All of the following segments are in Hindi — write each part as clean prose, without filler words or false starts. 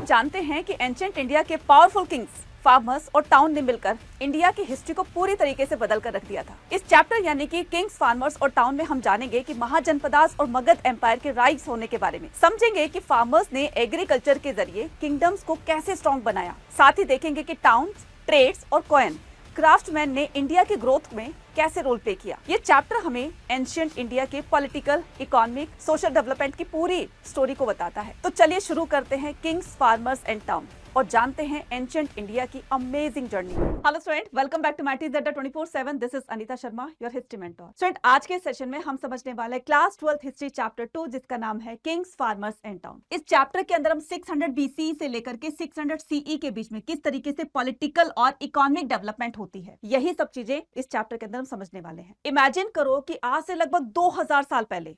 जानते हैं कि एंशिएंट इंडिया के पावरफुल किंग्स, फार्मर्स और टाउन ने मिलकर इंडिया की हिस्ट्री को पूरी तरीके से बदल कर रख दिया था। इस चैप्टर यानी कि किंग्स, फार्मर्स और टाउन में हम जानेंगे कि महाजनपदास और मगध एम्पायर के राइज होने के बारे में, समझेंगे कि फार्मर्स ने एग्रीकल्चर के जरिए किंगडम्स को कैसे स्ट्रॉन्ग बनाया। साथ ही देखेंगे कि टाउन्स, ट्रेड्स और कॉइन, क्राफ्टमैन ने इंडिया की ग्रोथ में कैसे रोल प्ले किया। ये चैप्टर हमें एंशिएंट इंडिया के पॉलिटिकल, इकोनॉमिक, सोशल डेवलपमेंट की पूरी स्टोरी को बताता है। तो चलिए शुरू करते हैं किंग्स, फार्मर्स एंड टाउन और जानते हैं एंशिएंट इंडिया की amazing journey. Hello student, welcome back to मैटिज अड्डा 24/7। This is Anita Sharma, your history mentor. Student, आज के सेशन में हम समझने वाले हैं क्लास 12th हिस्ट्री चैप्टर 2, जिसका नाम है किंग्स, फार्मर्स एंड टाउन। इस चैप्टर के अंदर हम 600 BCE से लेकर के 600 CE के बीच में किस तरीके से पॉलिटिकल और इकोनॉमिक डेवलपमेंट होती है, यही सब चीजें इस चैप्टर के अंदर हम समझने वाले हैं। इमेजिन करो कि आज से लगभग 2000 साल पहले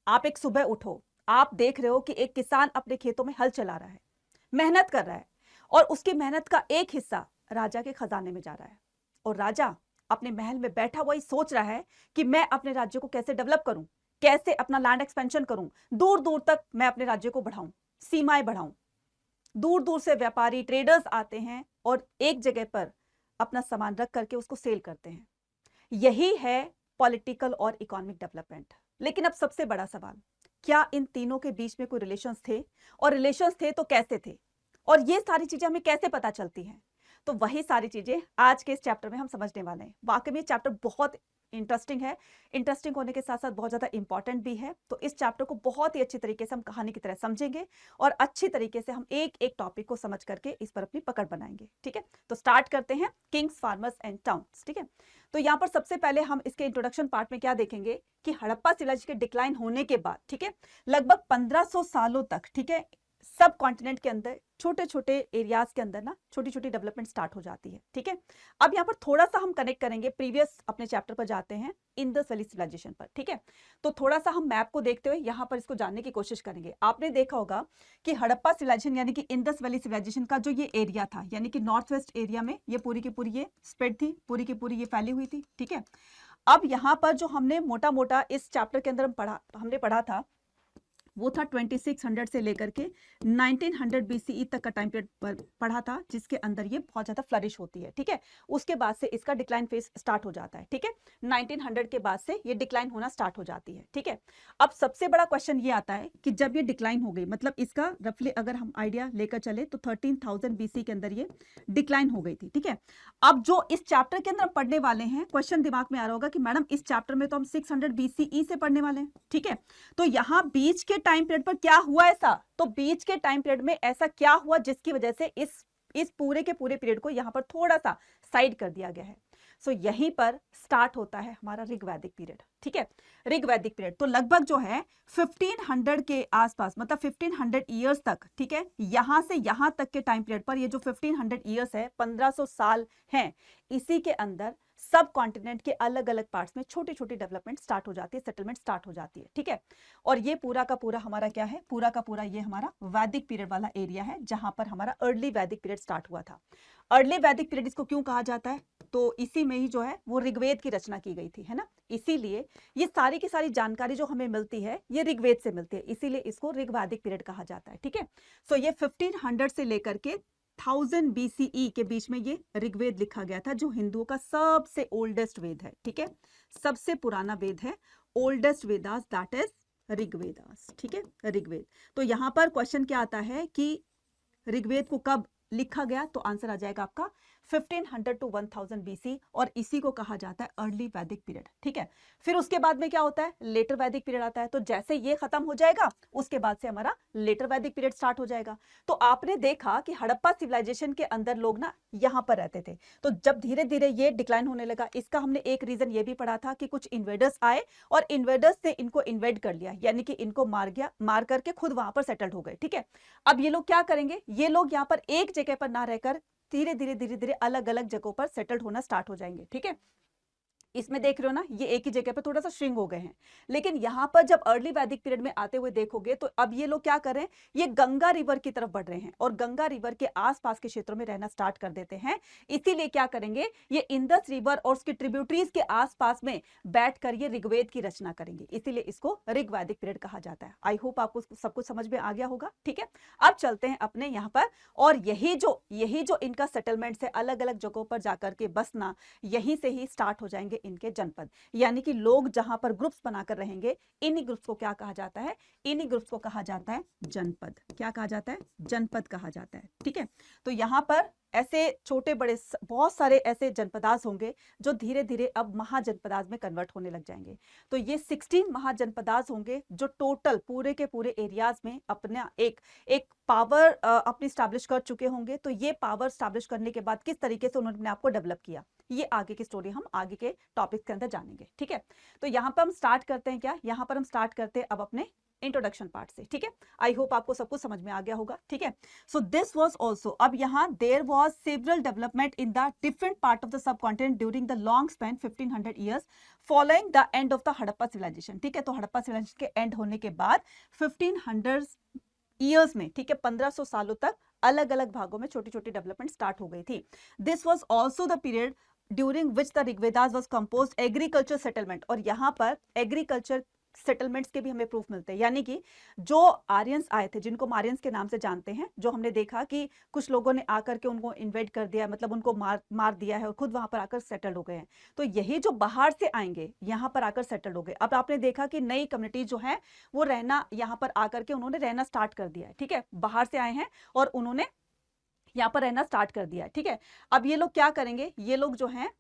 आप एक सुबह उठो, आप देख रहे हो कि एक किसान अपने खेतों में हल चला रहा है, मेहनत कर रहा है और उसकी मेहनत का एक हिस्सा राजा के खजाने में जा रहा है। और राजा अपने महल में बैठा हुआ ही सोच रहा है कि मैं अपने राज्य को कैसे डेवलप करूं, कैसे अपना लैंड एक्सपेंशन करूं, दूर दूर तक मैं अपने राज्य को बढ़ाऊं, सीमाएं बढ़ाऊं। दूर दूर से व्यापारी, ट्रेडर्स आते हैं और एक जगह पर अपना सामान रख करके उसको सेल करते हैं। यही है पॉलिटिकल और इकोनॉमिक डेवलपमेंट। लेकिन अब सबसे बड़ा सवाल, क्या इन तीनों के बीच में कोई रिलेशंस थे, और रिलेशंस थे तो कैसे थे, और ये सारी चीजें हमें कैसे पता चलती हैं? तो वही सारी चीजें आज के इस चैप्टर में हम समझने वाले हैं। वाकई में चैप्टर बहुत इंटरेस्टिंग है। इंटरेस्टिंग होने के साथ साथ बहुत ज्यादा इंपॉर्टेंट भी है। तो इस चैप्टर को बहुत ही अच्छी तरीके से हम कहानी की तरह समझेंगे और अच्छी तरीके से हम एक एक टॉपिक को समझ करके इस पर अपनी पकड़ बनाएंगे। ठीक है, तो स्टार्ट करते हैं किंग्स, फार्मर्स एंड टाउन्स। ठीक है, तो यहाँ पर सबसे पहले हम इसके इंट्रोडक्शन पार्ट में क्या देखेंगे कि हड़प्पा सिविलाइजेशन के डिक्लाइन होने के बाद, ठीक है, लगभग 1500 सालों तक, ठीक है, सब कॉन्टिनेंट के अंदर छोटे छोटे एरियाज के अंदर ना छोटी छोटी डेवलपमेंट स्टार्ट हो जाती है। ठीक है, अब यहाँ पर थोड़ा सा हम कनेक्ट करेंगे, प्रीवियस अपने चैप्टर पर जाते हैं इंडस वैली सिविलाइजेशन पर। ठीक है, तो थोड़ा सा हम मैप को देखते हुए यहाँ पर इसको जानने की कोशिश करेंगे। आपने देखा होगा कि हड़प्पा सिविलाइजेशन यानी कि इंडस वैली सिविलाइजेशन का जो ये एरिया था, यानी कि नॉर्थ वेस्ट एरिया में ये पूरी की पूरी ये स्प्रेड थी, पूरी की पूरी ये फैली हुई थी। ठीक है, अब यहाँ पर जो हमने मोटा मोटा इस चैप्टर के अंदर हमने पढ़ा था वो था 2600 से लेकर के 1900 BCE तक का टाइम पीरियड पढ़ा था, जिसके अंदर ये बहुत ज्यादा फ्लरिश होती है। ठीक है, उसके बाद से इसका डिक्लाइन फेज स्टार्ट हो जाता है। ठीक है, 1900 के बाद से ये डिक्लाइन होना स्टार्ट हो जाती है। ठीक है, अब सबसे बड़ा क्वेश्चन ये आता है कि जब ये डिक्लाइन हो गई, मतलब इसका रफली अगर हम आइडिया लेकर चले तो 13,000 BC के अंदर ये डिक्लाइन हो गई थी। ठीक है, अब जो इस चैप्टर के अंदर पढ़ने वाले हैं, क्वेश्चन दिमाग में आ रहा होगा कि मैडम इस चैप्टर में तो हम 600 BCE से पढ़ने वाले हैं। ठीक है, तो यहाँ बीच के टाइम पीरियड पर क्या हुआ ऐसा, तो बीच के टाइम पीरियड में ऐसा क्या हुआ जिसकी वजह से इस पूरे के पूरे पीरियड को यहां पर थोड़ा सा साइड कर दिया गया है। सो यहीं पर स्टार्ट होता है हमारा ऋग्वैदिक पीरियड। ठीक है, ऋग्वैदिक पीरियड तो लगभग जो है 1500 के आसपास, मतलब 1500 ईयर्स तक। ठीक है, यहां से यहां तक के टाइम पीरियड पर ये जो 1500 ईयर्स है, 1500 साल हैं, इसी के अंदर सब कॉन्टिनेंट के अलग अलग पार्ट्स में छोटी छोटी डेवलपमेंट स्टार्ट हो जाती है, सेटलमेंट स्टार्ट हो जाती है। ठीक है, और ये पूरा का पूरा हमारा क्या है, पूरा का पूरा ये हमारा वैदिक पीरियड वाला एरिया है, जहां पर हमारा अर्ली वैदिक पीरियड स्टार्ट हुआ था। अर्ली वैदिक पीरियड इसको क्यों कहा जाता है, तो इसी में ही जो है वो ऋग्वेद की रचना की गई थी, है ना, इसीलिए ये सारी की सारी जानकारी जो हमें मिलती है ये ऋग्वेद से मिलती है, इसीलिए इसको ऋग्वैदिक पीरियड कहा जाता है। ठीक है, सो ये 1500 से लेकर के 1000 BCE के बीच में ये ऋग्वेद लिखा गया था, जो हिंदुओं का सबसे ओल्डेस्ट वेद है। ठीक है, सबसे पुराना वेद है, oldest Vedas, that is Rigvedas. ठीक है, ऋग्वेद। तो यहां पर क्वेश्चन क्या आता है कि ऋग्वेद को कब लिखा गया, तो आंसर आ जाएगा आपका 1500 to 1000 BC, और इसी को कहा जाता है अर्ली वैदिक पीरियड। ठीक है, फिर उसके बाद में क्या होता है, लेटर वैदिक पीरियड आता है। तो जैसे ये खत्म हो जाएगा उसके बाद से हमारा लेटर वैदिक पीरियड स्टार्ट हो जाएगा। तो आपने देखा कि हड़प्पा सिविलाइजेशन के अंदर लोग ना यहाँ पर रहते थे, तो जब धीरे धीरे ये डिक्लाइन होने लगा, इसका हमने एक रीजन ये भी पढ़ा था कि कुछ इन्वेडर्स आए और इन्वेडर्स ने इनको इन्वेड कर लिया, यानी कि इनको मार करके खुद वहां पर सेटल्ड हो गए। ठीक है, अब ये लोग क्या करेंगे, ये लोग यहाँ पर एक जगह पर ना रहकर धीरे धीरे अलग अलग जगहों पर सेटल्ड होना स्टार्ट हो जाएंगे। ठीक है, इसमें देख रहे हो ना, ये एक ही जगह पर थोड़ा सा श्रिंक हो गए हैं। लेकिन यहां पर जब अर्ली वैदिक पीरियड में आते हुए देखोगे तो अब ये लोग क्या कर रहे हैं, ये गंगा रिवर की तरफ बढ़ रहे हैं और गंगा रिवर के आसपास के क्षेत्रों में रहना स्टार्ट कर देते हैं। इसीलिए क्या करेंगे, ये इंडस रिवर और उसकी ट्रिब्यूटरीज के आसपास में बैठकर ये ऋग्वेद की रचना करेंगे, इसीलिए इसको ऋग वैदिक पीरियड कहा जाता है। आई होप आपको सब कुछ समझ में आ गया होगा। ठीक है, अब चलते हैं अपने यहाँ पर, और यही जो इनका सेटलमेंट है, अलग अलग जगहों पर जाकर के बसना, यहीं से ही स्टार्ट हो जाएंगे इनके जनपद। यानी कि लोग जहां पर ग्रुप्स बनाकर रहेंगे, इन्हीं ग्रुप्स को क्या कहा जाता है, इन्हीं ग्रुप्स को कहा जाता है जनपद। क्या कहा जाता है, जनपद कहा जाता है। ठीक है, तो यहां पर ऐसे छोटे बड़े बहुत सारे ऐसे जनपदास होंगे जो धीरे धीरे अब महाजनपदास में कन्वर्ट होने लग जाएंगे। तो ये 16 महाजनपदास होंगे जो टोटल पूरे के पूरे एरियाज में अपना एक पावर अपनी स्टैब्लिश कर चुके होंगे। तो ये पावर स्टैब्लिश करने के बाद किस तरीके से उन्होंने अपने आप को डेवलप किया, ये आगे की स्टोरी हम आगे के टॉपिक के अंदर जानेंगे। ठीक है, तो यहां पर हम स्टार्ट करते हैं क्या, यहां पर हम स्टार्ट करते हैं अब अपने इंट्रोडक्शन पार्ट से। ठीक है, आई होप आपको सब कुछ समझ में आ गया होगा। ठीक है, सो दिस वाज आल्सो, अब यहां there was several development in the different part of the subcontinent during the long span 1500 years following the end of the Harappa civilisation. ठीक है, तो हड़प्पा सिविलाइजेशन के एंड होने के बाद 1500 ईयर्स में, ठीक है, 1500 सालों तक अलग अलग भागों में छोटी छोटी डेवलपमेंट स्टार्ट हो गई थी। This was also the period during which the Rigvedas was composed agriculture settlement, और यहां पर एग्रीकल्चर सेटलमेंट्स के भी हमें प्रूफ मिलते हैं। यानी कि जो आर्यंस आए थे, जिनको हम आर्यंस के नाम से जानते हैं, जो हमने देखा कि कुछ लोगों ने आकर के उनको इन्वेड कर दिया, मतलब उनको मार दिया है और खुद वहां पर आकर सेटल्ड हो गए हैं। तो यही जो बाहर से आएंगे यहां पर आकर सेटल्ड हो गए। अब आपने देखा कि नई कम्युनिटी जो है वो रहना, यहां पर आकर के उन्होंने रहना स्टार्ट कर दिया है। ठीक है, बाहर से आए हैं और उन्होंने यहां पर रहना स्टार्ट कर दिया है। ठीक है, अब ये लोग क्या करेंगे, ये लोग जो हैं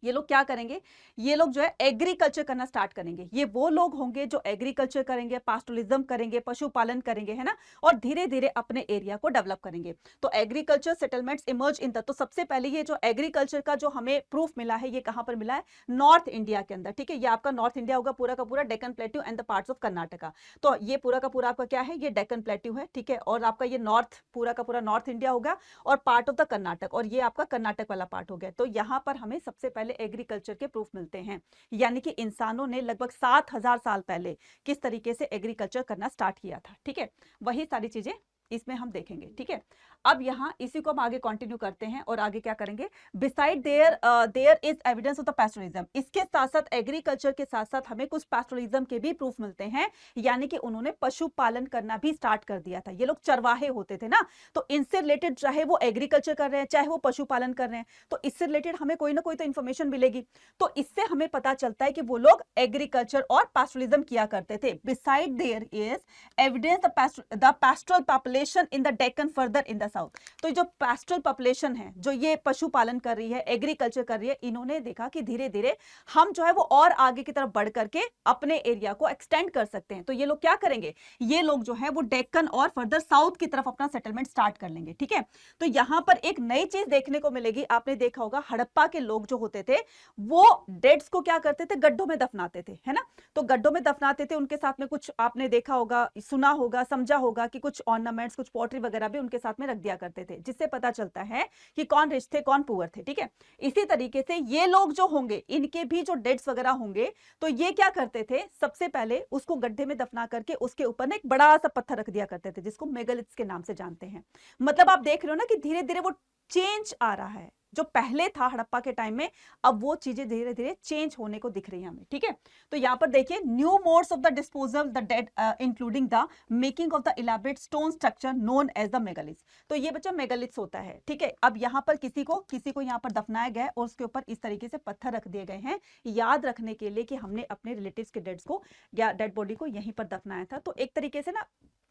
ये लोग क्या करेंगे, ये लोग जो है एग्रीकल्चर करना स्टार्ट करेंगे। ये वो लोग होंगे जो एग्रीकल्चर करेंगे, पास्टोरलिज्म करेंगे, पशुपालन करेंगे, है ना, और धीरे धीरे अपने एरिया को डेवलप करेंगे। तो agriculture settlements emerge in the, तो सबसे पहले ये जो एग्रीकल्चर का जो हमें प्रूफ मिला है, ये कहां पर मिला है, नॉर्थ इंडिया के अंदर। ठीक है, ये आपका नॉर्थ इंडिया होगा पूरा का पूरा, Deccan plateau and the parts of Karnataka. तो ये पूरा का पूरा आपका क्या है, ये डेक्कन प्लेट्यू है। ठीक है, और आपका ये नॉर्थ, पूरा का पूरा नॉर्थ इंडिया होगा और पार्ट ऑफ द कर्नाटक, और ये आपका कर्नाटक वाला पार्ट हो गया। तो यहां पर हमें सबसे पहले एग्रीकल्चर के प्रूफ मिलते हैं, यानी कि इंसानों ने लगभग 7000 साल पहले किस तरीके से एग्रीकल्चर करना स्टार्ट किया था। ठीक है, वही सारी चीजें इसमें हम देखेंगे। ठीक है, अब यहां इसी को हम आगे कंटिन्यू करते हैं और आगे क्या करेंगे, beside there is evidence of the pastoralism, इसके साथ साथ एग्रीकल्चर के साथ साथ हमें कुछ पैस्टोरलिज्म के भी प्रूफ मिलते हैं। यानी कि उन्होंने पशुपालन करना भी स्टार्ट कर दिया था। ये लोग चरवाहे होते थे ना, तो इनसे रिलेटेड चाहे वो एग्रीकल्चर कर रहे हैं चाहे वो पशुपालन कर रहे हैं, तो इससे रिलेटेड हमें कोई ना कोई तो इन्फॉर्मेशन मिलेगी। तो इससे हमें पता चलता है कि वो लोग एग्रीकल्चर और पैस्टोरलिज्म किया करते थे। Beside there is evidence the pastoral population in the Deccan further in the south, तो जो पैस्टोरल पॉपुलेशन है, जो ये पशुपालन कर रही है, एग्रीकल्चर कर रही है, इन्होंने देखा कि धीरे धीरे हम जो है वो और आगे की तरफ बढ़ करके अपने एरिया को एक्सटेंड कर सकते हैं। तो ये लोग क्या करेंगे, ये लोग जो है वो डेक्कन और फर्दर साउथ की तरफ अपना सेटलमेंट स्टार्ट कर लेंगे। ठीक है, तो यहां पर एक नई चीज देखने को मिलेगी। आपने देखा होगा हड़प्पा के लोग जो होते थे वो डेड्स को क्या करते थे, गड्ढों में दफनाते थे, है ना। तो गड्ढों में दफनाते थे, उनके साथ में कुछ आपने देखा होगा, सुना होगा, समझा होगा कि कुछ ऑर्नामेंट्स, कुछ पॉटरी वगैरह भी उनके साथ में रख दिया करते थे, जिससे पता चलता है कि कौन रिच थे कौन पुअर थे। ठीक है, इसी तरीके से ये लोग जो होंगे, इनके भी जो डेड्स वगैरह होंगे, तो ये क्या करते थे, सबसे पहले उसको गड्ढे में दफना करके उसके ऊपर ना एक बड़ा सा पत्थर रख दिया करते थे, जिसको मेगालिथ्स के नाम से जानते हैं। मतलब आप देख रहे हो ना कि धीरे धीरे वो चेंज आ रहा है, जो पहले था हड़प्पा के टाइम में, अब वो चीजें धीरे धीरे चेंज होने को दिख रही है हमें। ठीक है, तो यहां पर देखिए, new modes of the disposal the dead including the making of the elaborate stone structure known as the megaliths. तो ये बच्चा मेगालिथ्स होता है। ठीक है, अब यहां पर किसी को यहां पर दफनाया गया और उसके ऊपर इस तरीके से पत्थर रख दिए गए हैं, याद रखने के लिए कि हमने अपने रिलेटिव्स के डेड्स को या डेड बॉडी को यहीं पर दफनाया था। तो एक तरीके से ना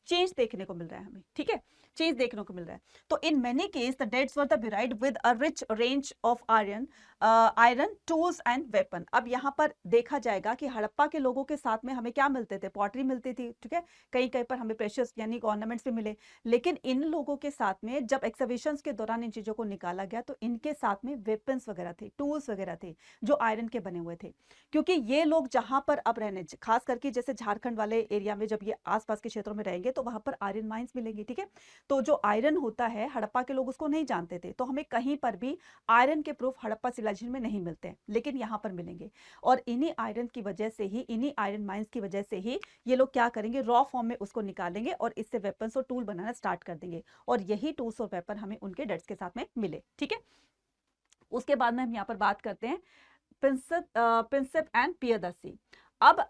चेंज देखने को मिल रहा है हमें। ठीक है, चेंज देखने को मिल रहा है। तो in many case the deads were the buried with a rich range of iron tools and weapon. अब यहाँ पर देखा जाएगा कि हड़प्पा के लोगों के साथ में हमें क्या मिलते थे, पॉटरी मिलती थी। ठीक है, कहीं कहीं पर हमें प्रेशियस यानी ऑर्नामेंट्स भी मिले, लेकिन इन लोगों के साथ में जब एक्सकवेशंस के दौरान इन चीजों को निकाला गया तो इनके साथ में वेपन्स वगैरह थे, टूल्स वगैरह थे जो आयरन के बने हुए थे। क्योंकि ये लोग जहां पर अब रहने, खास करके जैसे झारखंड वाले एरिया में जब ये आसपास के क्षेत्रों में रहेंगे तो वहां पर आयरन माइंस मिलेंगी। ठीक है, तो जो आयरन होता है, हड़प्पा के लोग उसको नहीं जानते थे, तो हमें कहीं पर भी आयरन के प्रूफ हड़प्पा शिलालेख में नहीं मिलते हैं, लेकिन यहाँ पर मिलेंगे। और इन्हीं आयरन की वजह से ही, इन्हीं आयरन माइंस की वजह से ही ये लोग क्या करेंगे, रॉ फॉर्म में उसको निकालेंगे और इससे वेपन्स और टूल बनाना स्टार्ट कर देंगे। और यही टूल्स और वेपन हमें उनके डेट्स के साथ में मिले। ठीक है, उसके बाद में हम यहाँ पर बात करते हैं प्रिंसेप एंड पियदर्सी। अब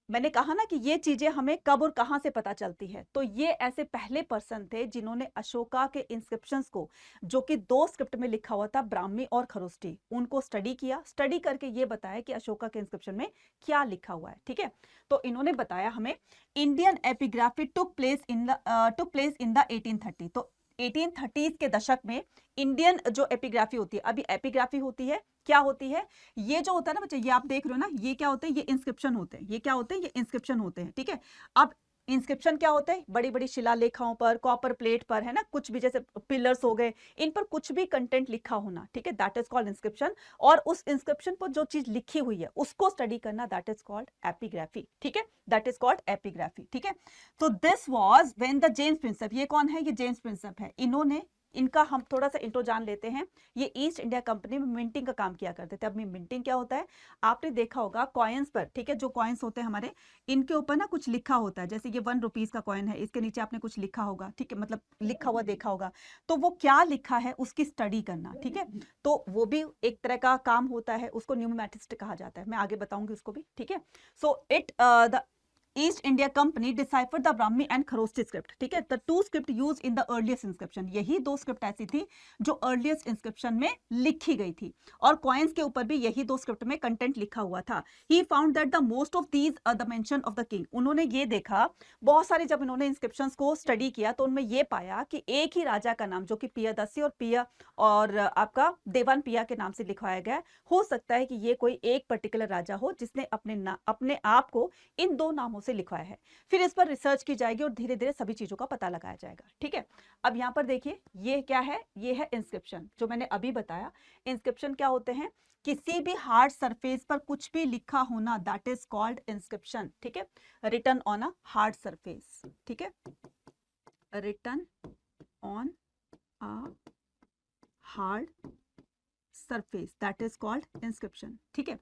मैंने कहा ना कि ये चीजें हमें कब और कहां से पता चलती है, तो ये ऐसे पहले पर्सन थे जिन्होंने अशोका के इंस्क्रिप्शंस को, जो कि 2 स्क्रिप्ट में लिखा हुआ था, ब्राह्मी और खरोष्टी, उनको स्टडी किया, स्टडी करके ये बताया कि अशोका के इंस्क्रिप्शन में क्या लिखा हुआ है। ठीक है, तो इन्होंने बताया हमें Indian epigraphy took place in the 1830। तो 1830s के दशक में इंडियन जो एपिग्राफी होती है, अभी एपिग्राफी होती है, क्या होती है, ये जो होता है ना बच्चे, ये आप देख रहे हो ना, ये क्या होते हैं, ये इंस्क्रिप्शन होते हैं, ये क्या होते हैं, ये इंस्क्रिप्शन होते हैं। ठीक है, अब इंस्क्रिप्शन क्या होते हैं, बड़ी बड़ी शिलालेखाओं पर, कॉपर प्लेट पर, है ना, कुछ भी जैसे पिलर्स हो गए, इन पर कुछ भी कंटेंट लिखा होना। ठीक है, दैट इज कॉल्ड इंस्क्रिप्शन। और उस इंस्क्रिप्शन पर जो चीज लिखी हुई है उसको स्टडी करना, दैट इज कॉल्ड एपिग्राफी। ठीक है, दैट इज कॉल्ड एपिग्राफी। ठीक है, तो this was when the James Prinsep, ये कौन है, ये जेम्स प्रिंसेप है, इन्होंने, इनका हम थोड़ा सा इंट्रो जान लेते हैं। ये ईस्ट इंडिया कंपनी में मिंटिंग का काम किया करते थे। अब मिंटिंग क्या होता है, आपने देखा होगा कॉइन्स पर, ठीक है, जो कॉइन्स होते हैं हमारे, इनके ऊपर ना कुछ लिखा होता है, जैसे ये 1 रुपीज का कॉइन है, इसके नीचे आपने कुछ लिखा होगा। ठीक है, मतलब लिखा हुआ देखा होगा, तो वो क्या लिखा है उसकी स्टडी करना। ठीक है, तो वो भी एक तरह का काम होता है, उसको न्यूमेटिस्ट कहा जाता है, मैं आगे बताऊंगी उसको भी। ठीक है, so the east India company decipher the Brahmi and Kharosthi script. ठीक है, the 2 script use in the earliest inscription, यही 2 स्क्रिप्ट ऐसी थी जो अर्लीस्ट इंस्क्रिप्शन में लिखी गई थी, और कॉइन्स के ऊपर भी यही 2 स्क्रिप्ट में कंटेंट लिखा हुआ था। He found that the most of these the mention of the king, उन्होंने ये देखा, बहुत सारे जब इन्होंने इंस्क्रिप्शंस को स्टडी किया तो उनमें ये पाया कि एक ही राजा का नाम, जो कि पियदर्सी और आपका देवान पिया के नाम से लिखवाया गया, हो सकता है कि ये कोई एक पर्टिकुलर राजा हो जिसने अपने आप को इन 2 नामों से लिखवाया है। फिर इस पर रिसर्च की जाएगी और धीरे धीरे सभी चीजों का पता लगाया जाएगा। ठीक है, अब यहां पर देखिए, ये क्या है, ये है इंस्क्रिप्शन, जो मैंने अभी बताया। इंस्क्रिप्शन क्या होते हैं, किसी भी हार्ड सरफेस पर कुछ भी लिखा होना, दैट इज कॉल्ड इंस्क्रिप्शन। ठीक है, written on a hard surface. ठीक है, written on a hard surface, that is called inscription. ठीक है,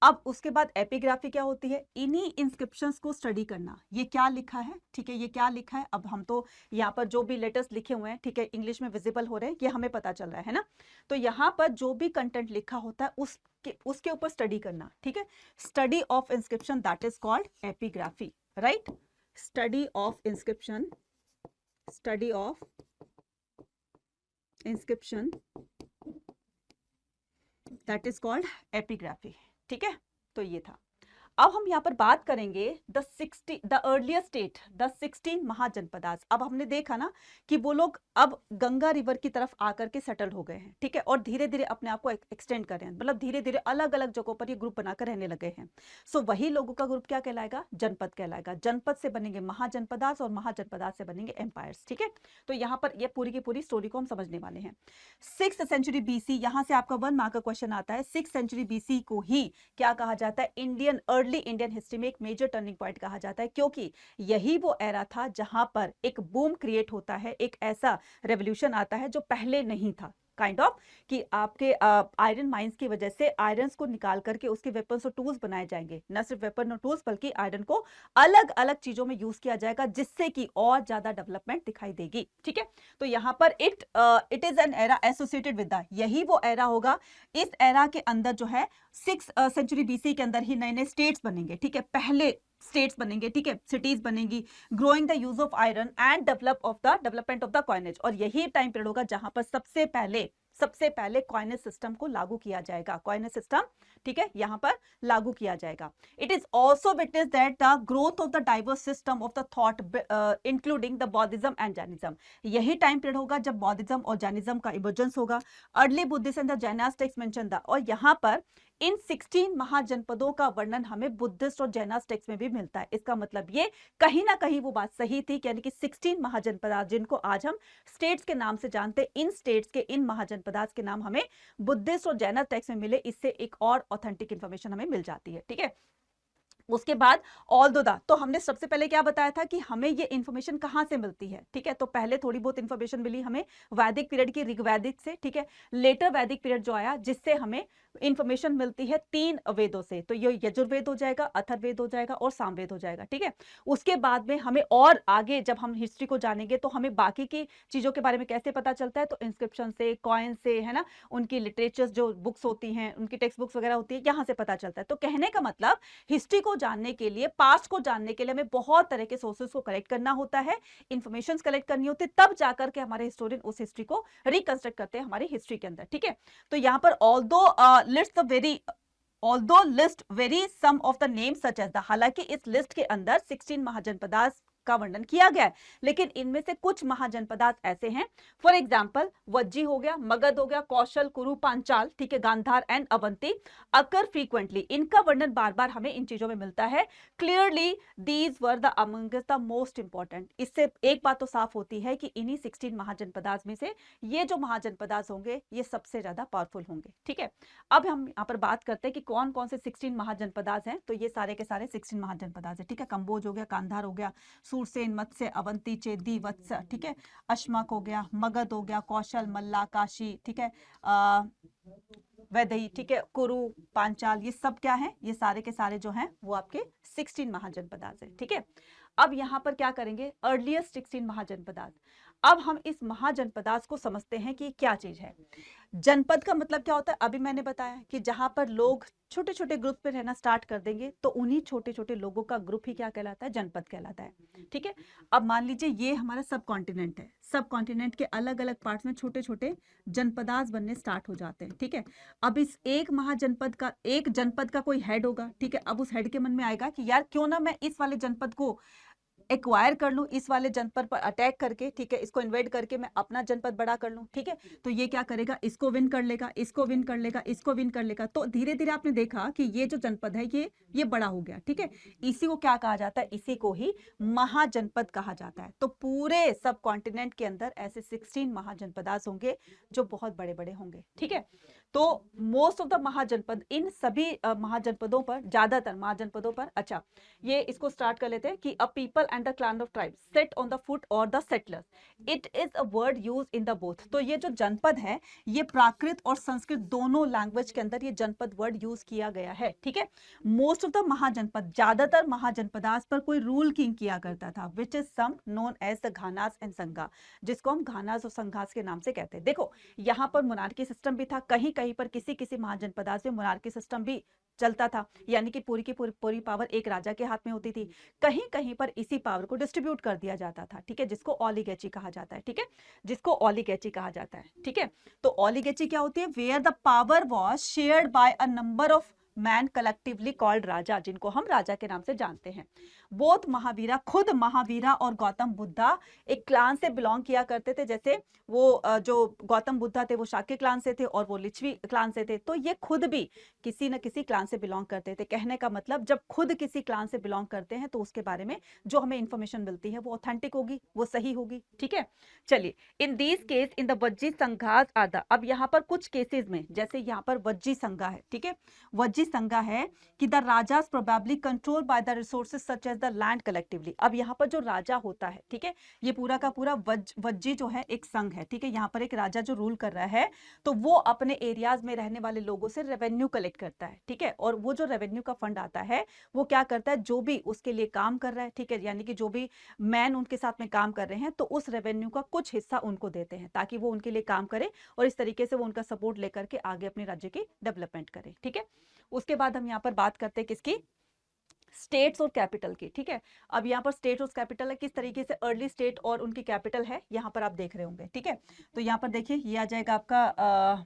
अब उसके बाद एपिग्राफी क्या होती है, इन्हीं इंस्क्रिप्शंस को स्टडी करना, ये क्या लिखा है। ठीक है, ये क्या लिखा है, अब हम तो यहाँ पर जो भी लेटर्स लिखे हुए हैं, ठीक है, इंग्लिश में विजिबल हो रहे हैं, ये हमें पता चल रहा है ना, तो यहाँ पर जो भी कंटेंट लिखा होता है उसके ऊपर स्टडी करना। ठीक है, study of inscription, that is called epigraphy. Right, study of inscription, study of inscription, that is called epigraphy. ठीक है, तो ये था। अब हम यहाँ पर बात करेंगे the earlier state, the 16 mahajanapadas. अब हमने देखा ना कि वो लोग अब गंगा रिवर की तरफ आकर के सेटल हो गए हैं। ठीक है, और धीरे धीरे अपने आप को एक्सटेंड कर रहे हैं, मतलब धीरे धीरे अलग अलग जगहों पर ये ग्रुप बनाकर रहने लगे हैं। सो वही लोगों का ग्रुप क्या कहलाएगा, जनपद कहलाएगा। जनपद से बनेंगे महाजनपदास और महाजनपदास से बनेंगे एम्पायर्स। ठीक है, तो यहाँ पर ये पूरी की पूरी स्टोरी को हम समझने वाले हैं। 6th सेंचुरी BC, यहां से आपका 1 मार्क का क्वेश्चन आता है। 6th सेंचुरी BC को ही क्या कहा जाता है, अर्ली इंडियन हिस्ट्री में एक मेजर टर्निंग पॉइंट कहा जाता है, क्योंकि यही वो एरा था जहां पर एक बूम क्रिएट होता है, एक ऐसा रेवोल्यूशन आता है जो पहले नहीं था, काइंड ऑफ कि आपके आयरन माइंस की वजह से आयरन को निकाल करके उसके वेपन्स और टूल्स बनाए जाएंगे, न सिर्फ वेपन और टूल्स बल्कि आयरन को अलग अलग चीजों में यूज किया जाएगा, जिससे कि और ज्यादा डेवलपमेंट दिखाई देगी। ठीक है, तो यहाँ पर it is an era associated with the, यही वो एरा होगा, इस एरा के अंदर जो है 6th सेंचुरी BC के अंदर ही नए नए स्टेट्स बनेंगे। ठीक है, पहले स्टेट्स बनेंगे, ठीक है, सिटीज बनेंगी, growing the use of iron and development of the coinage. और यही टाइम पीरियड होगा जहां पर सबसे पहले कॉइनेज सिस्टम को लागू किया जाएगा, कॉइनेज सिस्टम, ठीक है, यहां पर लागू किया जाएगा। It is also witness that the growth of the diverse system of the thought including the Buddhism and Jainism. यही टाइम पीरियड होगा जब बौद्धिज्म और जैनिज्म का इमर्जेंस होगा। Early Buddhist and the Jainist text mention the, और यहां पर इन 16 महाजनपदों का वर्णन हमें बुद्धिस्ट और जैनिस्ट टेक्स्ट में भी मिलता है। इसका मतलब ये कहीं ना कहीं वो बात सही थी, यानी कि 16 महाजनपद जिनको आज हम स्टेट्स के नाम से जानते हैं, इन स्टेट्स के, इन महाजनपदास के नाम हमें बुद्धिस्ट और जैनिस्ट टेक्स्ट में मिले, इससे एक और ऑथेंटिक इंफॉर्मेशन हमें मिल जाती है। ठीक है, उसके बाद ऑल दो दा, तो हमने सबसे पहले क्या बताया था कि हमें ये इंफॉर्मेशन कहाँ से मिलती है, ठीक है। तो पहले थोड़ी बहुत इंफॉर्मेशन मिली हमें वैदिक पीरियड की, ऋग्वैदिक से, ठीक है। लेटर वैदिक पीरियड जो आया जिससे हमें इंफॉर्मेशन मिलती है 3 वेदों से, तो ये यजुर्वेद हो जाएगा, अथर्ववेद हो जाएगा और सामवेद हो जाएगा, ठीक है। उसके बाद में हमें और आगे जब हम हिस्ट्री को जानेंगे तो हमें बाकी की चीजों के बारे में कैसे पता चलता है, तो इंस्क्रिप्शन से, कॉइन से, है ना, उनकी लिटरेचर्स जो बुक्स होती हैं, उनकी टेक्स्ट बुक्स वगैरह होती है, यहां से पता चलता है। तो कहने का मतलब हिस्ट्री को जानने के लिए, पास्ट को जानने के लिए हमें बहुत तरह के सोर्सेस को कलेक्ट करना होता है, इंफॉर्मेशन कलेक्ट करनी होती है, तब जाकर के हमारे हिस्टोरियन उस हिस्ट्री को रिकंस्ट्रक्ट करते हैं हमारी हिस्ट्री के अंदर, ठीक है। तो यहाँ पर although list very some of the name such as the, हालांकि इस लिस्ट के अंदर 16 महाजनपदास का वर्णन किया गया है, लेकिन इनमें से कुछ महाजनपदास ऐसे हैं, फॉर एग्जांपल वज्जी हो गया, मगध हो गया, कौशल, कुरु, पांचाल, ठीक है, Gandhar and Avanti occur frequently, इनका वर्णन बार बार हमें इन चीजों में मिलता है। Clearly these were the amongst the most important, इससे एक बात तो साफ होती है कि इन्हीं 16 महाजनपदास में से ये जो महाजनपदास होंगे ये सबसे ज्यादा पावरफुल होंगे, ठीक है। अब हम यहाँ पर बात करते हैं कि कौन कौन से 16 महाजनपदास हैं, तो ये सारे के सारे 16 महाजनपदास है, ठीक है। कंबोज हो गया, गांधार हो गया, सूरसेन, मत्स्य, अवंती, चेदी, वत्स, ठीक है, अश्मक हो गया, मगध हो गया, कौशल, मल्ला, काशी, ठीक है, वैदही, ठीक है, कुरु, पांचाल, ये सब क्या है, ये सारे के सारे जो हैं वो आपके 16 महाजनपदास है, ठीक है। अब यहाँ पर क्या करेंगे, अर्लिएस्ट 16 महाजनपदास। अब हम इस महाजनपदास को समझते हैं कि क्या चीज है। जनपद का मतलब क्या होता है, अभी मैंने बताया कि जहां पर लोग छोटे छोटे ग्रुप में रहना स्टार्ट कर देंगे तो उन्हीं छोटे छोटे लोगों का ग्रुप ही क्या कहलाता है, जनपद कहलाता है, ठीक है। अब मान लीजिए ये हमारा सब कॉन्टिनेंट है, सब कॉन्टिनेंट के अलग अलग पार्ट्स में छोटे छोटे जनपदास बनने स्टार्ट हो जाते हैं, ठीक है। अब इस एक महाजनपद का, एक जनपद का कोई हेड होगा, ठीक है। अब उस हेड के मन में आएगा कि यार क्यों ना मैं इस वाले जनपद को एक्वायर कर लूं, इस वाले जनपद पर अटैक करके, ठीक है, इसको इन्वेड करके मैं अपना जनपद बड़ा कर लूं, ठीक है। तो ये क्या करेगा, इसको विन कर लेगा, इसको विन कर लेगा, इसको विन कर लेगा, तो धीरे धीरे आपने देखा कि ये जो जनपद है ये बड़ा हो गया, ठीक है। इसी को क्या कहा जाता है, इसी को ही महाजनपद कहा जाता है। तो पूरे सब कॉन्टिनेंट के अंदर ऐसे 16 महाजनपदास होंगे जो बहुत बड़े बड़े होंगे, ठीक है। तो मोस्ट ऑफ द महाजनपद, इन सभी महाजनपदों पर, ज्यादातर महाजनपदों पर, अच्छा ये इसको स्टार्ट कर लेते हैं कि a people and the clan of tribes set on the foot और the settlers, it is a word use in the both. तो ये जो जनपद है ये प्राकृत और संस्कृत दोनों लैंग्वेज के अंदर ये जनपद वर्ड यूज किया गया है, ठीक है। मोस्ट ऑफ द महाजनपद, ज्यादातर महाजनपदास पर कोई रूल किंग किया करता था, which is some known as the ganas and sangha, जिसको हम घानास और संघास के नाम से कहते हैं। देखो यहाँ पर मोनार्की सिस्टम भी था, कहीं कहीं पर किसी किसी महाजनपदास में मोनार्की सिस्टम भी चलता था, यानी कि पूरी की पूरी पावर एक राजा के हाथ में होती थी। कहीं कहीं पर इसी पावर को डिस्ट्रीब्यूट कर दिया जाता था, ठीक है, जिसको ओलिगेची कहा जाता है, ठीक है, जिसको ओलिगेची कहा जाता है, ठीक है। तो ओलिगेची क्या होती है, where the power was shared by a number of man collectively called raja, जिनको हम राजा के नाम से जानते हैं। बोथ महावीरा, खुद महावीरा और गौतम बुद्धा एक क्लान से बिलोंग किया करते थे, जैसे वो जो गौतम बुद्धा थे वो शाक्य क्लान से थे और वो लिच्छवी क्लान से थे, तो ये खुद भी किसी न किसी क्लान से बिलोंग करते थे। कहने का मतलब जब खुद किसी क्लान से बिलोंग करते हैं तो उसके बारे में जो हमें इंफॉर्मेशन मिलती है वो ऑथेंटिक होगी, वो सही होगी, ठीक है। चलिए, in these case in the Vajji sanghas आदा, अब यहाँ पर कुछ केसेस में, जैसे यहाँ पर वज्जी संघा है, ठीक है, वज्जी संघा है कि the rajas probably control by the resources such as the land collectively. अब यहाँ पर जो राजा होता है, ठीक है, ये पूरा का पूरा वज्जी जो है एक संघ है, ठीक है। यहाँ पर एक राजा जो रूल कर रहा है तो वो अपने एरियाज में रहने वाले लोगों से रेवेन्यू कलेक्ट करता है, ठीक है। और वो जो रेवेन्यू का फंड आता है वो क्या करता है, जो भी उसके लिए काम कर रहा है, ठीक है, यानी कि जो भी मैन उनके साथ में काम कर रहे हैं तो उस रेवेन्यू का कुछ हिस्सा उनको देते हैं ताकि वो उनके लिए काम करे और इस तरीके से वो उनका सपोर्ट लेकर के आगे अपने राज्य की डेवलपमेंट करे, ठीक है। उसके बाद हम यहाँ पर बात करते हैं किसकी, स्टेट्स और कैपिटल की, ठीक है। अब यहाँ पर स्टेट और कैपिटल है, किस तरीके से अर्ली स्टेट और उनकी कैपिटल है यहाँ पर आप देख रहे होंगे, ठीक है। तो यहाँ पर देखिए ये आ जाएगा आपका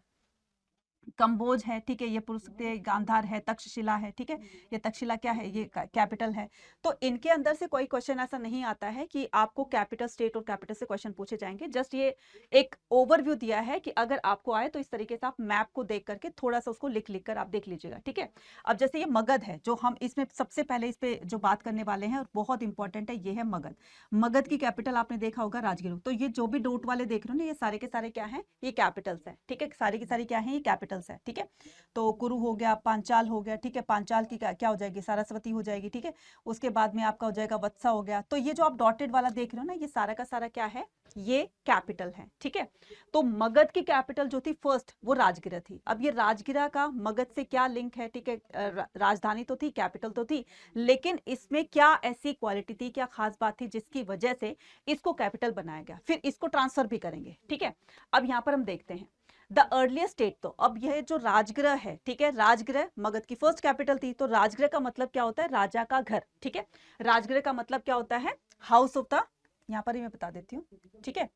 कंबोज है, ठीक है, ये पुरुष गांधार है, तक्षशिला है, ठीक है, ये तक्षशिला क्या है, ये कैपिटल है। तो इनके अंदर से कोई क्वेश्चन ऐसा नहीं आता है कि आपको कैपिटल स्टेट और कैपिटल से क्वेश्चन पूछे जाएंगे, जस्ट ये एक ओवरव्यू दिया है कि अगर आपको आए तो इस तरीके से आप मैप को देख करके थोड़ा सा उसको लिख कर आप देख लीजिएगा, ठीक है। अब जैसे ये मगध है जो हम इसमें सबसे पहले इस पे जो बात करने वाले हैं और बहुत इंपॉर्टेंट है, ये है मगध। मगध की कैपिटल आपने देखा होगा राजगीर। तो ये जो भी डोट वाले देख रहे हो ना, ये सारे के सारे क्या है, ये कैपिटल्स है, ठीक है, सारी की सारी क्या है, ये कैपिटल कैपिटल्स है, ठीक है। तो कुरु हो गया, पांचाल हो गया, ठीक है। पांचाल की क्या हो जाएगी, सरस्वती हो जाएगी, ठीक है। उसके बाद में आपका हो जाएगा वत्सा हो गया। तो ये जो आप डॉटेड वाला देख रहे हो ना, ये सारा का सारा क्या है, ये कैपिटल है, ठीक है। तो मगध की कैपिटल जो थी फर्स्ट, वो राजगिरा थी। अब ये राजगिरा का मगध से क्या लिंक है, ठीक है। राजधानी तो थी, कैपिटल तो थी, लेकिन इसमें क्या ऐसी क्वालिटी थी, क्या खास बात थी जिसकी वजह से इसको कैपिटल बनाया गया। फिर इसको ट्रांसफर भी करेंगे, ठीक है। अब यहां पर हम देखते हैं द अर्लियर स्टेट। तो अब यह जो राजगृह है, ठीक है, राजगृह मगध की फर्स्ट कैपिटल थी। तो राजगृह का मतलब क्या होता है, राजा का घर, ठीक है। राजगृह का मतलब क्या होता है, हाउस ऑफ द, यहां पर ही मैं बता देती हूँ, ठीक है।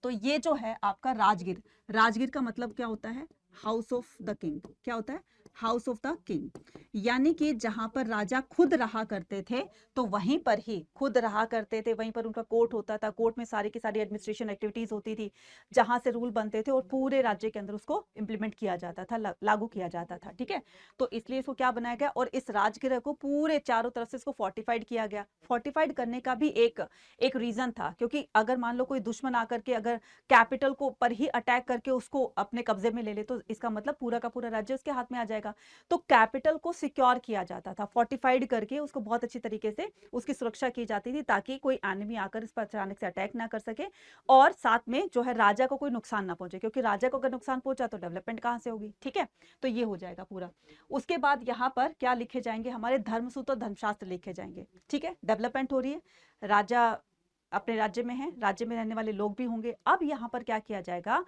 तो ये जो है आपका राजगीर, राजगीर का मतलब क्या होता है, हाउस ऑफ द किंग। क्या होता है, हाउस ऑफ द किंग, यानी कि जहां पर राजा खुद रहा करते थे, तो वहीं पर ही खुद रहा करते थे, वहीं पर उनका कोर्ट होता था। कोर्ट में सारी की सारी एडमिनिस्ट्रेशन एक्टिविटीज होती थी, जहां से रूल बनते थे और पूरे राज्य के अंदर उसको इंप्लीमेंट किया जाता था, लागू किया जाता था, ठीक है। तो इसलिए इसको क्या बनाया गया, और इस राजगृह को पूरे चारों तरफ से इसको फोर्टिफाइड किया गया। फोर्टिफाइड करने का भी एक रीजन था, क्योंकि अगर मान लो कोई दुश्मन आकर के अगर कैपिटल को पर ही अटैक करके उसको अपने कब्जे में ले ले, तो इसका मतलब पूरा का पूरा राज्य उसके हाथ में आ जाएगा। तो कैपिटल को सिक्योर किया जाता था, फोर्टिफाइड करके उसको बहुत अच्छी तरीके से उसकी सुरक्षा की जाती थी, ताकि कोई एनिमी आकर इस पर अचानक से अटैक ना कर सके, और साथ में जो है राजा को कोई नुकसान ना पहुंचे, क्योंकि राजा को अगर नुकसान पहुंचा तो डेवलपमेंट कहां से होगी, ठीक है। तो ये हो जाएगा पूरा। उसके बाद यहां पर क्या लिखे जाएंगे, हमारे धर्मसूत्र धर्मशास्त्र लिखे जाएंगे, ठीक है। डेवलपमेंट हो रही है, राजा अपने राज्य में है, राज्य में रहने वाले लोग भी होंगे। अब यहाँ पर क्या किया जाएगा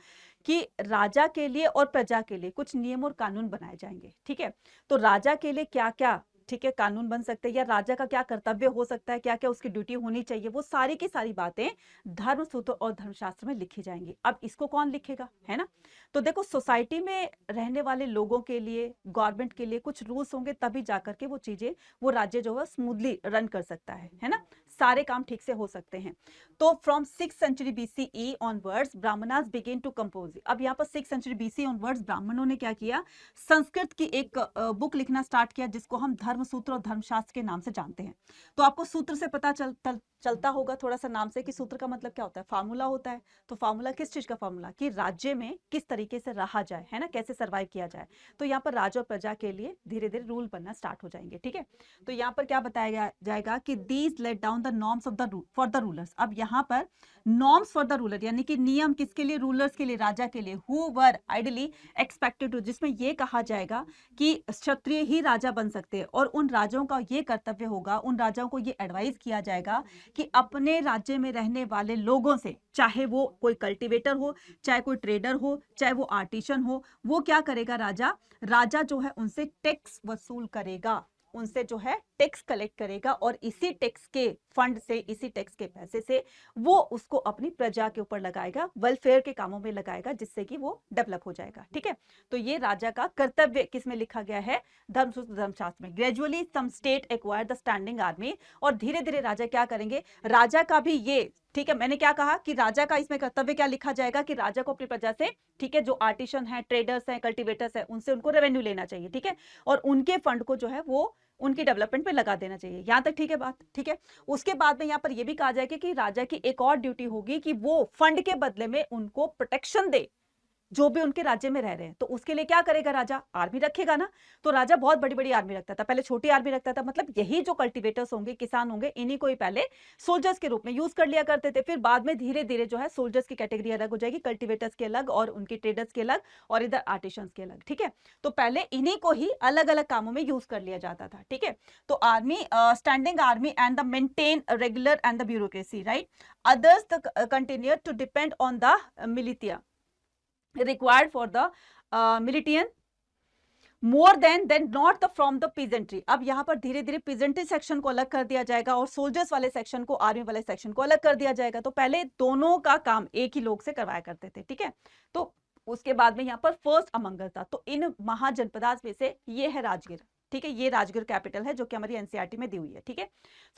कि राजा के लिए और प्रजा के लिए कुछ नियम और कानून बनाए जाएंगे, ठीक है। तो राजा के लिए क्या क्या, ठीक है, कानून बन सकते हैं, या राजा का क्या कर्तव्य हो सकता है, क्या क्या उसकी ड्यूटी होनी चाहिए, वो सारी की सारी बातें धर्मसूत्र और धर्मशास्त्र में लिखी जाएंगी। अब इसको कौन लिखेगा, है ना। तो देखो, सोसाइटी में रहने वाले लोगों के लिए, गवर्नमेंट के लिए कुछ रूल्स होंगे, तभी जाकर के वो चीजें, वो राज्य जो है स्मूथली रन कर सकता है ना, सारे काम ठीक से हो सकते हैं। तो from 6th century BCE onwards Brahmanas begin to compose. अब यहाँ पर 6th century BCE ऑनवर्ड्स ब्राह्मणों ने क्या किया, संस्कृत की एक बुक लिखना स्टार्ट किया, जिसको हम धर्मसूत्र और धर्मशास्त्र के नाम से जानते हैं। तो आपको सूत्र से पता चलता होगा थोड़ा सा नाम से कि सूत्र का मतलब क्या होता है, फार्मूला होता है। तो फार्मूला किस चीज का फार्मूला, कि राज्य में किस तरीके से रहा जाए, है ना, कैसे सर्वाइव किया जाए। तो यहाँ पर राजा और प्रजा के लिए धीरे धीरे रूल बनना स्टार्ट हो जाएंगे, ठीक है। तो यहाँ पर क्या बताया जाएगा कि these laid down the norms of the for the rulers. अब यहाँ पर नॉर्म्स फॉर द रूलर, यानी कि नियम किसके लिए, रूलर्स के लिए, राजा के लिए, who were ideally expected to, जिसमें यह कहा जाएगा कि क्षत्रिय ही राजा बन सकते हैं, और उन राजाओं का ये कर्तव्य होगा, उन राजाओं को ये एडवाइस किया जाएगा कि अपने राज्य में रहने वाले लोगों से, चाहे वो कोई कल्टीवेटर हो, चाहे कोई ट्रेडर हो, चाहे वो आर्टिशन हो, वो क्या करेगा, राजा जो है उनसे टैक्स वसूल करेगा, उनसे जो है टैक्स कलेक्ट करेगा, और इसी टैक्स के फंड से, इसी टैक्स के पैसे से वो उसको अपनी प्रजा के ऊपर लगाएगा, वेलफेयर के कामों में लगाएगा, जिससे कि वो डेवलप हो जाएगा, ठीक है। तो ये राजा का कर्तव्य किस में लिखा गया है, धर्मसूत्र धर्मशास्त्र में। Gradually some state acquire the standing army, और धीरे धीरे राजा क्या करेंगे, राजा का भी ये, ठीक है, मैंने क्या कहा कि राजा का इसमें कर्तव्य क्या लिखा जाएगा, कि राजा को अपनी प्रजा से, ठीक है, जो आर्टिशन है, ट्रेडर्स हैं, कल्टीवेटर्स हैं, उनसे उनको रेवेन्यू लेना चाहिए, ठीक है, और उनके फंड को जो है वो उनकी डेवलपमेंट पे लगा देना चाहिए। यहां तक ठीक है बात, ठीक है। उसके बाद में यहां पर यह भी कहा जाएगा कि राजा की एक और ड्यूटी होगी कि वो फंड के बदले में उनको प्रोटेक्शन दे, जो भी उनके राज्य में रह रहे हैं। तो उसके लिए क्या करेगा राजा, आर्मी रखेगा ना। तो राजा बहुत बड़ी बड़ी आर्मी रखता था, पहले छोटी आर्मी रखता था, मतलब यही जो कल्टीवेटर्स होंगे, किसान होंगे, इन्हीं को ही पहले सोल्जर्स के रूप में यूज कर लिया करते थे। फिर बाद में धीरे धीरे जो है सोल्जर्स की कैटेगरी अलग हो जाएगी, कल्टीवेटर्स के अलग, और उनके ट्रेडर्स के अलग, और इधर आर्टिशंस के अलग, ठीक है। तो पहले इन्हीं को ही अलग अलग कामों में यूज कर लिया जाता था, ठीक है। तो army, standing army and the maintain regular and the bureaucracy, right. Others continue to depend on the militia required for the militian more than not the from the peasantry। अब यहाँ पर धीरे धीरे peasantry सेक्शन को अलग कर दिया जाएगा, और सोल्जर्स वाले सेक्शन को, आर्मी वाले सेक्शन को अलग कर दिया जाएगा। तो पहले दोनों का काम एक ही लोग से करवाया करते थे, ठीक है। तो उसके बाद में यहाँ पर फर्स्ट अमंगल था। तो इन महाजनपदास में से ये है राजगीर, ठीक है, ये राजगढ़ कैपिटल है जो कि हमारी एनसीईआरटी में दी हुई है। ठीक है,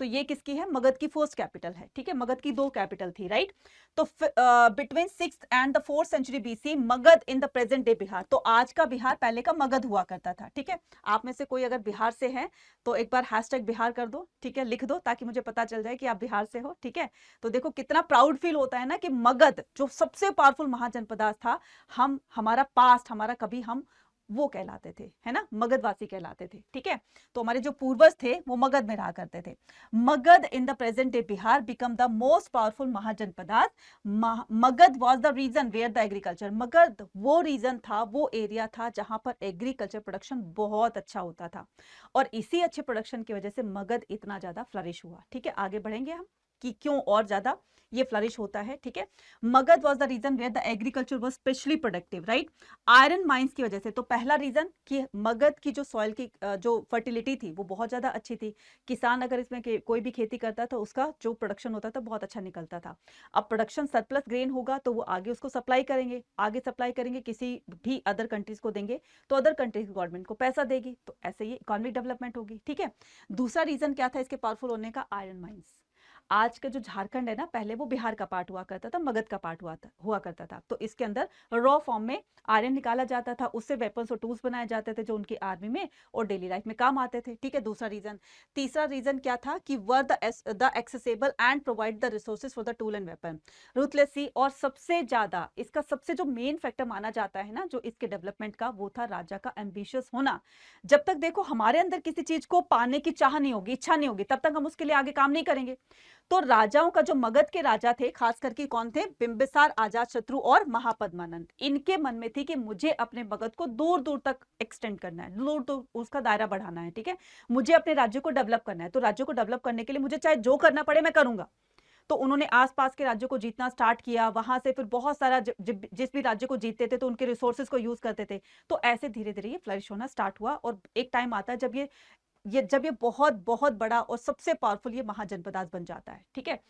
तो ये किसकी है, मगध की फर्स्ट कैपिटल है। ठीक है, मगध की 2 कैपिटल थी, राइट। तो between 6th and the 4th century BC Magadh in the present day Bihar, तो आज का बिहार पहले का मगध हुआ करता था। ठीक है, आप में से कोई अगर बिहार से है तो एक बार हैशटैग बिहार कर दो, ठीक है, लिख दो ताकि मुझे पता चल जाए कि आप बिहार से हो। ठीक है, तो देखो कितना प्राउड फील होता है ना कि मगध जो सबसे पावरफुल महाजनपद था, हमारा पास्ट, हमारा कभी हम वो कहलाते थे, है ना, मगधवासी कहलाते थे। ठीक है, तो हमारे जो पूर्वज थे वो मगध में रहा करते थे। Magadh in the present day Bihar become the most powerful mahajanapadas. Magadh was the region where the agriculture, Magadh वो रीजन था, वो एरिया था जहां पर एग्रीकल्चर प्रोडक्शन बहुत अच्छा होता था, और इसी अच्छे प्रोडक्शन की वजह से मगध इतना ज्यादा फ्लरिश हुआ। ठीक है, आगे बढ़ेंगे हम कि क्यों और ज्यादा ये फ्लरिश होता है। ठीक है, Magadh was the region where the agriculture was specially productive, right. Iron mines की वजह से, तो पहला रीजन कि मगध की जो सॉइल की जो फर्टिलिटी थी वो बहुत ज्यादा अच्छी थी। किसान अगर इसमें कोई भी खेती करता था उसका जो प्रोडक्शन होता था बहुत अच्छा निकलता था। अब प्रोडक्शन सरप्लस ग्रेन होगा तो वो आगे उसको सप्लाई करेंगे, आगे सप्लाई करेंगे, किसी भी अदर कंट्रीज को देंगे तो अदर कंट्रीज गवर्नमेंट को पैसा देगी, तो ऐसे ही इकोनॉमिक डेवलपमेंट होगी। ठीक है, दूसरा रीजन क्या था इसके पावरफुल होने का, आयरन माइंस। आज का जो झारखंड है ना, पहले वो बिहार का पार्ट हुआ करता था, मगध का पार्ट हुआ करता था, तो इसके अंदर रॉ फॉर्म में आयरन निकाला जाता था, उससे वेपन्स और टूल्स बनाए जाते थे जो उनकी आर्मी में और डेली लाइफ में काम आते थे। ठीक है, दूसरा रीजन। तीसरा रीजन क्या था कि were the accessible and provide the resources for the tool and weapon ruthlessly, और सबसे ज्यादा इसका सबसे जो मेन फैक्टर माना जाता है ना जो इसके डेवलपमेंट का, वो था राजा का एम्बिशियस होना। जब तक देखो हमारे अंदर किसी चीज को पाने की चाह नहीं होगी, इच्छा नहीं होगी, तब तक हम उसके लिए आगे काम नहीं करेंगे। तो राजाओं का जो मगध के राजा थे खास करके कौन थे, बिंबिसार, अजातशत्रु और महापद्मानंद, इनके मन में थी कि मुझे अपने मगध को दूर दूर तक एक्सटेंड करना है, दूर दूर उसका दायरा बढ़ाना है। ठीक है, मुझे अपने राज्य को डेवलप करना है, तो राज्य को डेवलप करने के लिए मुझे चाहे जो करना पड़े मैं करूंगा। तो उन्होंने आसपास के राज्यों को जीतना स्टार्ट किया, वहां से फिर बहुत सारा जिस भी राज्य को जीतते थे तो उनके रिसोर्सेज को यूज करते थे, तो ऐसे धीरे धीरे ये फ्लरिश होना स्टार्ट हुआ। और एक टाइम आता है जब ये बहुत बहुत बड़ा और सबसे पावरफुल ये महाजनपदास बन जाता है। ठीक है,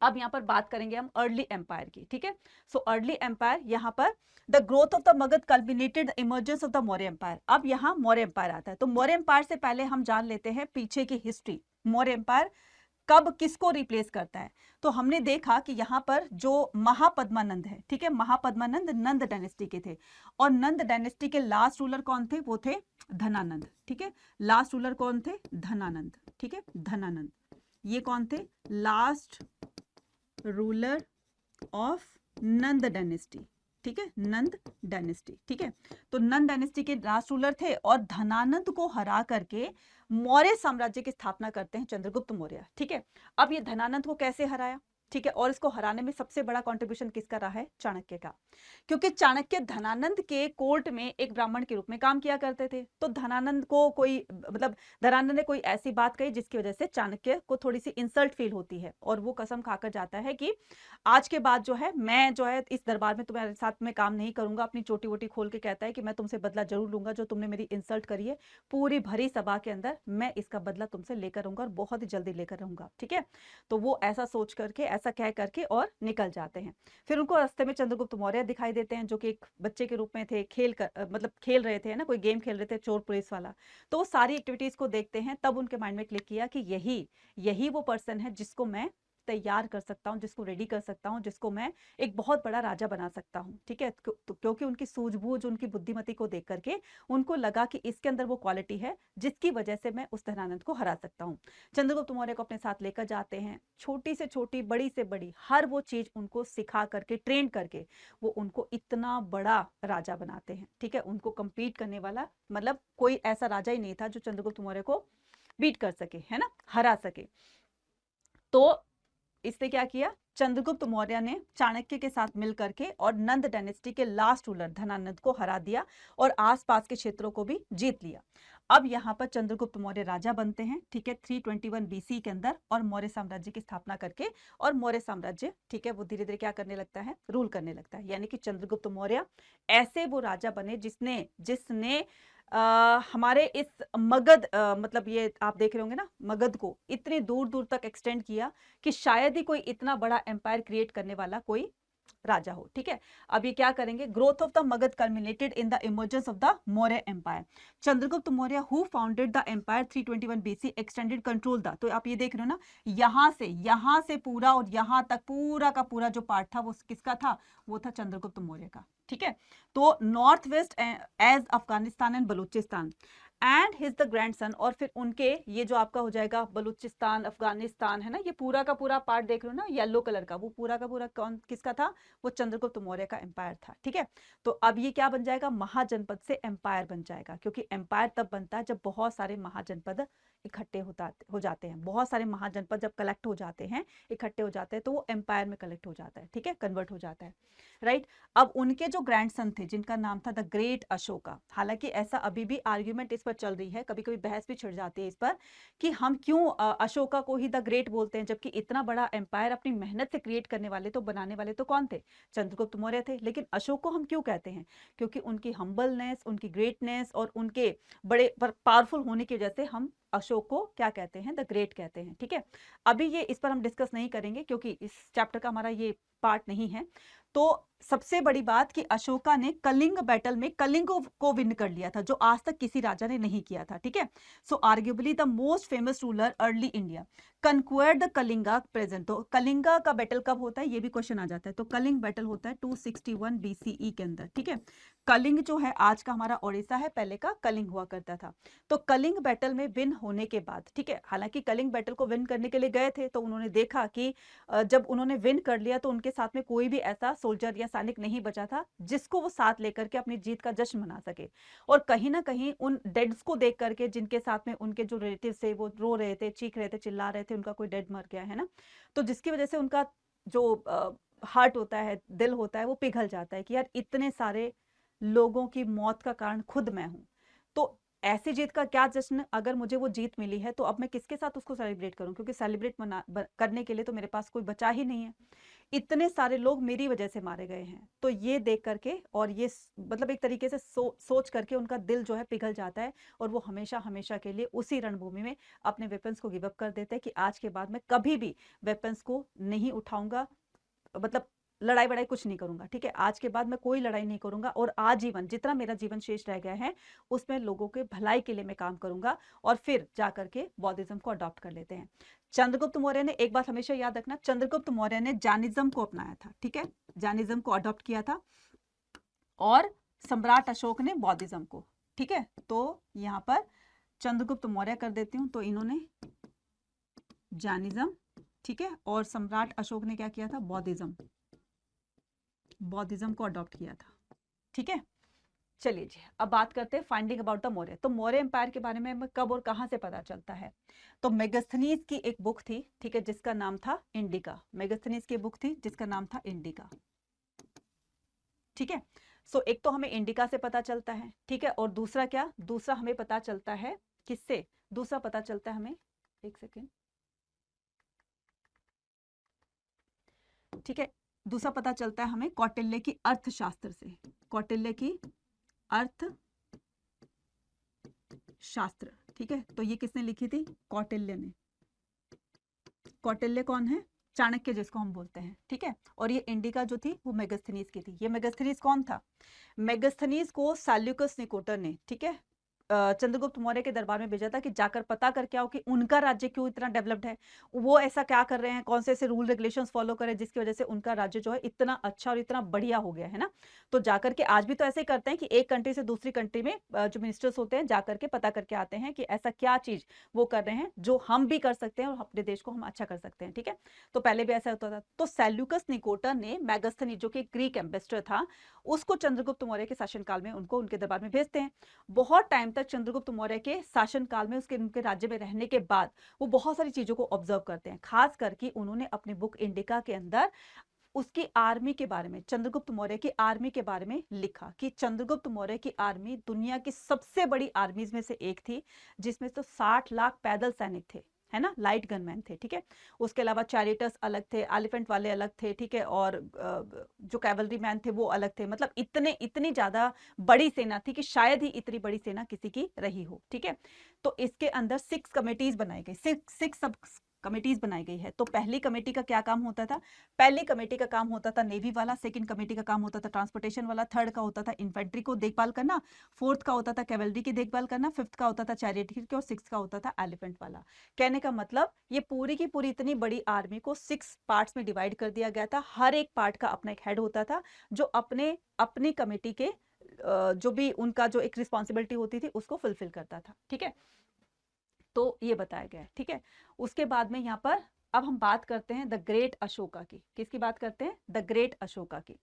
अब यहां पर बात करेंगे हम अर्ली एम्पायर की। ठीक है, सो अर्ली एम्पायर, यहां पर the growth of the Magadh culminated emergence of the Maurya empire. अब यहां मौर्य एम्पायर आता है, तो मौर्य एम्पायर से पहले हम जान लेते हैं पीछे की हिस्ट्री। मौर्य एम्पायर कब किसको रिप्लेस करता है, तो हमने देखा कि यहाँ पर जो महापद्मानंद है, ठीक है, महापद्मानंद नंद डायनेस्टी के थे, और नंद डायनेस्टी के लास्ट रूलर कौन थे, वो थे धनानंद। ठीक है, लास्ट रूलर कौन थे, धनानंद। ठीक है, धनानंद, ये कौन थे, last ruler of Nand dynasty. ठीक है, नंद डायनेस्टी। ठीक है, तो नंद डायनेस्टी के लास्ट रूलर थे और धनानंद को हरा करके मौर्य साम्राज्य की स्थापना करते हैं चंद्रगुप्त मौर्य। ठीक है, अब ये धनानंद को कैसे हराया, ठीक है, और इसको हराने में सबसे बड़ा कंट्रीब्यूशन किसका रहा है, चाणक्य का, क्योंकि चाणक्य धनानंद के कोर्ट में एक ब्राह्मण के रूप में काम किया करते थे। तो धनानंद को धनानंद ने कोई ऐसी बात कही जिसकी वजह से चाणक्य को थोड़ी सी इंसल्ट फील होती है, और वो कसम खाकर जाता है कि आज के बाद जो है मैं जो है इस दरबार में तुम्हारे साथ में काम नहीं करूंगा। अपनी चोटी वोटी खोल के कहता है कि मैं तुमसे बदला जरूर लूंगा, जो तुमने मेरी इंसल्ट करी है पूरी भरी सभा के अंदर, मैं इसका बदला तुमसे लेकर रहूंगा और बहुत ही जल्दी लेकर रहूंगा। ठीक है, तो वो ऐसा सोच करके, ऐसा कह करके और निकल जाते हैं। फिर उनको रास्ते में चंद्रगुप्त मौर्य दिखाई देते हैं जो कि एक बच्चे के रूप में थे, खेल रहे थे ना, कोई गेम खेल रहे थे चोर पुलिस वाला। तो वो सारी एक्टिविटीज को देखते हैं, तब उनके माइंड में क्लिक किया कि यही वो पर्सन है जिसको मैं तैयार कर सकता हूं, जिसको रेडी कर सकता हूं, जिसको मैं एक बहुत बड़ा राजा बना सकता हूं। ठीक है, क्योंकि उनकी सूझबूझ, उनकी बुद्धिमती को देख करके उनको लगा कि इसके अंदर वो क्वालिटी है जिसकी वजह से मैं उस धनानंद को हरा सकता हूं। चंद्रगुप्त मौर्य को अपने साथ लेकर जाते हैं, छोटी से छोटी, बड़ी से बड़ी हर वो चीज उनको सिखा करके, ट्रेन करके वो उनको इतना बड़ा राजा बनाते हैं। ठीक है, उनको कंपीट करने वाला मतलब कोई ऐसा राजा ही नहीं था जो चंद्रगुप्त मौर्य को बीट कर सके, है ना, हरा सके। तो इसने क्या किया, चंद्रगुप्त मौर्य ने चाणक्य के साथ मिलकर के और नंद डायनेस्टी के लास्ट रूलर धनानंद को हरा दिया और आसपास के क्षेत्रों को भी जीत लिया। अब यहाँ पर चंद्रगुप्त मौर्य राजा बनते हैं, ठीक है, 321 बीसी के अंदर, और मौर्य साम्राज्य की स्थापना करके, और मौर्य साम्राज्य, ठीक है, वो धीरे धीरे क्या करने लगता है, रूल करने लगता है। यानी कि चंद्रगुप्त मौर्य ऐसे वो राजा बने जिसने हमारे इस मगध मतलब ये आप देख रहे होंगे ना, मगध को इतने दूर दूर तक एक्सटेंड किया कि शायद ही कोई इतना बड़ा एम्पायर क्रिएट करने वाला कोई राजा हो, ठीक है। अब ये क्या करेंगे, growth of the Magadh culminated in the emergence of the Maurya empire. Chandragupta Maurya who founded the empire 321 BC extended control the, तो आप ये देख रहे हो ना, यहाँ से पूरा और यहाँ तक पूरा का पूरा जो पार्ट था वो किसका था, वो था चंद्रगुप्त मौर्य का, ठीक है। तो north west as Afghanistan and Balochistan and his the grandson, और फिर उनके ये जो आपका हो जाएगा बलूचिस्तान अफगानिस्तान है ना, ये पूरा का पूरा पार्ट देख रहे हो ना येलो कलर का, वो पूरा का पूरा कौन किसका था, वो चंद्रगुप्त मौर्य का एम्पायर था, ठीक है। तो अब ये क्या बन जाएगा, महाजनपद से एम्पायर बन जाएगा, क्योंकि एम्पायर तब बनता है जब बहुत सारे महाजनपद इकट्ठे हो जाते हैं, बहुत सारे महाजनपद जब कलेक्ट हो जाते हैं, इकट्ठे हो जाते हैं, तो वो एम्पायर में कलेक्ट हो जाता है, ठीक है, कन्वर्ट हो जाता है, राइट। अब उनके जो ग्रैंडसन थे जिनका नाम था द ग्रेट अशोका, हालांकि ऐसा अभी भी आर्ग्यूमेंट इस पर चल रही है, कभी कभी बहस भी छिड़ जाती है इस पर कि हम क्यों अशोका को ही द ग्रेट बोलते हैं, जबकि इतना बड़ा एम्पायर अपनी मेहनत से क्रिएट करने वाले तो बनाने वाले तो कौन थे, चंद्रगुप्त मौर्य थे। लेकिन अशोक को हम क्यों कहते हैं, क्योंकि उनकी हम्बलनेस, उनकी ग्रेटनेस और उनके बड़े पावरफुल होने की वजह से हम अशोक को क्या कहते हैं, द ग्रेट कहते हैं, ठीक है। अभी ये इस पर हम डिस्कस नहीं करेंगे क्योंकि इस चैप्टर का हमारा ये पार्ट नहीं है। तो सबसे बड़ी बात कि अशोका ने कलिंग बैटल में कलिंग को विन कर लिया था, जो आज तक किसी राजा ने नहीं किया था, ठीक है। So arguably the most famous ruler early India conquered the Kalinga present. तो कलिंगा का बैटल कब होता है, ये भी क्वेश्चन आ जाता है। तो कलिंग बैटल होता है 261 बीसीई के अंदर, ठीक है। कलिंग जो है आज का हमारा ओडिशा है, पहले का कलिंग हुआ करता था। तो कलिंग बैटल में विन होने के बाद, ठीक है, हालांकि कलिंग बैटल को विन करने के लिए गए थे, तो उन्होंने देखा कि जब उन्होंने विन कर लिया तो उनके साथ में कोई भी ऐसा सोल्जर या सैनिक नहीं बचा था जिसको वो साथ लेकर के अपनी जीत का जश्न मना सके। और कहीं ना कहीं उन डेड्स को देख करके, जिनके साथ में उनके जो रिलेटिव थे वो रो रहे थे, चीख रहे थे, चिल्ला रहे थे, उनका कोई डेड मर गया है ना, तो जिसकी वजह से उनका जो हार्ट होता है, दिल होता है, वो पिघल जाता है कि यार इतने सारे लोगों की मौत का कारण खुद मैं हूं, तो ऐसी जीत का क्या जश्न, अगर मुझे वो जीत मिली है तो अब मैं किसके साथ उसको सेलिब्रेट करूं, क्योंकि सेलिब्रेट करने के लिए तो मेरे पास कोई बचा ही नहीं है, इतने सारे लोग मेरी वजह से मारे गए हैं। तो ये देख करके और ये मतलब एक तरीके से सोच करके उनका दिल जो है पिघल जाता है, और वो हमेशा हमेशा के लिए उसी रणभूमि में अपने वेपन्स को गिव अप कर देते हैं कि आज के बाद मैं कभी भी वेपन्स को नहीं उठाऊंगा, मतलब लड़ाई वड़ाई कुछ नहीं करूंगा, ठीक है, आज के बाद मैं कोई लड़ाई नहीं करूंगा, और आजीवन जितना मेरा जीवन शेष रह गया है उसमें लोगों के भलाई के लिए मैं काम करूंगा, और फिर जाकर के बौद्धिज्म को अडॉप्ट कर लेते हैं। चंद्रगुप्त मौर्य ने, एक बात हमेशा याद रखना, चंद्रगुप्त मौर्य ने जैनिज्म को अपनाया था, ठीक है, जैनिज्म को अडॉप्ट किया था, और सम्राट अशोक ने बौद्धिज्म को, ठीक है। तो यहां पर चंद्रगुप्त मौर्य कर देती हूं, तो इन्होंने जैनिज्म, ठीक है, और सम्राट अशोक ने क्या किया था, बौद्धिज्म को अडॉप्ट किया था, ठीक है। चलिए जी, अब बात करते हैं फाइंडिंग अबाउट द मौर्य। तो मौर्य एम्पायर के बारे में हमें कब और कहां से पता चलता है, तो मेगास्थनीज की एक बुक थी, ठीक है, जिसका नाम था इंडिका। मेगास्थनीज की बुक थी जिसका नाम था इंडिका, ठीक है। सो एक तो हमें इंडिका से पता चलता है, ठीक है, और दूसरा क्या, दूसरा हमें पता चलता है किससे, दूसरा पता चलता है हमें, एक सेकेंड, ठीक है, दूसरा पता चलता है हमें कौटिल्य की अर्थशास्त्र से, कौटिल्य की अर्थशास्त्र, ठीक है। तो ये किसने लिखी थी, कौटिल्य ने। कौटिल्य कौन है, चाणक्य जिसको हम बोलते हैं, ठीक है। और ये इंडिका जो थी वो मेगास्थनीज की थी। ये मेगास्थनीज कौन था, मेगास्थनीज को सैल्यूकस निकोटर ने, ठीक है, चंद्रगुप्त मौर्य के दरबार में भेजा था कि जाकर पता करके आओ कि उनका राज्य क्यों इतना डेवलप्ड है, वो ऐसा क्या कर रहे हैं, कौन से ऐसे रूल रेगुलेशंस फॉलो करें जिसकी वजह से उनका राज्य जो है इतना अच्छा और इतना बढ़िया हो गया है ना। तो जाकर के आज भी तो ऐसे ही करते हैं कि एक कंट्री से दूसरी कंट्री में जो मिनिस्टर्स होते हैं जाकर के पता करके आते हैं कि ऐसा क्या चीज वो कर रहे हैं जो हम भी कर सकते हैं और अपने देश को हम अच्छा कर सकते हैं, ठीक है। तो पहले भी ऐसा होता था। तो सैल्यूकस निकोटर ने मेगास्थनी जो कि ग्रीक एम्बेसडर था, उसको चंद्रगुप्त मौर्य के शासनकाल में उनको उनके दरबार में भेजते हैं। बहुत टाइम तक चंद्रगुप्त मौर्य के शासनकाल में उनके राज्य में रहने के बाद वो बहुत सारी चीजों को ऑब्जर्व करते हैं, खास करके उन्होंने अपनी बुक इंडिका के अंदर उसकी आर्मी के बारे में, चंद्रगुप्त मौर्य की आर्मी के बारे में लिखा कि चंद्रगुप्त मौर्य की आर्मी दुनिया की सबसे बड़ी आर्मीज में से एक थी, जिसमें तो 60 लाख पैदल सैनिक थे, है ना, लाइट गनमैन थे, ठीक है। उसके अलावा चैरियटर्स अलग थे, एलिफेंट वाले अलग थे, ठीक है, और जो कैवलरी मैन थे वो अलग थे। मतलब इतनी ज्यादा बड़ी सेना थी कि शायद ही इतनी बड़ी सेना किसी की रही हो, ठीक है। तो इसके अंदर 6 कमेटीज बनाई गई, सिक्स सब कमेटीज बनाई गई है। तो पहली कमेटी का क्या काम होता था? पहली कमेटी का काम होता था नेवी वाला, सेकंड कमेटी का काम होता था ट्रांसपोर्टेशन वाला, थर्ड का होता था इन्फेंट्री को देखभाल करना, फोर्थ का होता था कैवलरी की देखभाल करना, फिफ्थ का होता था चैरियट और सिक्स का होता था एलिफेंट वाला। कहने का मतलब ये पूरी की पूरी इतनी बड़ी आर्मी को 6 पार्ट्स में डिवाइड कर दिया गया था। हर एक पार्ट का अपना एक हेड होता था जो अपनी कमेटी के जो भी उनका जो एक रिस्पॉन्सिबिलिटी होती थी उसको फुलफिल करता था। ठीक है, तो ये बताया गया है। ठीक है, उसके बाद में यहाँ पर अब हम बात करते हैं द ग्रेट अशोका की। किसकी बात करते हैं? द ग्रेट अशोका की।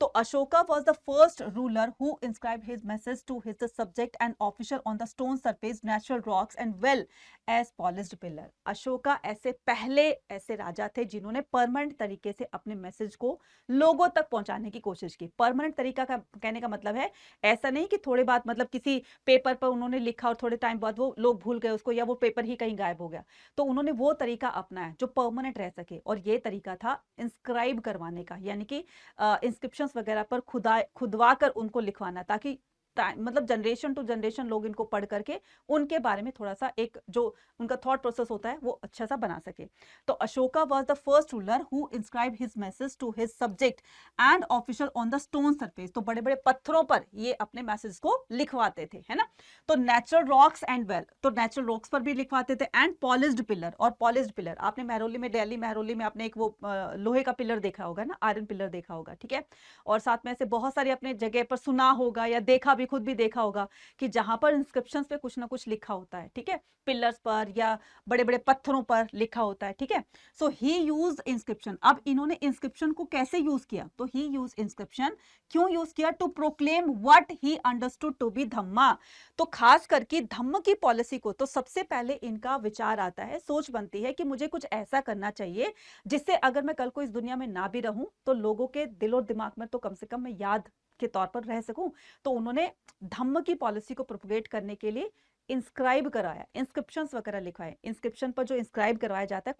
तो Ashoka was the first ruler who inscribed his message to his subject and officer on the stone surface, natural rocks and well as polished pillar। Ashoka ऐसे राजा थे जिन्होंने परमानेंट तरीके से अपने मैसेज को लोगों तक पहुंचाने की कोशिश की। परमानेंट तरीका का कहने का मतलब है ऐसा नहीं कि थोड़े बाद मतलब किसी पेपर पर उन्होंने लिखा और थोड़े टाइम बाद वो लोग भूल गए उसको या वो पेपर ही कहीं गायब हो गया। तो उन्होंने वो तरीका अपनाया जो परमानेंट रह सके, और ये तरीका था इंस्क्राइब करवाने का, यानी कि इंस्क्रिप्शन वगैरह पर खुदवा कर उनको लिखवाना, ताकि मतलब जनरेशन टू जनरेशन लोग इनको पढ़ करके उनके बारे में थोड़ा सा एक जो उनका थॉट प्रोसेस होता है वो अच्छा सा बना सके। तो Ashoka was the first ruler who inscribe his message to his subject and official on the stone surface. तो बड़े बड़े पत्थरों पर ये अपने मैसेज को लिखवाते थे, है ना। तो नेचुरल रॉक्स एंड वेल, तो नेचुरल रॉक्स पर भी लिखवाते थे, एंड पॉलिश्ड पिलर। और पॉलिश्ड पिलर आपने महरौली में, दिल्ली महरौली में आपने एक वो लोहे का पिलर देखा होगा ना, आयरन पिलर देखा होगा। ठीक है, और साथ में ऐसे बहुत सारी अपने जगह पर सुना होगा या देखा भी, खुद भी देखा होगा कि जहां पर इंस्क्रिप्शंस पे कुछ ना कुछ लिखा होता है। ठीक है, पिलर्स पर या बड़े बड़े पत्थरों पर लिखा होता है। ठीक है, सो ही यूज्ड इंस्क्रिप्शन। अब इन्होंने इंस्क्रिप्शन को कैसे यूज किया? तो ही यूज इंस्क्रिप्शन क्यों यूज किया? To proclaim what he understood to be dhamma. तो खास करके धम्म की पॉलिसी को, तो सबसे पहले इनका विचार आता है, सोच बनती है कि मुझे कुछ ऐसा करना चाहिए जिससे अगर मैं कल को इस दुनिया में ना भी रहूं तो लोगों के दिल और दिमाग में तो कम से कम मैं याद के तौर पर रह सकूं। तो उन्होंने धम्म की पॉलिसी को प्रोपगेट करने के लिए इंस्क्राइब कराया, इंस्क्रिप्शंस वगैरह लिखवाए। इंस्क्रिप्शन पर जो इंस्क्राइब करवाया जाता है,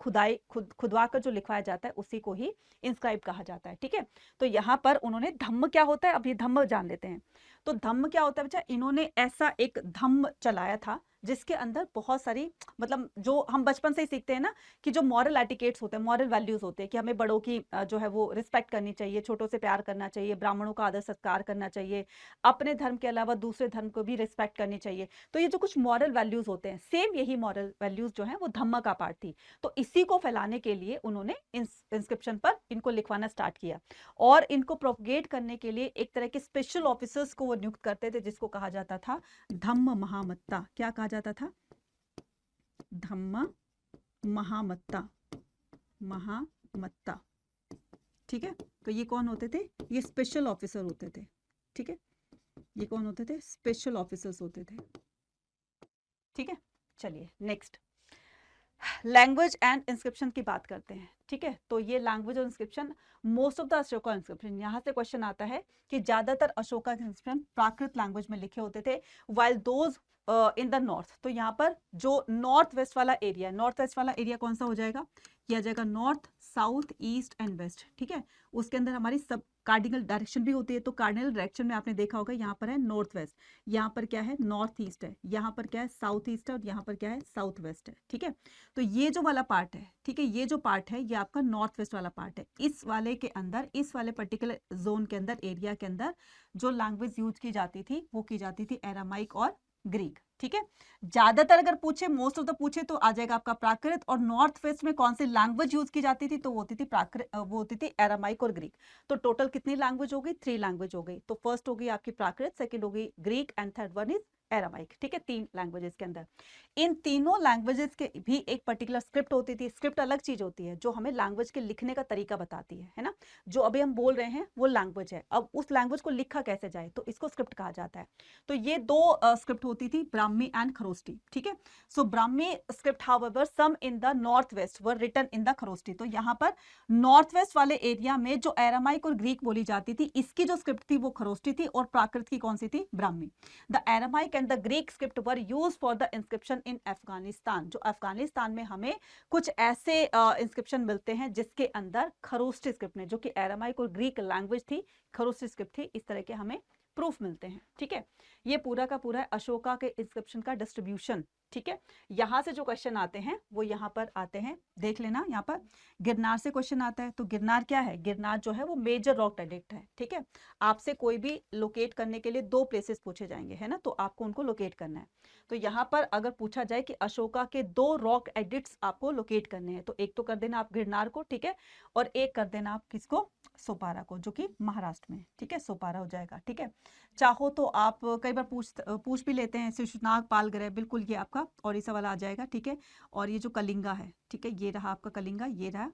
खुदवा कर जो लिखवाया जाता है उसी को ही इंस्क्राइब कहा जाता है। ठीक है, तो यहाँ पर उन्होंने धम्म क्या होता है, अब ये धम्म जान लेते हैं। तो धम्म क्या होता है बच्चा? इन्होंने ऐसा एक धम्म चलाया था जिसके अंदर बहुत सारी, मतलब जो हम बचपन से ही सीखते हैं ना कि जो मॉरल एटिकेट्स होते हैं, मॉरल वैल्यूज होते हैं कि हमें बड़ों की जो है वो रिस्पेक्ट करनी चाहिए, छोटों से प्यार करना चाहिए, ब्राह्मणों का आदर सत्कार करना चाहिए, अपने धर्म के अलावा दूसरे धर्म को भी रिस्पेक्ट करनी चाहिए। तो ये जो कुछ मॉरल वैल्यूज होते हैं, सेम यही मॉरल वैल्यूज जो है वो धम्म का पार्ट थी। तो इसी को फैलाने के लिए उन्होंने इंस्क्रिप्शन पर इनको लिखवाना स्टार्ट किया, और इनको प्रोपगेट करने के लिए एक तरह के स्पेशल ऑफिसर्स को वो नियुक्त करते थे जिसको कहा जाता था धम्म महामत्ता। क्या कहा जाता था? धम्म महामत्ता, महामत्ता। ठीक है, तो ये कौन होते थे? ये स्पेशल ऑफिसर होते थे। ठीक है, ये कौन होते थे? स्पेशल ऑफिसर्स होते थे। ठीक है, चलिए नेक्स्ट लैंग्वेज एंड इंस्क्रिप्शन की बात करते हैं। ठीक है, तो ये लैंग्वेज और inscription, most of the Ashoka inscription, यहाँ से क्वेश्चन आता है कि ज्यादातर अशोका के इंस्क्रिप्शन प्राकृत लैंग्वेज में लिखे होते थे, while those in the north. तो यहाँ पर जो नॉर्थ वेस्ट वाला एरिया, नॉर्थ वेस्ट वाला एरिया कौन सा हो जाएगा? यह आ जाएगा north, south, east and west. ठीक है, उसके अंदर हमारी सब कार्डिनल डायरेक्शन भी होती है। तो कार्डिनल डायरेक्शन में आपने देखा होगा यहाँ पर है नॉर्थ वेस्ट, यहाँ पर क्या है? नॉर्थ ईस्ट है, यहाँ पर क्या है? साउथ ईस्ट है, और यहाँ पर क्या है? साउथ वेस्ट है। ठीक है, तो ये जो वाला पार्ट है, ठीक है, ये जो पार्ट है ये आपका नॉर्थ वेस्ट वाला पार्ट है। इस वाले के अंदर, इस वाले पर्टिकुलर जोन के अंदर, एरिया के अंदर जो लैंग्वेज यूज की जाती थी वो की जाती थी एरामाइक और ग्रीक। ठीक है, ज्यादातर अगर पूछे, मोस्ट ऑफ द पूछे तो आ जाएगा आपका प्राकृत। और नॉर्थ वेस्ट में कौन सी लैंग्वेज यूज की जाती थी? तो वो होती थी प्राकृत, वो होती थी एरामाइक और ग्रीक। तो टोटल कितनी लैंग्वेज हो गई? 3 लैंग्वेज हो गई। तो फर्स्ट होगी आपकी प्राकृत, सेकंड होगी Greek, and third one is Aramaic. ठीक है, 3 लैंग्वेजेस के अंदर। इन तीनों लैंग्वेजेस के भी एक पर्टिकुलर स्क्रिप्ट होती थी। स्क्रिप्ट अलग चीज होती है जो हमें लैंग्वेज के लिखने का तरीका बताती है ना। जो अभी हम बोल रहे हैं वो लैंग्वेज है, अब उस लैंग्वेज को लिखा कैसे जाए तो इसको स्क्रिप्ट कहा जाता है। तो ये 2 स्क्रिप्ट होती थी, ब्राह्मी एंड खरोष्टी। ठीक है, so Brahmi script however some in the north west were written in the Kharosthi. तो यहाँ पर नॉर्थ वेस्ट वाले एरिया में जो एरामाइक और ग्रीक बोली जाती थी, इसकी जो स्क्रिप्ट थी वो खरोष्टी थी, और प्राकृत की कौन सी थी? Brahmi. The Aramaic and the Greek script were used for the inscription in Afghanistan. जो अफगानिस्तान में हमें कुछ ऐसे इंस्क्रिप्शन मिलते हैं जिसके अंदर खरोष्टी स्क्रिप्ट ने, जो कि एरामाइक और ग्रीक लैंग्वेज थी, खरोष्टी स्क्रिप्ट थी, इस तरह के हमें प्रूफ मिलते हैं। ठीक है, ये पूरा का पूरा अशोका के इंस्क्रिप्शन का डिस्ट्रीब्यूशन। ठीक है, यहां से जो क्वेश्चन आते हैं वो यहाँ पर आते हैं, देख लेना। यहाँ पर गिरनार से क्वेश्चन आता है, तो गिरनार क्या है, गिरनार जो है वो मेजर रॉक एडिक्ट है। ठीक है, आपसे कोई भी लोकेट करने के लिए 2 प्लेसेस पूछे जाएंगे, है ना, तो आपको उनको लोकेट करना है। तो यहाँ पर अगर पूछा जाए कि अशोका के 2 रॉक एडिक्ट्स आपको लोकेट करने हैं, तो एक तो कर देना आप गिरनार को, ठीक है, और एक कर देना आप किसको, सोपारा को, जो कि महाराष्ट्र में, ठीक है, सोपारा हो जाएगा। ठीक है, चाहो तो आप कई बार पूछ भी लेते हैं, शिशुनाग पालग्रह, बिल्कुल ये आपका ओडिशा वाला आ जाएगा। ठीक है, और ये जो कलिंगा है, ठीक है, ये रहा आपका कलिंगा, ये रहा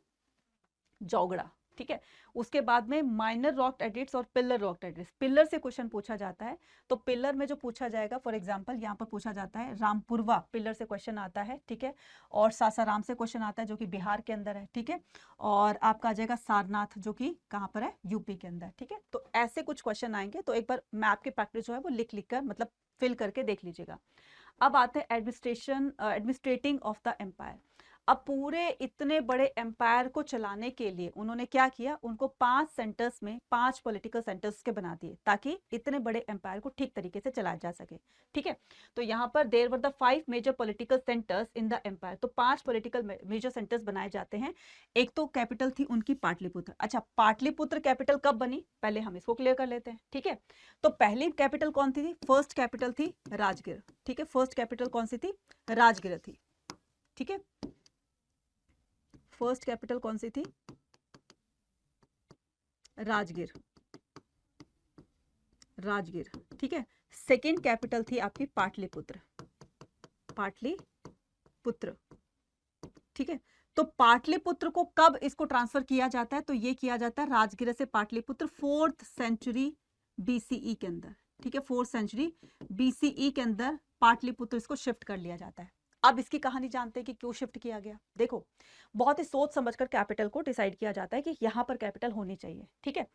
जौगड़ा। ठीक है, उसके बाद में माइनर रॉक एडिट्स और पिलर रॉक एडिट्स। पिलर से क्वेश्चन पूछा जाता है, तो पिलर में जो पूछा जाएगा, फॉर एग्जांपल यहाँ पर पूछा जाता है रामपुरवा पिलर से क्वेश्चन आता है। ठीक है, और सासाराम से क्वेश्चन आता है जो कि बिहार के अंदर है। ठीक है, और आपका आ जाएगा सारनाथ जो कि कहाँ पर है, यूपी के अंदर। ठीक है, तो ऐसे कुछ क्वेश्चन आएंगे, तो एक बार मैप की प्रैक्टिस जो है वो लिख कर मतलब फिल करके देख लीजिएगा। अब आते हैं एडमिनिस्ट्रेटिंग ऑफ द एम्पायर। अब पूरे इतने बड़े एम्पायर को चलाने के लिए उन्होंने क्या किया, उनको 5 सेंटर्स में 5 पॉलिटिकल सेंटर्स के बना दिए, ताकि इतने बड़े एम्पायर को ठीक तरीके से चलाया जा सके। ठीक है, तो यहाँ पर there were the 5 major political centres in the empire. तो 5 पॉलिटिकल मेजर सेंटर्स बनाए जाते हैं। एक तो कैपिटल थी उनकी पाटलिपुत्र। अच्छा, पाटलिपुत्र कैपिटल कब बनी, पहले हम इसको क्लियर कर लेते हैं। ठीक है, तो पहली कैपिटल कौन थी, फर्स्ट कैपिटल थी राजगीर। ठीक है, फर्स्ट कैपिटल कौन सी थी, राजगीर थी। ठीक है, फर्स्ट कैपिटल कौन सी थी, राजगीर, राजगीर। ठीक है, सेकेंड कैपिटल थी आपकी पाटलिपुत्र, पाटलिपुत्र। ठीक है, तो पाटलिपुत्र को कब इसको ट्रांसफर किया जाता है, तो ये किया जाता है राजगीर से पाटलिपुत्र 4th सेंचुरी बीसीई के अंदर। ठीक है, 4th सेंचुरी बीसीई के अंदर पाटलिपुत्र इसको शिफ्ट कर लिया जाता है। अब इसकी कहानी जानते हैं कि क्यों शिफ्ट किया गया। देखो, बहुत ही सोच समझकर कैपिटल को डिसाइड किया जाता है कि यहां पर कैपिटल होनी चाहिए। ठीक है,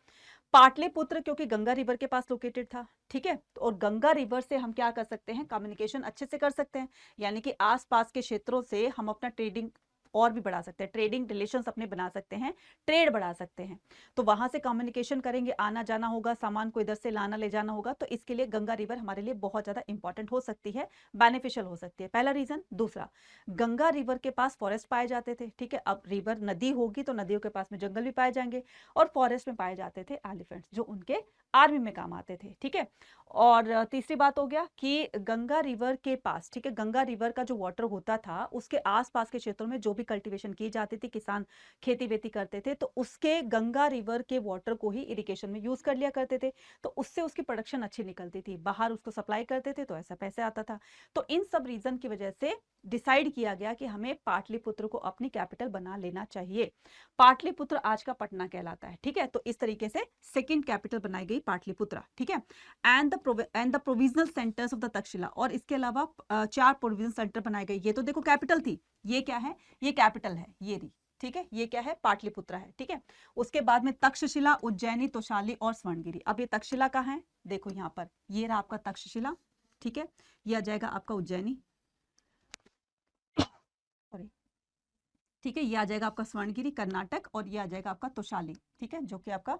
पाटलिपुत्र क्योंकि गंगा रिवर के पास लोकेटेड था। ठीक है, और गंगा रिवर से हम क्या कर सकते हैं, कम्युनिकेशन अच्छे से कर सकते हैं, यानी कि आसपास के क्षेत्रों से हम अपना ट्रेडिंग और भी बढ़ा सकते हैं, ट्रेडिंग रिलेशंस अपने बना सकते हैं, ट्रेड बढ़ा सकते हैं। तो वहां से कम्युनिकेशन करेंगे, आना जाना होगा, सामान को इधर से लाना ले जाना होगा, तो इसके लिए गंगा रिवर हमारे लिए बहुत ज्यादा इंपॉर्टेंट हो सकती है, बेनिफिशियल हो सकती है, पहला रीजन। दूसरा, गंगा रिवर के पास फॉरेस्ट पाए जाते थे। ठीक है, अब रिवर नदी होगी तो नदियों के पास में जंगल भी पाए जाएंगे, और फॉरेस्ट में पाए जाते थे एलिफेंट्स, जो उनके आर्मी में काम आते थे। ठीक है, और तीसरी बात हो गया कि गंगा रिवर के पास, ठीक है, गंगा रिवर का जो वाटर होता था उसके आसपास के क्षेत्रों में जो भी कल्टीवेशन की जाती थी, किसान खेती वेती करते थे, तो उसके गंगा रिवर के वाटर को ही इरिगेशन में यूज कर लिया करते थे, तो उससे उसकी प्रोडक्शन अच्छी निकलती थी, बाहर उसको सप्लाई करते थे तो ऐसा पैसे आता था। तो इन सब रीजन की वजह से डिसाइड किया गया कि हमें पाटलिपुत्र को अपनी कैपिटल बना लेना चाहिए। पाटलिपुत्र आज का पटना कहलाता है। ठीक है, तो इस तरीके से सेकंड कैपिटल बनाई गई पाटलिपुत्र। ठीक है, and the provisional centres of the Takshashila, और इसके अलावा 4 प्रोविजनल सेंटर बनाए गए। ये तो देखो कैपिटल थी, ये क्या है, ये कैपिटल है, ये रही। ठीक है, ये क्या है, पाटलिपुत्र है। ठीक है, उसके बाद में तक्षशिला, उज्जैनी, तोशाली और स्वर्णगिरी। अब ये तक्षशिला कहाँ है, देखो यहाँ पर, ये रहा आपका तक्षशिला। ठीक है, ये आ जाएगा आपका उज्जैनी। ठीक है, ये आ जाएगा आपका स्वर्णगिरी कर्नाटक, और ये आ जाएगा आपका तोशाली। ठीक है, जो कि आपका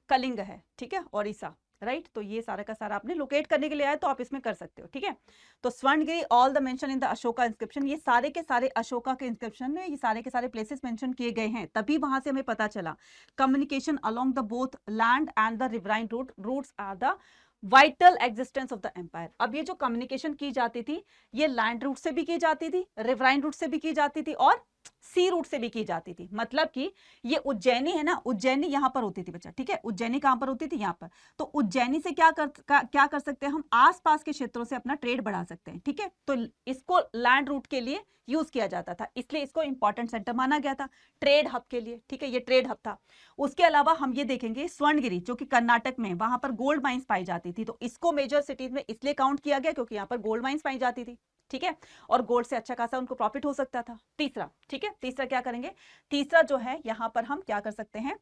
कलिंग है। ठीक है, ओडिशा, राइट। तो ये सारा का सारा आपने लोकेट करने के लिए आया, तो आप इसमें कर सकते हो। ठीक है, तो Swarnagiri, all the mention in the Ashoka inscription, ये सारे के सारे अशोका के इंस्क्रिप्शन में ये सारे के सारे प्लेसेस मेंशन किए गए हैं, तभी वहां से हमें पता चला communication along the both land and the riverine routes are the vital existence of the empire. अब ये जो कम्युनिकेशन की जाती थी, ये लैंड रूट से भी की जाती थी, रिवराइन रूट से भी की जाती थी, और सी रूट से भी की जाती थी। मतलब कि ये उज्जैनी है ना, उज्जैनी यहां पर होती थी बच्चा। ठीक है, उज्जैनी कहां पर होती थी, यहां पर। तो उज्जैनी से क्या कर सकते हैं हम, आसपास के क्षेत्रों से अपना ट्रेड बढ़ा सकते हैं। ठीक है, तो इसको लैंड रूट के लिए यूज किया जाता था, इसलिए इसको इंपॉर्टेंट सेंटर माना गया था ट्रेड हब के लिए। ठीक है, ये ट्रेड हब था। उसके अलावा हम ये देखेंगे स्वर्णगिरी, जो कि कर्नाटक में, वहां पर गोल्ड माइंस पाई जाती थी, तो इसको मेजर सिटीज में इसलिए काउंट किया गया क्योंकि यहाँ पर गोल्ड माइंस पाई जाती थी। ठीक है, और गोल्ड से अच्छा खासा उनको प्रॉफिट हो सकता था। तीसरा, ठीक है, तीसरा क्या करेंगे, तीसरा जो है यहां पर हम क्या कर सकते हैं,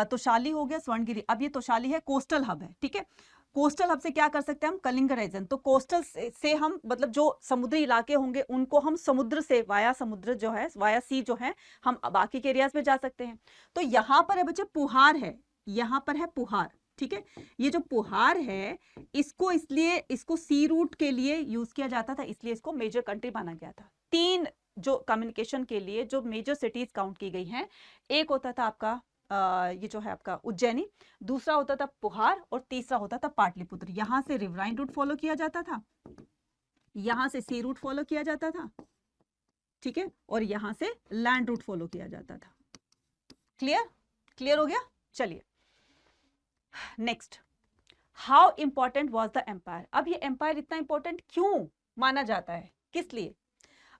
तोशाली हो गया, स्वर्णगिरी। अब ये तोशाली है, कोस्टल हब है। ठीक है, कोस्टल हब से क्या कर सकते हैं हम, कलिंग रीजन। तो कोस्टल से हम मतलब जो समुद्री इलाके होंगे उनको हम समुद्र से वाया समुद्र जो है, वाया सी जो है, हम बाकी के एरियाज में जा सकते हैं। तो यहां पर है बच्चे पुहार है, यहां पर है पुहार। ठीक है। ये जो पुहार है इसको इसलिए इसको सी रूट के लिए यूज किया जाता था, इसलिए इसको मेजर कंट्री माना गया था। 3 जो कम्युनिकेशन के लिए जो मेजर सिटीज काउंट की गई हैं, एक होता था आपका ये जो है आपका उज्जैनी, दूसरा होता था पुहार और तीसरा होता था पाटलिपुत्र। यहां से रिवराइन रूट फॉलो किया जाता था, यहां से सी रूट फॉलो किया जाता था, ठीक है, और यहां से लैंड रूट फॉलो किया जाता था। क्लियर? क्लियर हो गया? चलिए next, how important was the empire. अब ये एम्पायर इतना इंपॉर्टेंट क्यों माना जाता है, किस लिए?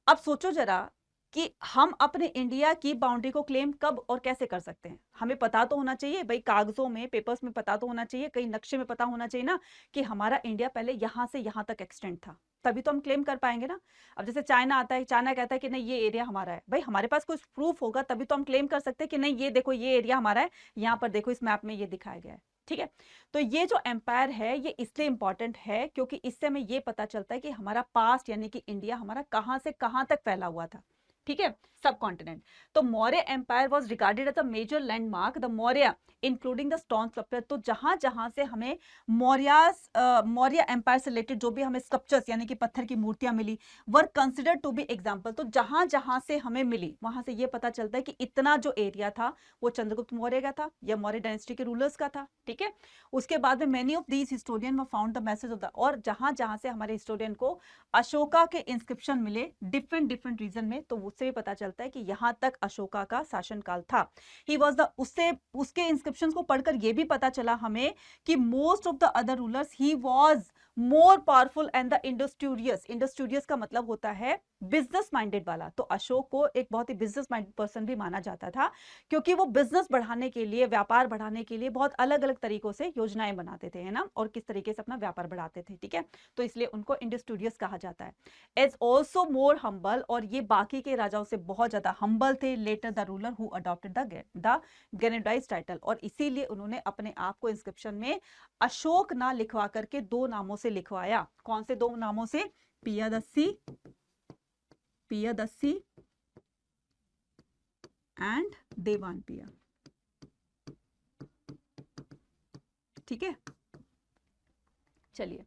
अब सोचो जरा कि हम अपने इंडिया की बाउंड्री को क्लेम कब और कैसे कर सकते हैं। हमें पता तो होना चाहिए भाई, कागजों में, पेपर्स में पता तो होना चाहिए, कहीं नक्शे में पता होना चाहिए ना कि हमारा इंडिया पहले यहां से यहां तक एक्सटेंड था, तभी तो हम क्लेम कर पाएंगे ना। अब जैसे चाइना आता है, चाइना कहता है कि नहीं ये एरिया हमारा है, भाई हमारे पास कुछ प्रूफ होगा तभी तो हम क्लेम कर सकते हैं कि नहीं ये देखो ये एरिया हमारा है, यहाँ पर देखो इस मैप में ये दिखाया गया है, ठीक है। तो ये जो एम्पायर है ये इसलिए इंपॉर्टेंट है क्योंकि इससे हमें ये पता चलता है कि हमारा पास्ट यानी कि इंडिया हमारा कहां से कहां तक फैला हुआ था, ठीक है, सब कॉन्टिनेंट। तो Maurya empire was regarded as a major landmark the Maurya including the stone sculpture. तो जहां जहां से हमें मौर्य एम्पायर से रिलेटेड जो भी हमें स्कल्पचर्स यानी कि पत्थर की मूर्तियां मिली were considered to be example. तो जहां जहां से हमें मिली वहां से ये पता चलता है कि इतना जो एरिया था वो चंद्रगुप्त मौर्य का था या मौर्य डायनेस्टी के रूलर्स का था, ठीक है। उसके बाद में many of these historian were found the message of the, और जहां जहां से हमारे हिस्टोरियन को अशोका के इंस्क्रिप्शन मिले डिफरेंट डिफरेंट रीजन में, तो उससे भी पता चलता है कि यहां तक अशोका का शासनकाल था। ही वाज द, उससे उसके इंस्क्रिप्शंस को पढ़कर यह भी पता चला हमें कि most of the other rulers he was more powerful and the industrious. Industrious का मतलब होता है बिजनेस माइंडेड वाला। तो अशोक को एक बहुत ही बिजनेस माइंडेड पर्सन भी माना जाता था क्योंकि वो बिजनेस बढ़ाने के लिए, व्यापार बढ़ाने के लिए बहुत अलग अलग तरीकों से योजनाएं बनाते थे, है ना, और किस तरीके से अपना व्यापार बढ़ाते थे, ठीक है। तो इसलिए उनको इंडस्ट्रियस कहा जाता है। एज ऑल्सो मोर हम्बल, और ये बाकी के राजाओं से बहुत ज्यादा हम्बल थे। Later the ruler who adopted the grandiose title, और इसीलिए उन्होंने अपने आप को इंस्क्रिप्शन में अशोक ना लिखवा करके 2 नामों से लिखवाया। कौन से 2 नामों से? पियादस्सी एंड देवानपिया, ठीक है। चलिए,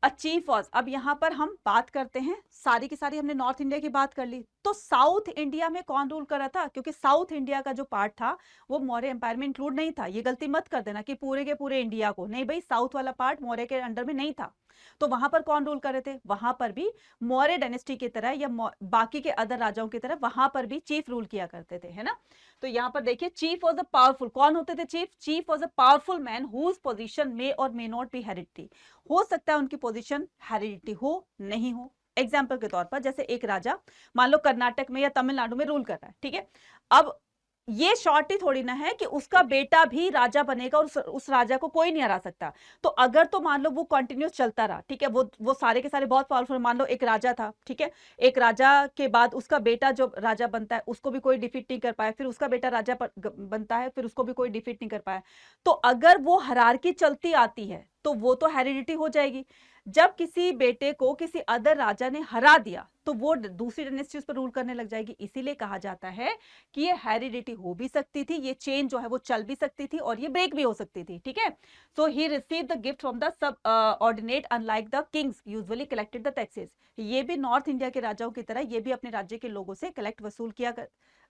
अ चीफ वॉज, अब यहां पर हम बात करते हैं, सारी की सारी हमने नॉर्थ इंडिया की बात कर ली, तो साउथ इंडिया में कौन रूल कर रहा था? क्योंकि साउथ इंडिया का जो पार्ट था वो मौर्य एम्पायर में इंक्लूड नहीं था। ये गलती मत कर देना कि पूरे के पूरे इंडिया को, नहीं भाई, साउथ वाला पार्ट मौर्य के अंडर में नहीं था। तो वहां पर कौन रूल कर रहे थे? वहां पर भी मौर्य डायनेस्टी की तरह या बाकी के अदर राजाओं की तरह वहां पर भी चीफ रूल किया करते थे, है ना। तो यहां पर देखिए, चीफ वॉज अ पावरफुल, कौन होते थे chief? Chief was a powerful man whose position may or may not be heredity. हो सकता है उनकी पोजीशन हेरिडिटी हो, नहीं हो। एग्जाम्पल के तौर पर जैसे एक राजा मान लो कर्नाटक में या तमिलनाडु में रूल कर रहा है, ठीक है। अब ये शॉर्ट ही थोड़ी ना है कि उसका बेटा भी राजा बनेगा और उस राजा को कोई नहीं हरा सकता। तो अगर तो मान लो वो कंटिन्यूस चलता रहा, ठीक है, वो सारे के सारे बहुत पावरफुल, मान लो एक राजा था, ठीक है, एक राजा के बाद उसका बेटा जो राजा बनता है उसको भी कोई डिफीट नहीं कर पाया, फिर उसका बेटा राजा बनता है, फिर उसको भी कोई डिफीट नहीं कर पाया। तो अगर वो हायरार्की चलती आती है तो वो तो हेरिडिटी हो जाएगी। जब किसी बेटे को किसी अदर राजा ने हरा दिया तो वो दूसरी डायनेस्टी पर रूल करने लग जाएगी। इसीलिए कहा जाता है कि ये हेरिडिटी हो भी सकती थी, ये चेंज जो है वो चल भी सकती थी और ये ब्रेक भी हो सकती थी, ठीक है। So he receive the gift from the subordinate unlike the kings usually collected the taxes. ये भी नॉर्थ इंडिया के राजाओं की तरह ये भी अपने राज्य के लोगों से कलेक्ट वसूल किया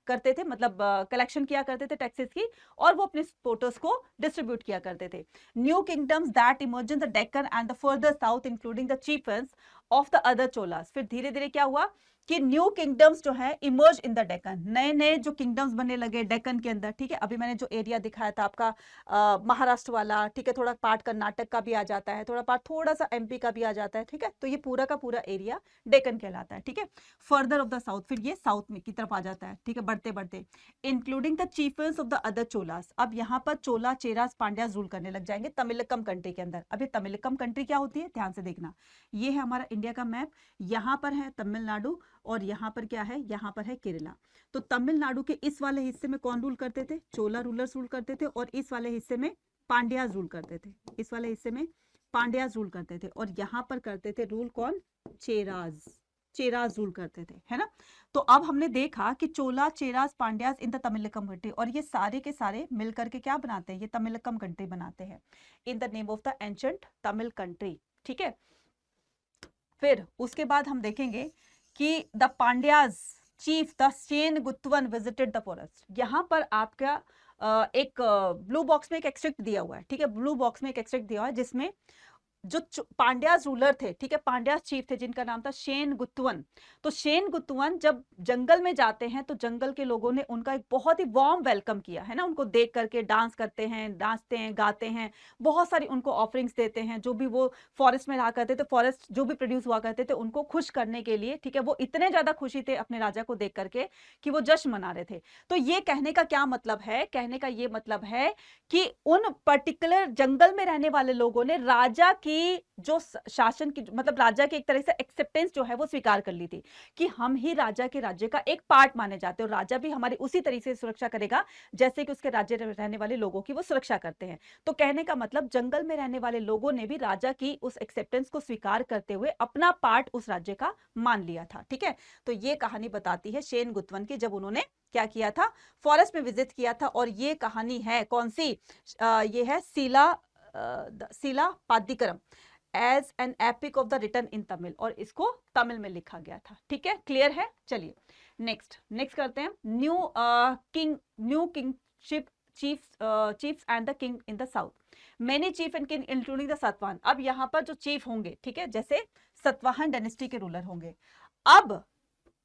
करते थे, मतलब कलेक्शन किया करते थे टैक्सेस की, और वो अपने सपोर्टर्स को डिस्ट्रीब्यूट किया करते थे। New kingdoms that emerge in the Deccan and the further south including the chieftains of the other Cholas. फिर धीरे धीरे क्या हुआ कि न्यू किंगडम्स जो है इमर्ज इन द डेक्कन, नए नए जो किंगडम्स बनने लगे डेक्कन के अंदर, ठीक है। अभी मैंने जो एरिया दिखाया था आपका महाराष्ट्र वाला, ठीक है, थोड़ा पार्ट कर्नाटक का भी आ जाता है, थोड़ा पार्ट थोड़ा सा एमपी का भी आ जाता है, ठीक है। तो ये पूरा का पूरा एरिया डेक्कन कहलाता है, ठीक है। फर्दर ऑफ द साउथ, फिर ये साउथ में की तरफ आ जाता है, ठीक है, बढ़ते बढ़ते, including the chieftains of the other Cholas. अब यहाँ पर चोला, चेरास, पांड्यास रूल करने लग जाएंगे तमिलकम कंट्री के अंदर। अभी तमिलकम कंट्री क्या होती है ध्यान से देखना, ये है हमारा इंडिया का मैप, यहाँ पर है तमिलनाडु और यहाँ पर क्या है, यहाँ पर है केरला। तो तमिलनाडु के इस वाले हिस्से में कौन रूल करते थे? चोला रूलर्स रूल करते थे, और इस वाले हिस्से में पांड्यास रूल करते थे, इस वाले हिस्से में पांड्यास रूल करते थे, और यहाँ पर करते थे रूल कौन? चेराज, चेराज रूल करते थे, है ना। तो अब हमने देखा कि Chola, Cheras, Pandyas in the Tamilakam country, और ये सारे के सारे मिलकर के क्या बनाते हैं, ये तमिलकम कंट्री बनाते हैं in the name of the ancient Tamil country, ठीक है। फिर उसके बाद हम देखेंगे कि the Pandyas chief the Senguttuvan visited the forest. यहाँ पर आपका एक ब्लू बॉक्स में एक एक्सट्रैक्ट दिया हुआ है, ठीक है, ब्लू बॉक्स में एक एक्सट्रैक्ट दिया हुआ है जिसमें जो पांड्याज रूलर थे, ठीक है, पांड्याज चीफ थे जिनका नाम था सेनगुत्तवन। तो सेनगुत्तवन जब जंगल में जाते हैं तो जंगल के लोगों ने उनका एक बहुत ही वार्म वेलकम किया, है ना, उनको देख करके डांस करते हैं, नाचते हैं, गाते हैं, बहुत सारी उनको ऑफरिंग्स देते हैं, जो भी वो फॉरेस्ट में रहा करते थे, फॉरेस्ट जो भी प्रोड्यूस हुआ करते थे उनको खुश करने के लिए, ठीक है, वो इतने ज्यादा खुशी थे अपने राजा को देख करके कि वो जश्न मना रहे थे। तो ये कहने का क्या मतलब है, कहने का ये मतलब है कि उन पर्टिकुलर जंगल में रहने वाले लोगों ने राजा की जो शासन की, मतलब राजा की एक तरह से एक्सेप्टेंस जो है वो स्वीकार कर ली थी कि हम ही राजा के राज्य का एक पार्ट माने जाते हैं, और राजा भी हमारी उसी तरीके से सुरक्षा करेगा जैसे कि उसके राज्य में रहने वाले लोगों की वो सुरक्षा करते हैं। तो कहने का मतलब जंगल में रहने वाले लोगों ने भी राजा की उस एक्सेप्टेंस को स्वीकार करते हुए अपना पार्ट उस राज्य का मान लिया था, ठीक है। तो ये कहानी बताती है सेनगुत्तवन की, जब उन्होंने क्या किया था, फॉरेस्ट में विजिट किया था। और ये कहानी है कौन सी, ये है Silappadikaram as an epic of the written in Tamil, और इसको तमिल में लिखा गया था, ठीक है, क्लियर है। चलिए नेक्स्ट करते हैं, new kingship chiefs and the king in the south, many cheap and king including the Satavahana. अब यहाँ पर जो चीफ होंगे, ठीक है, जैसे सातवाहन डायनेस्टी के रूलर होंगे। अब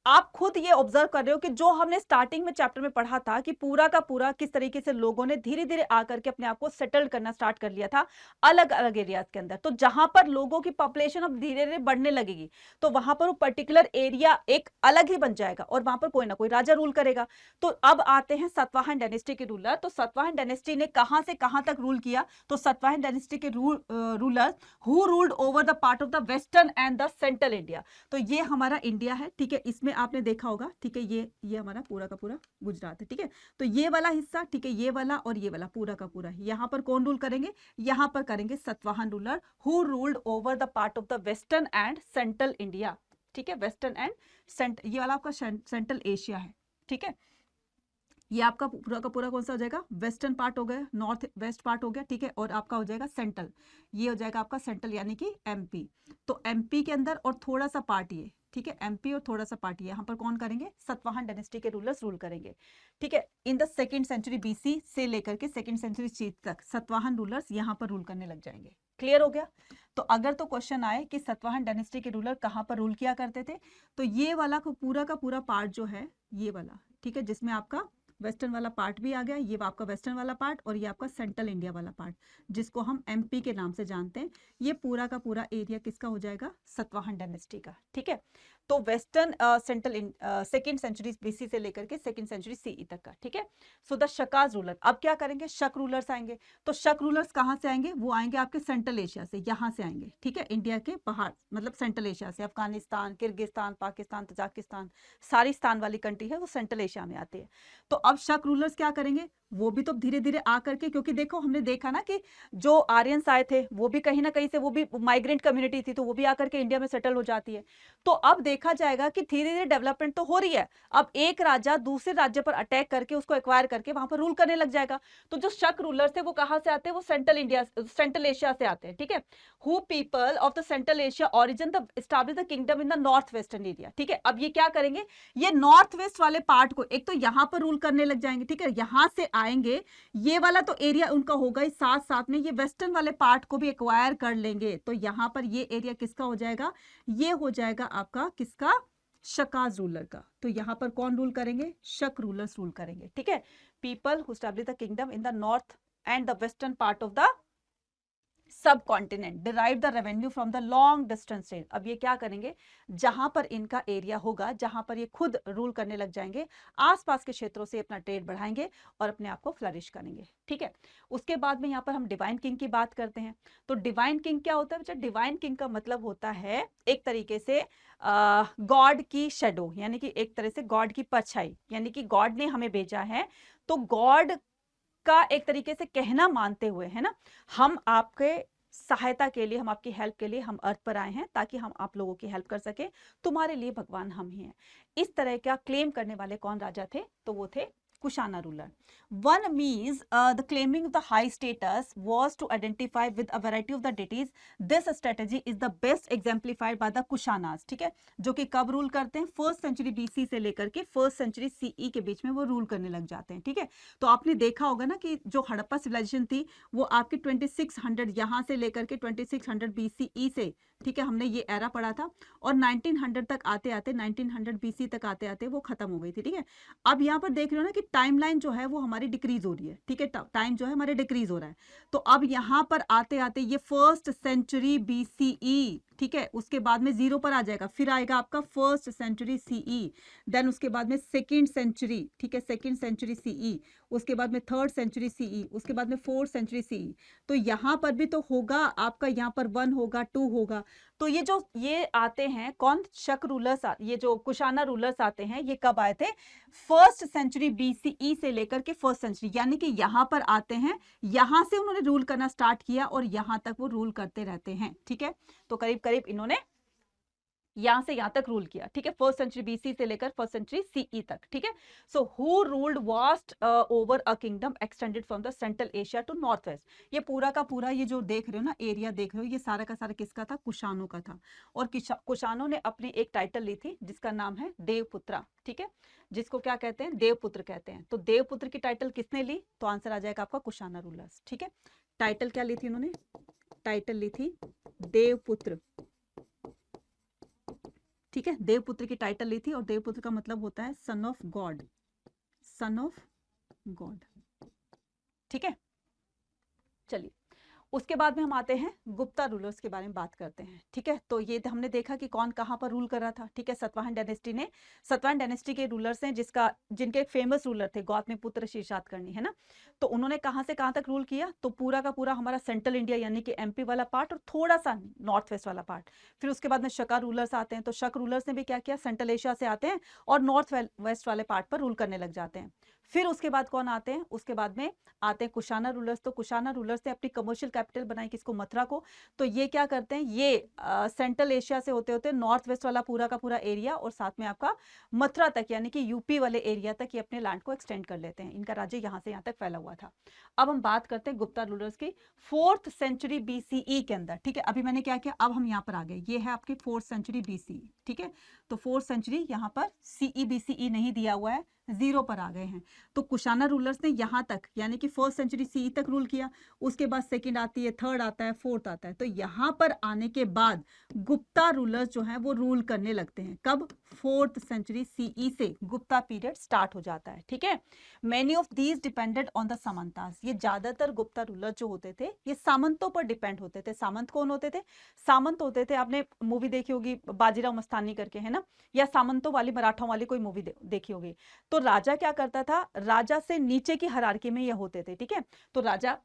आप खुद ये ऑब्जर्व कर रहे हो कि जो हमने स्टार्टिंग में चैप्टर में पढ़ा था कि पूरा का पूरा किस तरीके से लोगों ने धीरे धीरे आकर के अपने आप को सेटल करना स्टार्ट कर लिया था अलग अलग एरियाज के अंदर। तो जहां पर लोगों की पॉपुलेशन अब धीरे धीरे बढ़ने लगेगी तो वहां पर वो पर्टिकुलर एरिया एक अलग ही बन जाएगा और वहां पर कोई ना कोई राजा रूल करेगा। तो अब आते हैं सातवाहन डायनेस्टी के रूलर। तो सातवाहन डायनेस्टी ने कहां से कहां तक रूल किया, तो सातवाहन डायनेस्टी के ruler who ruled over the part of the western and the central India. तो ये हमारा इंडिया है, ठीक है, इसमें आपने देखा होगा, ठीक है, ये हमारा पूरा का पूरा गुजरात है, ठीक है। तो ये वाला हिस्सा, ठीक है, ये वाला और ये वाला पूरा का पूरा, यहां पर कौन रूल करेंगे, यहां पर करेंगे Satavahana ruler who ruled over the part of the western and central India, ठीक है, वेस्टर्न एंड ये वाला आपका सेंट्रल एशिया है, ठीक है। ये आपका पूरा का पूरा कौन सा हो जाएगा, वेस्टर्न पार्ट हो गया, नॉर्थ वेस्ट पार्ट हो गया, ठीक है, और आपका हो जाएगा सेंट्रल, ये हो जाएगा आपका सेंट्रल यानी कि एमपी। तो एमपी के अंदर और थोड़ा सा पार्ट ये, ठीक है, एमपी और थोड़ा सा पार्ट यहाँ पर कौन करेंगे, सातवाहन डायनेस्टी के रूलर्स रूल करेंगे, ठीक है। In the second century BC से लेकर के सेकंड सेंचुरी सी तक सातवाहन रूलर्स यहाँ पर रूल करने लग जाएंगे। क्लियर हो गया। तो अगर तो क्वेश्चन आए कि सातवाहन डायनेस्टी के रूलर कहाँ पर रूल किया करते थे, तो ये वाला पूरा का पूरा पार्ट जो है ये वाला, ठीक है, जिसमें आपका वेस्टर्न वाला पार्ट भी आ गया, ये आपका वेस्टर्न वाला पार्ट और ये आपका सेंट्रल इंडिया वाला पार्ट जिसको हम एमपी के नाम से जानते हैं, ये पूरा का पूरा एरिया किसका हो जाएगा, सातवाहन डायनेस्टी का, ठीक है। तो western central second century BC से लेकर के सेकंड सेंचुरी सीई तक का, ठीक है। सो द शकाज रूलर, अब क्या करेंगे, शक रूलर्स आएंगे। तो शक रूलर्स कहाँ से आएंगे, वो आएंगे आपके सेंट्रल एशिया से, यहाँ से आएंगे, ठीक है, इंडिया के बाहर, मतलब सेंट्रल एशिया से, अफगानिस्तान, किर्गिस्तान, पाकिस्तान, तजाकिस्तान, सारी स्थान वाली कंट्री है वो सेंट्रल एशिया में आती है। तो अब शक रूलर्स क्या करेंगे, वो भी तो धीरे धीरे आकर के, क्योंकि देखो हमने देखा ना कि जो आर्यंस आए थे वो भी कहीं ना कहीं से, वो भी माइग्रेंट कम्युनिटी थी, तो वो भी आकर के इंडिया में सेटल हो जाती है। तो अब देखा जाएगा कि धीरे धीरे डेवलपमेंट तो हो रही है, अब एक राजा दूसरे राज्य पर अटैक करके उसको एक्वायर करके वहां पर रूल करने लग जाएगा। तो जो शक रूलर्स थे वो कहां से आते हैं, वो सेंट्रल एशिया से आते हैं, ठीक है। Who people of the central Asia origin the establish the kingdom in the north western area, ठीक है। अब ये क्या करेंगे, ये नॉर्थ वेस्ट वाले पार्ट को एक तो यहां पर रूल करने लग जाएंगे, ठीक है, यहां से आएंगे, ये वाला तो एरिया उनका होगा ही, साथ साथ में ये वेस्टर्न वाले पार्ट को भी एक्वायर कर लेंगे। तो यहां पर ये एरिया किसका हो जाएगा, ये हो जाएगा आपका किसका, शकाज रूलर का। तो यहां पर कौन रूल करेंगे, शक रूलर्स रूल करेंगे, ठीक है। People who establish the kingdom in the north and the western part of the सब continent derive the revenue from the long distance trade. अब ये क्या करेंगे, जहां पर इनका एरिया होगा, जहां पर ये खुद रूल करने लग जाएंगे, आसपास के क्षेत्रों से अपना ट्रेड बढ़ाएंगे और अपने आप को फ्लरिश करेंगे, ठीक है। उसके बाद में यहाँ पर हम डिवाइन किंग की बात करते हैं। तो डिवाइन किंग क्या होता है बच्चा, डिवाइन किंग का मतलब होता है एक तरीके से गॉड की शेडो, यानी कि एक तरह से गॉड की परछाई, यानी कि गॉड ने हमें भेजा है तो गॉड का एक तरीके से कहना मानते हुए, है ना, हम आपके सहायता के लिए, हम आपकी हेल्प के लिए हम अर्थ पर आए हैं ताकि हम आप लोगों की हेल्प कर सके, तुम्हारे लिए भगवान हम ही हैं। इस तरह का क्लेम करने वाले कौन राजा थे? तो वो थे Kushana ruler. One means the claiming of the high status was to identify with a variety of the deities. This strategy is the best exemplified by the Kushanas, ठीक है, जो कि कब रूल करते हैं? फर्स्ट सेंचुरी बीसी से लेकर के फर्स्ट सेंचुरी सीई के बीच में वो रूल करने लग जाते हैं, ठीक है। तो आपने देखा होगा ना कि जो हड़प्पा सिविलाइजेशन थी वो आपके 2600 यहाँ से लेकर के 2600 बीसीई से, ठीक है, हमने ये एरा पढ़ा था, और 1900 तक आते आते 1900 बीसी तक आते आते वो खत्म हो गई थी, ठीक है। अब यहाँ पर देख रहे हो ना कि टाइमलाइन जो है वो हमारी डिक्रीज हो रही है, ठीक है, टाइम जो है हमारे डिक्रीज हो रहा है। तो अब यहाँ पर आते आते ये फर्स्ट सेंचुरी बीसीई, ठीक है, उसके बाद में 0 पर आ जाएगा, फिर आएगा आपका फर्स्ट सेंचुरी सीई, देन उसके बाद में सेकेंड सेंचुरी, ठीक है, सेकेंड सेंचुरी सीई, उसके बाद में थर्ड सेंचुरी सीई, उसके बाद में फोर्थ सेंचुरी सीई। तो यहाँ पर भी तो होगा आपका, यहाँ पर 1 होगा, 2 होगा। तो ये जो ये आते हैं कौन? शक रूलर्स, ये जो कुशाना रूलर्स आते हैं, ये कब आए थे? फर्स्ट सेंचुरी बीसीई से लेकर के फर्स्ट सेंचुरी, यानी कि यहाँ पर आते हैं, यहाँ से उन्होंने रूल करना स्टार्ट किया और यहाँ तक वो रूल करते रहते हैं, ठीक है। तो करीब करीब इन्होंने यहां से यहां तक रूल किया, ठीक है, फर्स्ट सेंचुरी बीसी से लेकर फर्स्ट सेंचुरी सीई तक, ठीक है। So who ruled vast over a kingdom extended from the central Asia to north west. ये पूरा का पूरा ये जो देख रहे हो ना, एरिया देख रहे हो, ये सारा का सारा किसका था? कुशानों का था। और कुशानों ने अपनी एक टाइटल ली थी जिसका नाम है देवपुत्रा, ठीक है, जिसको क्या कहते हैं? देवपुत्र कहते हैं। तो देवपुत्र की टाइटल किसने ली? तो आंसर आ जाएगा आपका कुशाना रूलर्स, ठीक है। टाइटल क्या ली थी उन्होंने? टाइटल ली थी देवपुत्र, ठीक है, देवपुत्र की टाइटल ली थी, और देवपुत्र का मतलब होता है son of God, son of God, ठीक है। चलिए, उसके बाद में हम आते हैं गुप्ता रूलर्स के बारे में बात करते हैं, ठीक है। तो ये हमने देखा कि कौन कहाँ पर रूल कर रहा था, ठीक है। सतवाहन डायनेस्टी के रूलर्स हैं, जिनके एक फेमस रूलर थे गौतमीपुत्र शीर्षातकर्णी, है ना। तो उन्होंने कहाँ से कहाँ तक रूल किया? तो पूरा का पूरा हमारा सेंट्रल इंडिया यानी कि एमपी वाला पार्ट और थोड़ा सा नॉर्थ वेस्ट वाला पार्ट। फिर उसके बाद में शका रूलर्स आते हैं, तो शक रूलर्स ने भी क्या किया? सेंट्रल एशिया से आते हैं और नॉर्थ वेस्ट वाले पार्ट पर रूल करने लग जाते हैं। फिर उसके बाद कौन आते हैं? उसके बाद में आते हैं कुशाना रूलर्स। तो कुशाना रूलर्स ने अपनी कमर्शियल कैपिटल बनाई, किसको? मथुरा को। तो ये क्या करते हैं? ये सेंट्रल एशिया से होते होते नॉर्थ वेस्ट वाला पूरा का पूरा एरिया और साथ में आपका मथुरा तक यानी कि यूपी वाले एरिया तक ये अपने लैंड को एक्सटेंड कर लेते हैं। इनका राज्य यहाँ से यहाँ तक फैला हुआ था। अब हम बात करते हैं गुप्ता रूलर्स की फोर्थ सेंचुरी बीसीई के अंदर, ठीक है। अभी मैंने क्या किया? अब हम यहाँ पर आ गए, ये है आपकी फोर्थ सेंचुरी बीसीई, ठीक है। तो फोर्थ सेंचुरी यहाँ पर सीई बीसीई नहीं दिया हुआ है, 0 पर आ गए हैं। तो कुशाना रूलर्स ने यहाँ तक यानी कि फर्स्ट सेंचुरी सीई तक रूल किया, उसके बाद सेकंड आती है, थर्ड आता है, फोर्थ आता है। तो यहाँ पर आने के बाद गुप्ता रूलर्स जो है वो रूल करने लगते हैं। कब? फोर्थ सेंचुरी सीई से गुप्ता पीरियड स्टार्ट हो जाता है, ठीक है। Many of these depended on the samantas. ये ज्यादातर गुप्ता रूलर जो होते थे ये सामंतों पर डिपेंड होते थे। सामंत कौन होते थे? सामंत होते थे, आपने मूवी देखी होगी बाजीराव मस्तानी करके, है ना, या सामंतों वाली, मराठों वाली कोई मूवी देखी होगी। तो राजा क्या करता था? राजा से नीचे की हायरार्की में ये होते थे, ठीक है। तो राजा,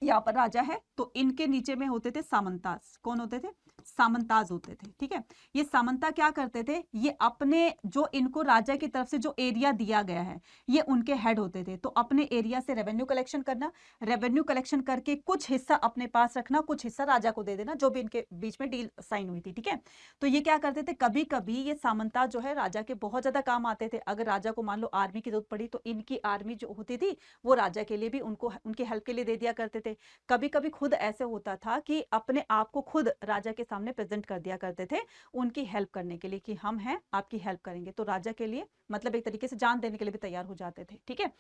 यहाँ पर राजा है तो इनके नीचे में होते थे सामंताज। कौन होते थे? सामंताज होते थे, ठीक है। ये सामंता क्या करते थे? ये अपने जो इनको राजा की तरफ से जो एरिया दिया गया है ये उनके हेड होते थे। तो अपने एरिया से रेवेन्यू कलेक्शन करना, रेवेन्यू कलेक्शन करके कुछ हिस्सा अपने पास रखना, कुछ हिस्सा राजा को दे देना, जो भी इनके बीच में डील साइन हुई थी, ठीक है। तो ये क्या करते थे? कभी कभी ये सामंता जो है राजा के बहुत ज्यादा काम आते थे। अगर राजा को मान लो आर्मी की जरूरत पड़ी तो इनकी आर्मी जो होती थी वो राजा के लिए भी उनको उनकी हेल्प के लिए दे दिया करते थे। कभी कभी खुद ऐसे होता था कि अपने आप को खुद राजा के सामने प्रेजेंट कर दिया करते थे उनकी हेल्प करने के लिए कि हम हैं, आपकी हेल्प करेंगे। तो राजा के लिए मतलब एक तरीके से जान देने के लिए भी तैयार हो जाते थे, ठीक है।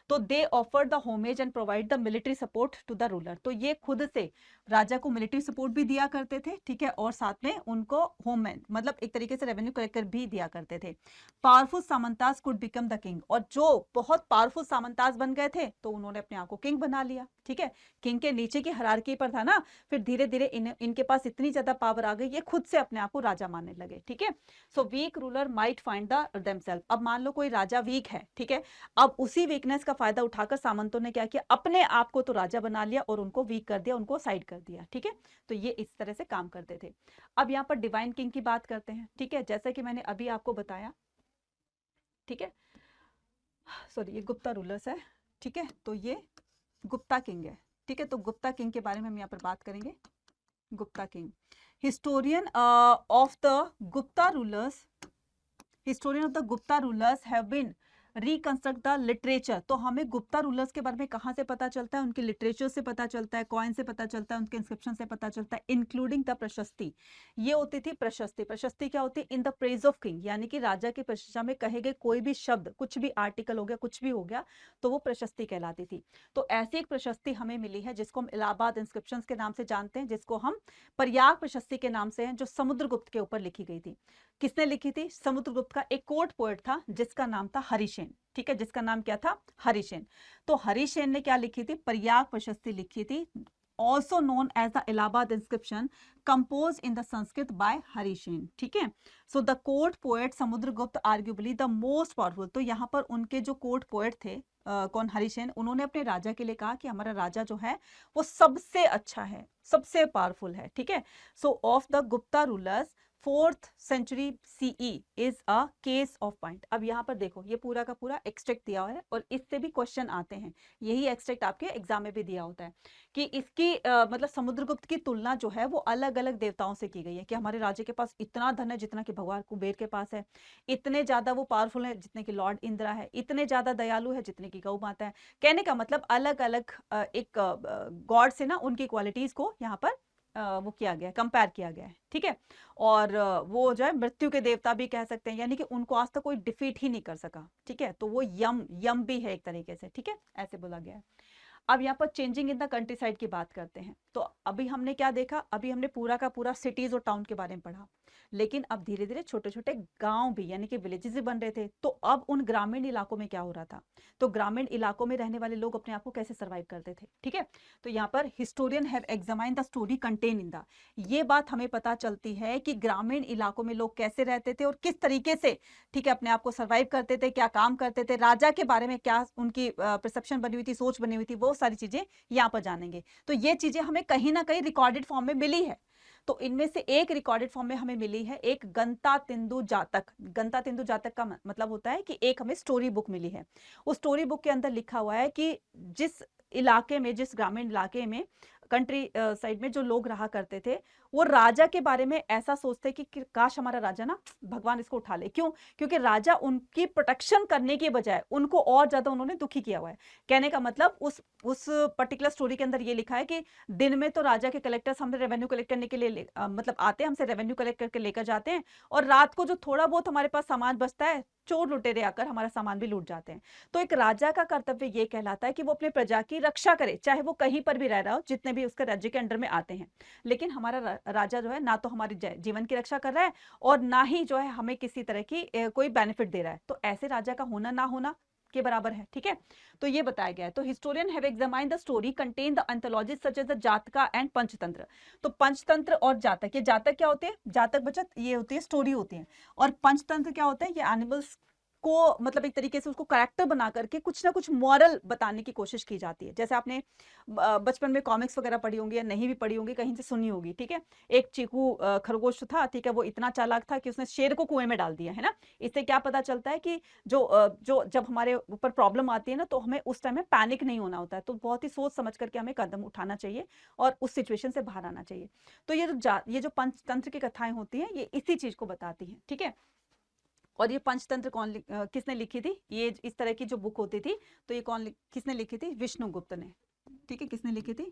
तो they offer the homage and provide the military support to the ruler. तो ये खुद से राजा को मिलिट्री सपोर्ट भी दिया करते थे, ठीक है, और साथ में उनको होममैन मतलब एक तरीके से रेवेन्यू कलेक्टर भी दिया करते थे। Powerful samantas could become the king. और जो बहुत पावरफुल सामंताज बन गए थे तो उन्होंने अपने आप को किंग बना लिया, ठीक है। किंग के नीचे की हायरार्की पर था ना, फिर धीरे धीरे इनके पास इतनी ज्यादा पावर आ गई ये खुद से अपने आप को राजा मानने लगे, ठीक है। So weak ruler might find the themselves. अब मान लो कोई राजा वीक है, ठीक है, अब उसी वीकनेस का फायदा उठाकर सामंतों ने क्या किया? अपने आप को तो राजा बना लिया और उनको वीक कर दिया, उनको साइड कर दिया, ठीक है। तो ये इस तरह से काम करते थे। अब यहाँ पर डिवाइन किंग की बात करते हैं, ठीक है, जैसा कि मैंने अभी आपको बताया, ठीक है। सॉरी, ये गुप्ता रूलर्स है, ठीक है, तो ये गुप्ता किंग है, ठीक है। तो गुप्ता किंग के बारे में हम यहाँ पर बात करेंगे। Gupta king. Historian of the Gupta rulers have been reconstruct the literature. तो हमें गुप्ता रूलर्स के बारे में कहाँ से पता चलता है? उनके लिटरेचर से पता चलता है, कॉइन से पता चलता है, उनके इंस्क्रिप्शन से पता चलता है, इंक्लूडिंग द प्रशस्ति. ये होती थी प्रशस्ति. प्रशस्ति क्या होती है? In the praise of king, यानी कि राजा की प्रशंसा में कहे गए कोई भी शब्द, कुछ भी आर्टिकल हो गया, कुछ भी हो गया, तो वो प्रशस्ति कहलाती थी. तो ऐसी एक प्रशस्ति हमें मिली है जिसको हम इलाहाबाद इंस्क्रिप्शंस के नाम से जानते हैं, जिसको हम प्रयाग प्रशस्ति के नाम से हैं, जो समुद्रगुप्त के ऊपर लिखी गई थी. किसने लिखी थी? समुद्रगुप्त का एक कोर्ट पोएट था जिसका नाम था हरिसेन. ठीक है, जिसका नाम क्या था? हरिसेन. तो हरिसेन ने क्या लिखी थी? प्रयाग प्रशस्ति लिखी थी, also known as the Allahabad inscription, compose in the Sanskrit by Harisen. ठीक है. So the court poet Samudragupta arguably the most powerful. तो यहाँ पर उनके जो कोर्ट पोएट थे, कौन? हरिसेन. उन्होंने अपने राजा के लिए कहा कि हमारा राजा जो है वो सबसे अच्छा है, सबसे पावरफुल है. ठीक है. सो of the Gupta rulers 4th century CE is a case of point. अब यहाँ पर देखो, ये पूरा का पूरा एक्सट्रैक्ट दिया हुआ है और इससे भी क्वेश्चन आते हैं. यही एक्सट्रैक्ट आपके एग्जाम में भी दिया होता है कि इसकी मतलब समुद्रगुप्त की तुलना जो है वो अलग अलग देवताओं से की गई है कि हमारे राजा के पास इतना धन है जितना कि भगवान कुबेर के पास है, इतने ज्यादा वो पावरफुल है जितने कि लॉर्ड इंद्रा है, इतने ज्यादा दयालु है जितने की गौ माता है. कहने का मतलब अलग अलग एक गॉड से ना उनकी क्वालिटीज को यहाँ पर वो किया गया, कंपेयर किया गया है. ठीक है. और वो जो है मृत्यु के देवता भी कह सकते हैं, यानी कि उनको आज तक कोई डिफीट ही नहीं कर सका. ठीक है. तो वो यम भी है एक तरीके से. ठीक है, ऐसे बोला गया है. अब यहाँ पर changing in the country side की बात करते हैं. तो अभी हमने क्या देखा? अभी हमने पूरा का पूरा सिटीज और टाउन के बारे में पढ़ा, लेकिन अब धीरे धीरे छोटे छोटे गांव भी यानी कि विलेजेस भी बन रहे थे. तो अब उन ग्रामीण इलाकों में क्या हो रहा था? तो ग्रामीण इलाकों में रहने वाले लोग अपने आप को कैसे सर्वाइव करते थे. ठीक है. तो यहाँ पर historian have examined the story contain in the, ये बात हमें पता चलती है कि ग्रामीण इलाकों में लोग कैसे रहते थे और किस तरीके से, ठीक है, अपने आप को सर्वाइव करते थे, क्या काम करते थे, राजा के बारे में क्या उनकी परसेप्शन बनी हुई थी, सोच बनी हुई थी, वो सारी चीजें यहाँ पर जानेंगे. तो ये चीजें हमें कहीं ना कहीं रिकॉर्डेड फॉर्म में मिली है. तो इनमें से एक रिकॉर्डेड फॉर्म में हमें मिली है एक गंतातिंदु जातक. गंतातिंदु जातक का मतलब होता है कि एक हमें स्टोरी बुक मिली है. उस स्टोरी बुक के अंदर लिखा हुआ है कि जिस इलाके में, जिस ग्रामीण इलाके में, कंट्री साइड में जो लोग रहा करते थे, वो राजा के बारे में ऐसा सोचते कि काश हमारा राजा ना, भगवान इसको उठा ले. क्यों? क्योंकि राजा उनकी प्रोटेक्शन करने के बजाय उनको और ज्यादा उन्होंने दुखी किया हुआ है. कहने का मतलब उस पर्टिकुलर स्टोरी के अंदर ये लिखा है कि दिन में तो राजा के कलेक्टर्स हमसे रेवेन्यू कलेक्ट करने के लिए मतलब आते हैं, हमसे रेवेन्यू कलेक्ट करके लेकर जाते हैं, और रात को जो थोड़ा बहुत हमारे पास सामान बचता है, चोर लुटेरे आकर हमारा सामान भी लूट जाते हैं. तो एक राजा का कर्तव्य ये कहलाता है कि वो अपने प्रजा की रक्षा करे, चाहे वो कहीं पर भी रह रहा हो, जितने भी उसके राज्य के अंडर में आते हैं. लेकिन हमारा राजा जो है ना तो हमारी जीवन की रक्षा कर रहा है और ना ही जो है हमें किसी तरह की कोई बेनिफिट दे रहा है. तो ऐसे राजा का होना ना होना के बराबर है. ठीक है. तो ये बताया गया है. तो historian have examined the story contain the anthologies such as the Jataka and Panchatantra. तो पंचतंत्र और जातक, ये जातक क्या होते हैं? जातक बचत ये होती है, स्टोरी होती है. और पंचतंत्र क्या होता है? ये एनिमल्स को मतलब एक तरीके से उसको कैरेक्टर बना करके कुछ ना कुछ मॉरल बताने की कोशिश की जाती है. जैसे आपने बचपन में कॉमिक्स वगैरह पढ़ी होंगी या नहीं भी पढ़ी होंगी, कहीं से सुनी होगी. ठीक है. एक चीकू खरगोश था, ठीक है, वो इतना चालाक था कि उसने शेर को कुएं में डाल दिया, है ना. इससे क्या पता चलता है कि जो जब हमारे ऊपर प्रॉब्लम आती है ना, तो हमें उस टाइम में पैनिक नहीं होना होता है. तो बहुत ही सोच समझ करके हमें कदम उठाना चाहिए और उस सिचुएशन से बाहर आना चाहिए. तो ये जो पंचतंत्र की कथाएं होती हैं, ये इसी चीज को बताती हैं. ठीक है. और ये पंचतंत्र किसने लिखी थी? ये इस तरह की जो बुक होती थी, तो ये किसने लिखी थी? विष्णुगुप्त ने. ठीक है. किसने लिखी थी?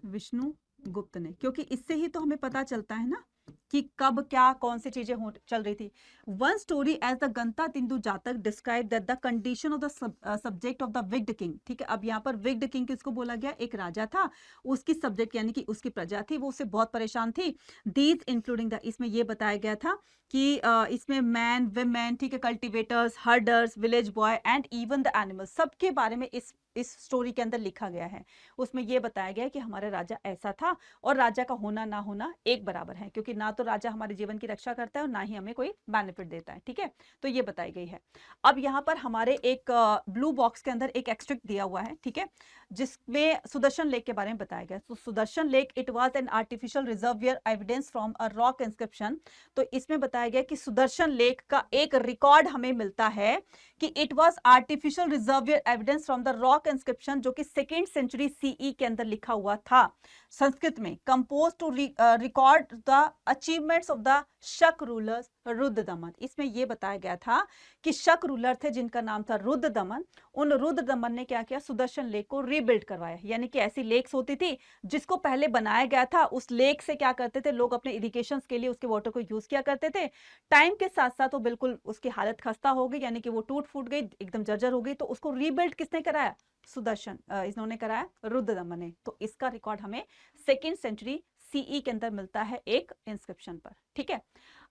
विष्णुगुप्त ने. क्योंकि इससे ही तो हमें पता चलता है ना कि कब क्या कौन सी चीजें चल रही थी. वन स्टोरी एज द गंतातिंदु जातक describe that the condition of the subject of the विग्ड king. ठीक है. अब यहाँ पर विग्ड किंग किसको बोला गया? एक राजा था, उसकी सब्जेक्ट यानी कि उसकी प्रजा थी, वो उससे बहुत परेशान थी. दीज इंक्लूडिंग द, इसमें ये बताया गया था कि इसमें मैन, विमेन, ठीक है, cultivators, herders, village boy and even the animals, सबके बारे में इस स्टोरी के अंदर लिखा गया है. उसमें यह बताया गया कि हमारा राजा ऐसा था और राजा का होना ना होना एक बराबर है, क्योंकि ना तो राजा हमारे जीवन की रक्षा करता है और ना ही हमें कोई बेनिफिट देता है. ठीक है. तो ये बताई गई है. अब यहाँ पर हमारे एक ब्लू बॉक्स के अंदर एक एक्सट्रैक्ट दिया हुआ है. ठीक है. जिसमें सुदर्शन लेक के बारे में बताया गया. तो Sudarshan lake it was an artificial reservoir evidence from a rock inscription. तो इसमें बताया गया कि सुदर्शन लेक का एक रिकॉर्ड हमें मिलता है कि it was artificial reservoir evidence from the rock inscription, जो कि 2nd सेंचुरी सीई के अंदर लिखा हुआ था संस्कृत में, compose to record the achievements of the Shaka rulers Rudradaman. इसमें यह बताया गया था कि शक रूलर थे जिनका नाम था रुद्रदमन, उन रुद्रदमन ने क्या किया, सुदर्शन लेक को रीबिल्ड करवाया। यानी कि ऐसी लेक्स होती थी जिसको पहले बनाया गया था, उस लेक से क्या करते थे लोग, अपने इरिगेशन के लिए उसके वाटर को यूज किया करते थे। टाइम के साथ साथ वो बिल्कुल उसकी हालत खस्ता हो गई, यानी कि वो टूट फूट गई, एकदम जर्जर हो गई, तो उसको रीबिल्ड किसने कराया, सुदर्शन इन्होंने कराया, रुद्रदमन ने। तो इसका रिकॉर्ड हमें 2nd सेंचुरी सीई के अंदर मिलता है एक इंस्क्रिप्शन पर। ठीक है,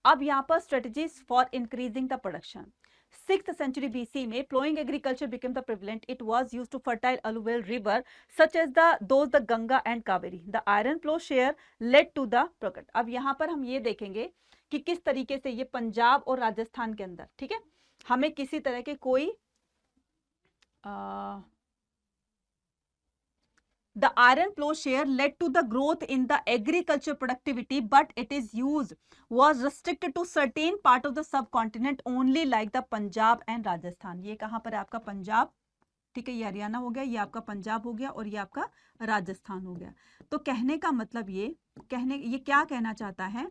अब यहाँ पर strategies for increasing the production. 6th century BC में plowing agriculture became the prevalent. It was used to fertile alluvial river such as the Ganga and Kaveri. The iron plowshare led to the प्रकट। अब यहाँ पर हम ये देखेंगे कि किस तरीके से ये पंजाब और राजस्थान के अंदर, ठीक है, हमें किसी तरह के कोई The iron plowshare led to the growth in the agriculture productivity, but its use was restricted to certain part of the subcontinent only, like the Punjab and Rajasthan. ये कहाँ पर है आपका पंजाब, ठीक है, ये हरियाणा हो गया, ये आपका पंजाब हो गया और ये आपका राजस्थान हो गया। तो कहने का मतलब ये क्या कहना चाहता है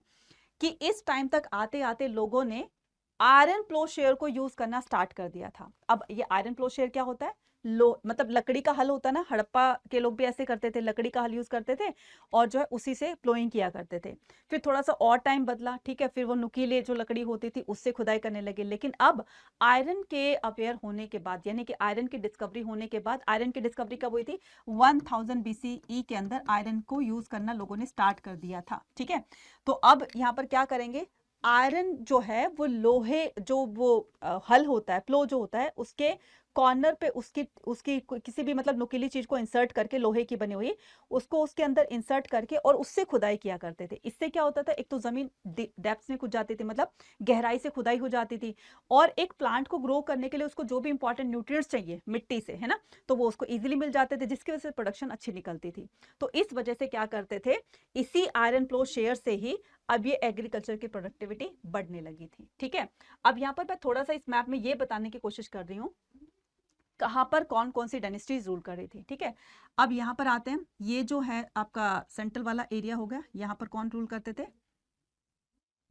कि इस टाइम तक आते आते लोगों ने आयरन प्लोशेयर को यूज करना स्टार्ट कर दिया था। अब ये आयरन प्लोशेयर क्या होता है, मतलब लकड़ी का हल होता है ना, हड़प्पा के लोग भी ऐसे करते थे, लकड़ी का हल यूज करते थे और जो है उसी से प्लोइंग किया करते थे। फिर थोड़ा सा और टाइम बदला, ठीक है, फिर वो नुकीले जो लकड़ी होती थी उससे खुदाई करने लगे। लेकिन अब आयरन के अवेयर होने के बाद, यानी कि आयरन की डिस्कवरी होने के बाद, आयरन की डिस्कवरी कब हुई थी, 1000 BCE के अंदर आयरन को यूज करना लोगों ने स्टार्ट कर दिया था। ठीक है, तो अब यहाँ पर क्या करेंगे, आयरन जो है वो लोहे, जो वो हल होता है, प्लो जो होता है, उसके कॉर्नर पे उसकी किसी भी मतलब नुकीली चीज को इंसर्ट करके, लोहे की बनी हुई, उसको उसके अंदर इंसर्ट करके और उससे खुदाई किया करते थे। इससे क्या होता था, एक तो जमीन डेप्थ में खुद जाती थी, मतलब गहराई से खुदाई हो जाती थी, और एक प्लांट को ग्रो करने के लिए उसको जो भी इंपॉर्टेंट न्यूट्रिएंट्स चाहिए मिट्टी से, है ना, तो वो उसको इजीली मिल जाते थे, जिसकी वजह से प्रोडक्शन अच्छी निकलती थी। तो इस वजह से क्या करते थे, इसी आयरन प्लो शेयर से ही अब ये एग्रीकल्चर की प्रोडक्टिविटी बढ़ने लगी थी। ठीक है, अब यहाँ पर मैं थोड़ा सा इस मैप में ये बताने की कोशिश कर रही हूँ कहां पर कौन कौन सी डायनेस्टीज रूल कर रही थी। ठीक है, अब यहां पर आते हैं, ये जो है आपका सेंट्रल वाला एरिया हो गया, यहां पर कौन रूल करते थे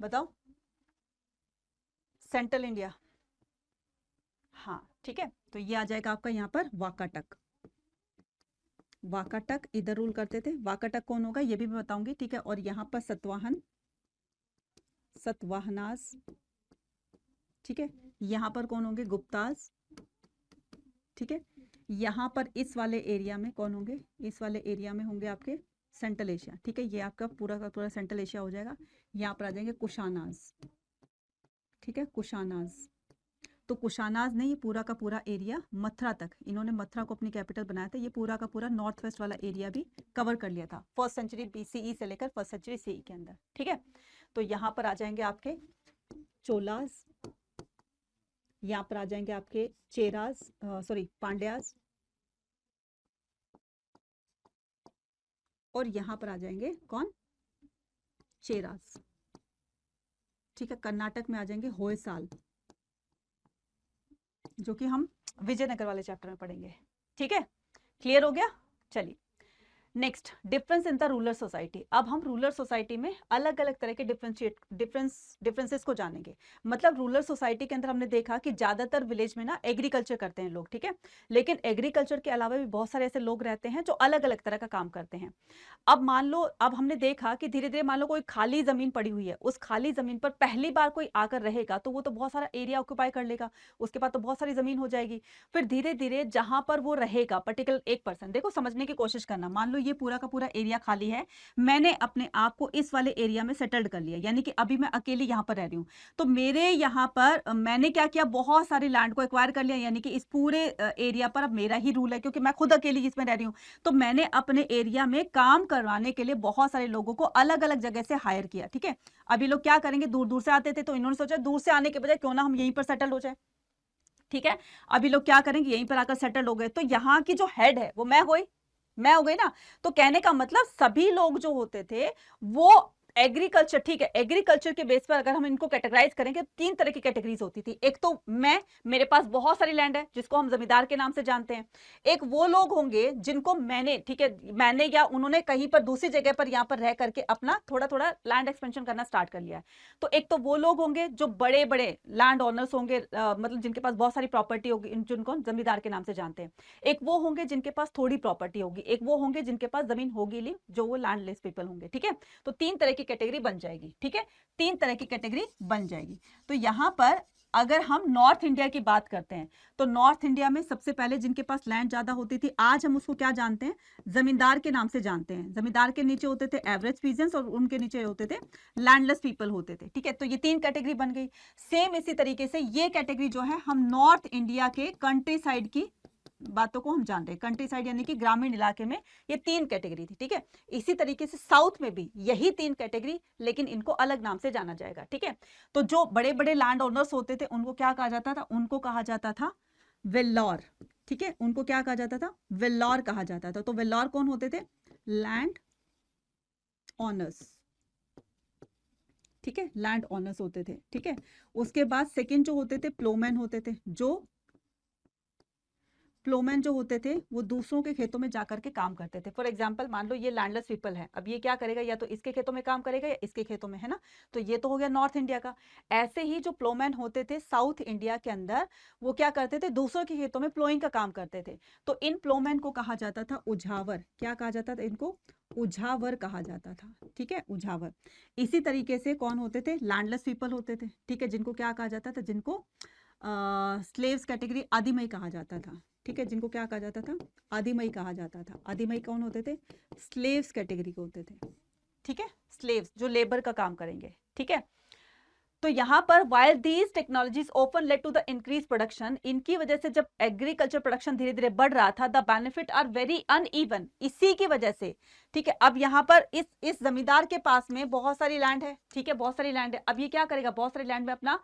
बताओ, सेंट्रल इंडिया, हाँ ठीक है, तो ये आ जाएगा आपका यहाँ पर वाकाटक, वाकाटक इधर रूल करते थे। वाकाटक कौन होगा ये भी मैं बताऊंगी, ठीक है, और यहाँ पर सतवाहन, सतवाहनास, ठीक है, यहाँ पर कौन होंगे, गुप्तास, ठीक है, यहाँ पर इस वाले एरिया में कौन होंगे, इस वाले एरिया में होंगे आपके सेंट्रल एशिया। ठीक है, ये आपका पूरा का पूरा सेंट्रल एशिया हो जाएगा। यहाँ पर आ जाएंगे कुशानाज, ठीक है, कुशानाज, तो कुशानाज ने ये पूरा का पूरा एरिया मथुरा तक, इन्होंने मथुरा को अपनी कैपिटल बनाया था, ये पूरा का पूरा नॉर्थ वेस्ट वाला एरिया भी कवर कर लिया था 1st सेंचुरी BCE से लेकर 1st सेंचुरी CE के अंदर। ठीक है, तो यहाँ पर आ जाएंगे आपके चोलास, यहाँ पर आ जाएंगे आपके चेराज, सॉरी पांड्याज, और यहाँ पर आ जाएंगे कौन, चेराज। ठीक है, कर्नाटक में आ जाएंगे होयसाल, जो कि हम विजयनगर वाले चैप्टर में पढ़ेंगे। ठीक है, क्लियर हो गया। चलिए next, difference in the rural society. अब हम रूरल सोसाइटी में अलग अलग तरह के डिफरेंसेस को जानेंगे। मतलब रूरल सोसाइटी के अंदर हमने देखा कि ज्यादातर विलेज में ना एग्रीकल्चर करते हैं लोग, ठीक है, लेकिन एग्रीकल्चर के अलावा भी बहुत सारे ऐसे लोग रहते हैं जो अलग अलग तरह का काम करते हैं। अब मान लो, अब हमने देखा कि धीरे धीरे मान लो कोई खाली जमीन पड़ी हुई है, उस खाली जमीन पर पहली बार कोई आकर रहेगा तो वो तो बहुत सारा एरिया ऑक्यूपाई कर लेगा, उसके बाद तो बहुत सारी जमीन हो जाएगी। फिर धीरे धीरे जहां पर वो रहेगा पर्टिकुलर एक पर्सन, देखो समझने की कोशिश करना, मान लो ये पूरा का पूरा एरिया खाली है, मैंने अपने आप को इस वाले एरिया में सेटल्ड कर लिया, यानी कि अभी मैं अकेली यहां पर रह रही हूं, तो मेरे यहां पर मैंने क्या किया, बहुत सारी लैंड को एक्वायर कर लिया, यानी कि इस पूरे एरिया पर अब मेरा ही रूल है, क्योंकि मैं खुद अकेली इसमें रह रही हूं। तो मैंने अपने एरिया में काम करवाने के लिए बहुत सारे लोगों को अलग अलग जगह से हायर किया। ठीक है, अभी लोग क्या करेंगे, दूर दूर से आते थे, तो इन्होंने सोचा दूर से आने के बजाय क्यों ना हम यहीं पर सेटल हो जाए। ठीक है, अभी लोग क्या करेंगे, यहीं पर आकर सेटल हो गए, तो यहाँ की जो हेड है वो मैं हो गई ना। तो कहने का मतलब सभी लोग जो होते थे वो एग्रीकल्चर, ठीक है, एग्रीकल्चर के बेस पर अगर हम इनको कैटेगराइज करेंगे, 3 तरह की कैटेगरीज होती थी। एक तो मेरे पास बहुत सारी लैंड है जिसको हम जमींदार के नाम से जानते हैं। एक वो लोग होंगे जिनको मैंने, ठीक है, मैंने या उन्होंने कहीं पर दूसरी जगह पर यहाँ पर रह करके अपना थोड़ा थोड़ा लैंड एक्सपेंशन करना स्टार्ट कर लिया है। तो एक तो वो लोग होंगे जो बड़े बड़े लैंड ओनर्स होंगे, मतलब जिनके पास बहुत सारी प्रॉपर्टी होगी, जिनको जमींदार के नाम से जानते हैं। एक वो होंगे जिनके पास थोड़ी प्रॉपर्टी होगी, एक वो होंगे जिनके पास जमीन होगी नहीं, जो वो लैंडलेस पीपल होंगे। ठीक है, तो 3 तरह की कैटेगरी बन जाएगी। ठीक है, 3 तरह की कैटेगरी बन जाएगी। तो यहां पर अगर हम नॉर्थ इंडिया की बात करते हैं तो नॉर्थ इंडिया में सबसे पहले जिनके पास लैंड ज्यादा होती थी, आज हम उसको क्या जानते हैं, जमींदार के नाम से जानते हैं। जमींदार के नीचे होते थे एवरेज पीजेंट्स और उनके नीचे होते थे लैंडलेस पीपल होते थे। ठीक है, तो ये 3 कैटेगरी बन गई। सेम इसी तरीके से ये कैटेगरी जो है हम नॉर्थ इंडिया के कंट्री साइड की बातों को हम जानते हैं। कंट्री साइड यानी कि ग्रामीण इलाके में ये 3 कैटेगरी थी। ठीक है, इसी तरीके से साउथ में भी यही 3 कैटेगरी, लेकिन इनको अलग नाम से जाना जाएगा। ठीक है, तो जो बड़े बड़े लैंड ओनर्स होते थे उनको क्या कहा जाता था, उनको कहा जाता था वेल्लौर। ठीक है, उनको क्या कहा जाता था, वेल्लौर कहा जाता था। तो वेल्लौर कौन होते थे, लैंड ओनर्स। ठीक है, लैंड ओनर्स होते थे। ठीक है, उसके बाद सेकंड जो होते थे प्लोमैन होते थे। जो प्लोमैन जो होते थे वो दूसरों के खेतों में जाकर के काम करते थे। फॉर एग्जांपल मान लो ये लैंडलेस पीपल है, अब ये क्या करेगा, या तो इसके खेतों में काम करेगा या इसके खेतों में, है ना। तो ये तो हो गया नॉर्थ इंडिया का। ऐसे ही जो प्लोमैन होते थे साउथ इंडिया के अंदर, वो क्या करते थे, दूसरों के खेतों में प्लोइंग का काम करते थे। तो इन प्लोमैन को कहा जाता था उझावर। क्या कहा जाता था इनको, उझावर कहा जाता था। ठीक है, उझावर। इसी तरीके से कौन होते थे, लैंडलेस पीपल होते थे। ठीक है, जिनको क्या कहा जाता था, जिनको स्लेव्स कैटेगरी आदिमई कहा जाता था। ठीक है, जिनको क्या कहा जाता था, आदिमई कहा जाता था। आदिमई कौन होते थे, स्लेव्स कैटेगरी के होते थे। ठीक है, स्लेव्स जो लेबर का काम करेंगे। ठीक है, तो यहां पर while these technologies open led to the increase production, इनकी वजह से जब एग्रीकल्चर प्रोडक्शन धीरे धीरे बढ़ रहा था, the benefit are very uneven, इसी की वजह से। ठीक है, अब यहां पर इस जमींदार के पास में बहुत सारी लैंड है। ठीक है, बहुत सारी लैंड है। अब ये क्या करेगा, बहुत सारी लैंड में अपना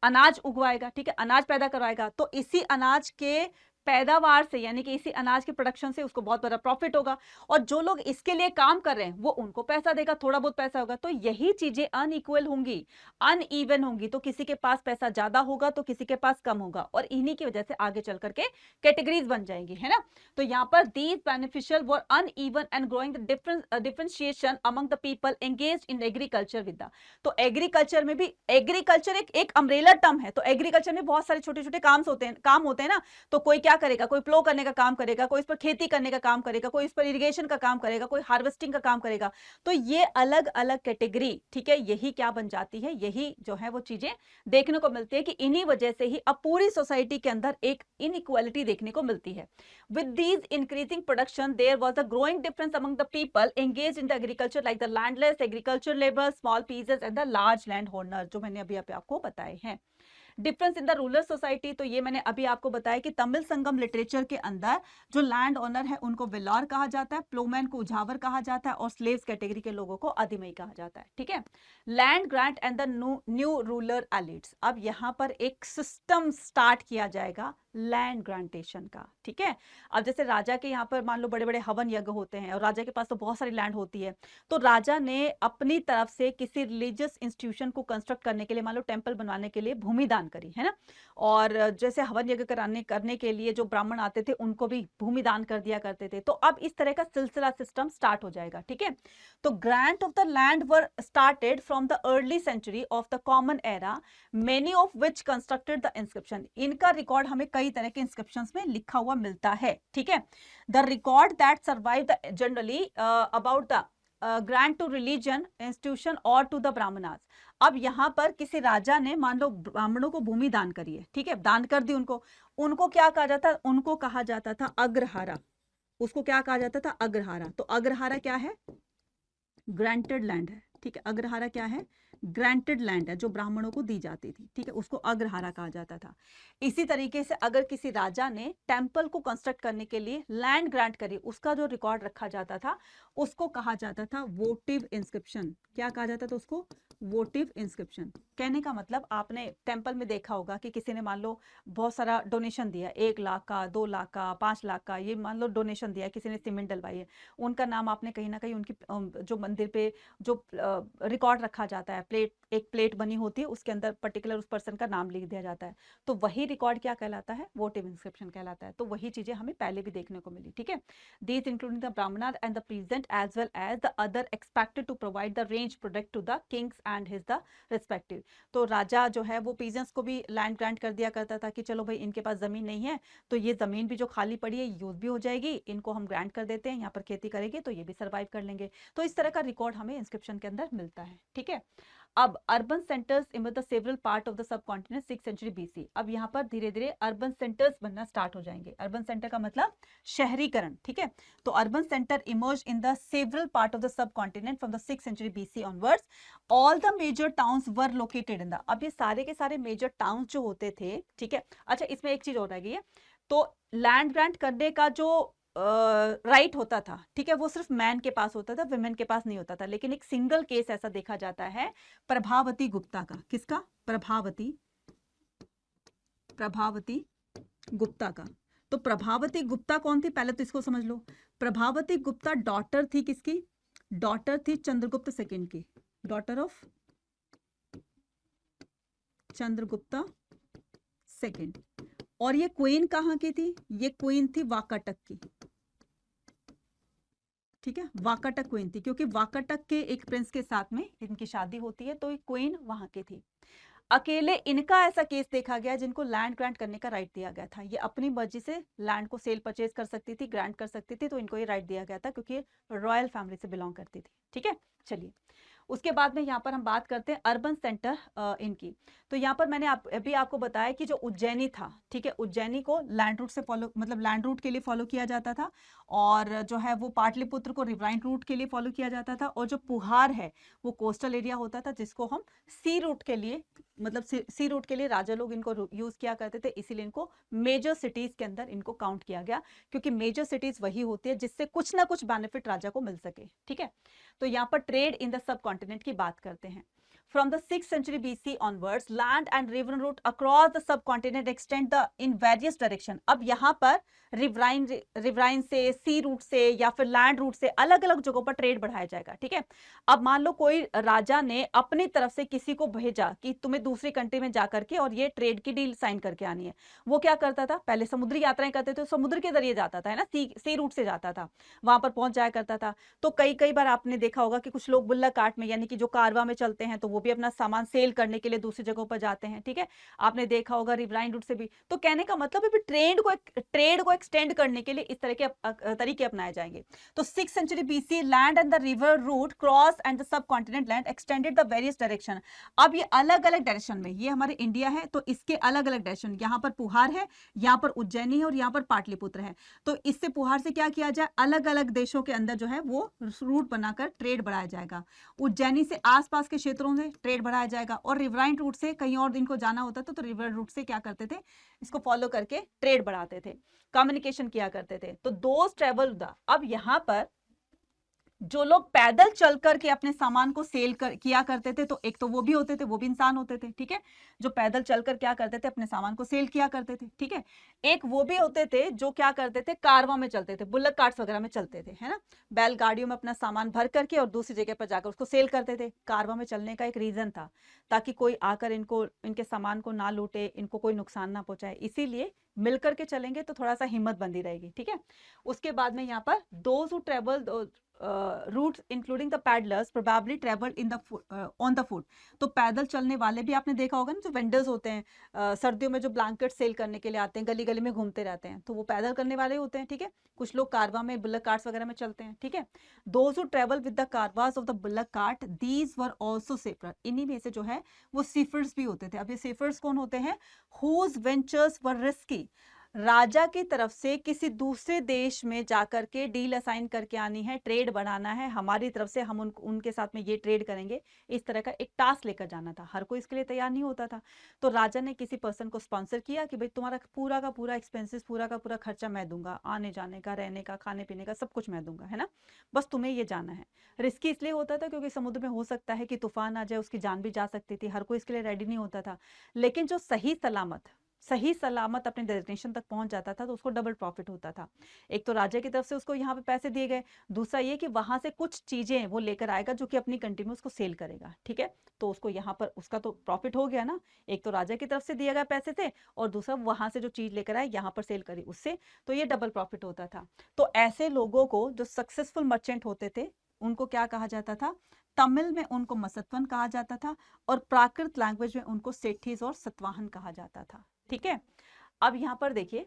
अनाज उगवाएगा। ठीक है, अनाज पैदा करवाएगा। तो इसी अनाज के पैदावार से, यानी कि इसी अनाज के प्रोडक्शन से उसको बहुत बड़ा प्रॉफिट होगा, और जो लोग इसके लिए काम कर रहे हैं वो उनको पैसा देगा, थोड़ा बहुत पैसा होगा। तो यही चीजें अनइक्वल होंगी, अनइवन होंगी। तो किसी के पास पैसा ज्यादा होगा तो किसी के पास कम होगा, और इन्हीं की वजह से आगे चल करके कैटेगरीज बन जाएंगी, है ना। तो यहाँ पर these beneficial were uneven and growing the differentiation among the people engaged in agriculture with the. तो एग्रीकल्चर में भी, एग्रीकल्चर एक अम्ब्रेला टर्म है। तो एग्रीकल्चर में बहुत सारे छोटे छोटे काम होते हैं ना। तो कोई क्या करेगा, कोई प्लो करने का काम करेगा, कोई इस पर खेती करने का काम करेगा, कोई इस पर इरिगेशन का काम करेगा, कोई हार्वेस्टिंग का काम करेगा। तो ये अलग अलग कैटेगरी, ठीक है, यही क्या बन जाती है, यही जो है वो चीजें देखने को मिलती है कि इन्हीं वजह से ही अब पूरी सोसाइटी के अंदर एक इनइक्वालिटी देखने को मिलती है। With these increasing production there was a growing difference among the people engage in the agriculture, like the landless agriculture labour, small पीजेस and the large land holder, जो मैंने अभी आपको बताए हैं। Difference in the rural society, तो ये मैंने अभी आपको बताया कि तमिल संगम लिटरेचर के अंदर जो लैंड ओनर है उनको वेल्लौर कहा जाता है, प्लोमैन को उझावर कहा जाता है, और स्लेव्स कैटेगरी के लोगों को आदिमई कहा जाता है। ठीक है, land grant and the new rural elites. अब यहाँ पर एक सिस्टम स्टार्ट किया जाएगा लैंड ग्रांटेशन का। ठीक है, अब जैसे राजा के यहाँ पर मान लो बड़े बड़े हवन यज्ञ होते हैं, और राजा के पास तो बहुत सारी लैंड होती है, तो राजा ने अपनी तरफ से किसी रिलीजियस इंस्टीट्यूशन को कंस्ट्रक्ट करने के लिए, मान लो टेंपल बनवाने के लिए भूमि दान करी, है ना। और जैसे हवन यज्ञ करने के लिए जो ब्राह्मण आते थे उनको भी भूमि दान कर दिया करते थे। तो अब इस तरह का सिलसिला सिस्टम स्टार्ट हो जाएगा। ठीक है, तो grant of the land were started from the early century of the common era, many of which constructed the inscription. इनका रिकॉर्ड हमें कई तरह के इंस्क्रिप्शंस में लिखा हुआ मिलता है। ठीक है, the record that survive the generally about the grant to religion institution और टू द ब्राह्मणास। अब यहां पर किसी राजा ने मान लो ब्राह्मणों को भूमि दान करी है, ठीक है, दान कर दी उनको क्या कहा जाता, उनको कहा जाता था अग्रहारा। उसको क्या कहा जाता था, अग्रहारा। तो अग्रहारा क्या है, ग्रांटेड लैंड है। ठीक है, अग्रहारा क्या है, ग्रांटेड लैंड है, जो ब्राह्मणों को दी जाती थी, ठीक है, उसको अग्रहारा कहा जाता था। इसी तरीके से अगर किसी राजा ने टेम्पल को कंस्ट्रक्ट करने के लिए लैंड ग्रांट करी, उसका जो रिकॉर्ड रखा जाता था उसको कहा जाता था वोटिव इंस्क्रिप्शन। क्या कहा जाता था उसको? वोटिव इंस्क्रिप्शन। कहने का मतलब आपने टेम्पल में देखा होगा कि किसी ने मान लो बहुत सारा डोनेशन दिया, 1 लाख का, 2 लाख का, 5 लाख का, ये मान लो डोनेशन दिया, किसी ने सीमेंट डलवाई है, उनका नाम आपने कहीं ना कहीं उनकी जो मंदिर पे जो रिकॉर्ड रखा जाता है, एक प्लेट बनी होती है, उसके अंदर पर्टिकुलर उस पर्सन का नाम लिख दिया जाता है, तो वही रिकॉर्ड क्या कहलाता है? वोटिव इंस्क्रिप्शन कहलाता है। तो वही चीजें हमें पहले भी देखने को मिली, ठीक है। These including the Brahman and the present as well as the other expected to provide the range product to the kings and his the respective. तो राजा जो है वो पीजेंट्स को भी लैंड ग्रांट कर दिया करता था कि चलो भाई इनके पास जमीन नहीं है, तो ये जमीन भी जो खाली पड़ी है यूज भी हो जाएगी, इनको हम ग्रांट कर देते हैं, यहाँ पर खेती करेंगे तो ये भी सर्वाइव कर लेंगे। तो इस तरह का रिकॉर्ड हमें इंस्क्रिप्शन के अंदर मिलता है, ठीक है। अब urban centres in the several part of the subcontinent 6th century BC. अब यहाँ पर धीरे धीरे अर्बन सेंटर्स बनना स्टार्ट हो जाएंगे। अर्बन सेंटर का मतलब शहरीकरण, ठीक है। तो urban centre emerge in the several part of the subcontinent from the 6th century BC onwards. All the major towns were located in the. अब ये सारे के सारे मेजर टाउन्स जो होते थे, ठीक है। अच्छा, इसमें एक चीज और रह गई है, तो लैंड ग्रांट करने का जो राइट होता था, ठीक है, वो सिर्फ मैन के पास होता था, वुमेन के पास नहीं होता था। लेकिन एक सिंगल केस ऐसा देखा जाता है प्रभावती गुप्ता का। किसका? प्रभावती गुप्ता का। तो प्रभावती गुप्ता कौन थी? पहले तो इसको समझ लो। प्रभावती गुप्ता डॉटर थी किसकी? डॉटर थी चंद्रगुप्त सेकंड की, डॉटर ऑफ चंद्रगुप्ता सेकंड। और ये क्वीन कहाँ की थी? ये क्वीन थी वाकाटक की, ठीक है। वाकाटक क्वीन थी, क्योंकि वाकाटक के एक प्रिंस के साथ में इनकी शादी होती है, तो ये क्वीन वहां की थी। अकेले इनका ऐसा केस देखा गया जिनको लैंड ग्रांट करने का राइट दिया गया था। ये अपनी मर्जी से लैंड को सेल परचेज कर सकती थी, ग्रांट कर सकती थी, तो इनको ये राइट दिया गया था क्योंकि रॉयल फैमिली से बिलोंग करती थी, ठीक है। चलिए, उसके बाद में यहाँ पर हम बात करते हैं अर्बन सेंटर इनकी। तो यहाँ पर मैंने अभी आपको बताया कि जो उज्जैनी था, ठीक है, उज्जैनी को लैंड रूट से फॉलो, मतलब लैंड रूट के लिए फॉलो किया जाता था, और जो है वो पाटलिपुत्र को रिवराइन रूट के लिए फॉलो किया जाता था, और जो पुहार है वो कोस्टल एरिया होता था, जिसको हम सी रूट के लिए, मतलब सी रूट के लिए राजा लोग इनको यूज किया करते थे, इसीलिए इनको मेजर सिटीज के अंदर इनको काउंट किया गया, क्योंकि मेजर सिटीज वही होती है जिससे कुछ ना कुछ बेनिफिट राजा को मिल सके, ठीक है। तो यहाँ पर trade in the sub continent की बात करते हैं। From the 6th century BC onwards, land and river route across the subcontinent extend the in various direction. अब यहाँ पर रिवराइन से, सी रूट से या फिर लैंड रूट से अलग अलग जगहों पर ट्रेड बढ़ाया जाएगा, ठीक है। अब मान लो कोई राजा ने अपनी तरफ से किसी को भेजा कि तुम्हें दूसरी कंट्री में जाकर के और ये ट्रेड की डील साइन करके आनी है। वो क्या करता था? पहले समुद्री यात्राएं करते थे, समुद्र के जरिए जाता था, है ना, सी रूट से जाता था, वहां पर पहुंच जाया करता था। तो कई बार आपने देखा होगा कि कुछ लोग बुल्लक कार्ट में, यानी कि जो कारवा में चलते हैं, तो वो भी अपना सामान सेल करने के लिए दूसरी जगहों पर जाते हैं, ठीक है। आपने देखा होगा रिवराइन रूट से भी। तो कहने का मतलब है ट्रेड को एक्सटेंड करने के लिए इस तरह के तरीके अपनाए जाएंगे। तो 6th century BC, land and the river route cross and the subcontinent land extended the various direction. अब ये अलग अलग डायरेक्शन में, ये हमारे इंडिया है तो इसके अलग अलग डायरेक्शन, यहाँ पर पुहार है, यहाँ पर उज्जैनी है, और यहाँ पर पाटलिपुत्र है। तो इससे पुहार से क्या किया जाए? अलग अलग देशों के अंदर जो है वो रूट बनाकर ट्रेड बढ़ाया जाएगा। उज्जैनी से आसपास के क्षेत्रों में ट्रेड बढ़ाया जाएगा, और रिवराइन रूट से कहीं और इनको जाना होता था तो रिवर रूट से क्या करते थे? इसको फॉलो करके ट्रेड बढ़ाते थे, कम्युनिकेशन किया करते थे। तो दोज ट्रेवल द, अब यहाँ पर जो लोग पैदल चल करके अपने सामान को सेल किया करते थे, तो एक तो वो भी होते थे, वो भी इंसान होते थे, ठीक है, जो पैदल चलकर क्या करते थे? अपने सामान को सेल किया करते थे, ठीक है। एक वो भी होते थे जो क्या करते थे? कारवां में चलते थे, बुल्लक कार्ट्स वगैरह में चलते थे, है ना, बैलगाड़ियों में अपना सामान भर करके और दूसरी जगह पर जाकर उसको सेल करते थे। कारवां में चलने का एक रीजन था, ताकि कोई आकर इनके सामान को ना लूटे, इनको कोई नुकसान ना पहुंचाए, इसीलिए मिलकर के चलेंगे तो थोड़ा सा हिम्मत बंधी रहेगी, ठीक है। उसके बाद में यहाँ पर those who travel routes including the paddlers probably traveled in the on the foot। तो पैदल चलने वाले भी आपने देखा होगा ना, जो वेंडर्स होते हैं सर्दियों में जो ब्लैंकेट सेल करने के लिए आते हैं, गली गली में घूमते रहते हैं, तो वो पैदल करने वाले होते हैं, ठीक है। कुछ लोग कारवा में, बुल्लक कार्ट्स वगैरह में चलते हैं, ठीक है। Those who travel with the caravans of the bullock cart, these were also safer. इन्हीं में से जो है वो सेफर्स भी होते थे। अब ये सेफर्स कौन होते हैं? हुज वेंचर्स वर रिस्की, राजा की तरफ से किसी दूसरे देश में जाकर के डील असाइन करके आनी है, ट्रेड बढ़ाना है, हमारी तरफ से हम उनके साथ में ये ट्रेड करेंगे, इस तरह का एक टास्क लेकर जाना था। हर कोई इसके लिए तैयार नहीं होता था। तो राजा ने किसी पर्सन को स्पॉन्सर किया कि भाई तुम्हारा पूरा का पूरा एक्सपेंसेस, पूरा का पूरा खर्चा मैं दूंगा, आने जाने का, रहने का, खाने पीने का, सब कुछ मैं दूंगा, है ना, बस तुम्हें ये जाना है। रिस्की इसलिए होता था क्योंकि समुद्र में हो सकता है कि तूफान आ जाए, उसकी जान भी जा सकती थी, हर कोई इसके लिए रेडी नहीं होता था। लेकिन जो सही सलामत अपने डेस्टिनेशन तक पहुंच जाता था तो उसको डबल प्रॉफिट होता था। एक तो राजा की तरफ से उसको यहाँ पे पैसे दिए गए, दूसरा ये कि वहां से कुछ चीजें वो लेकर आएगा जो कि अपनी कंट्री में उसको सेल करेगा, ठीक है। तो उसको यहाँ पर उसका तो प्रॉफिट हो गया ना, एक तो राजा की तरफ से दिया गया पैसे से, और दूसरा वहां से जो चीज लेकर आए यहाँ पर सेल करी उससे, तो ये डबल प्रॉफिट होता था। तो ऐसे लोगों को, जो सक्सेसफुल मर्चेंट होते थे, उनको क्या कहा जाता था? तमिल में उनको मसत्वन कहा जाता था, और प्राकृत लैंग्वेज में उनको सेठीज और सतवाहन कहा जाता था, ठीक है। अब यहां पर देखिए,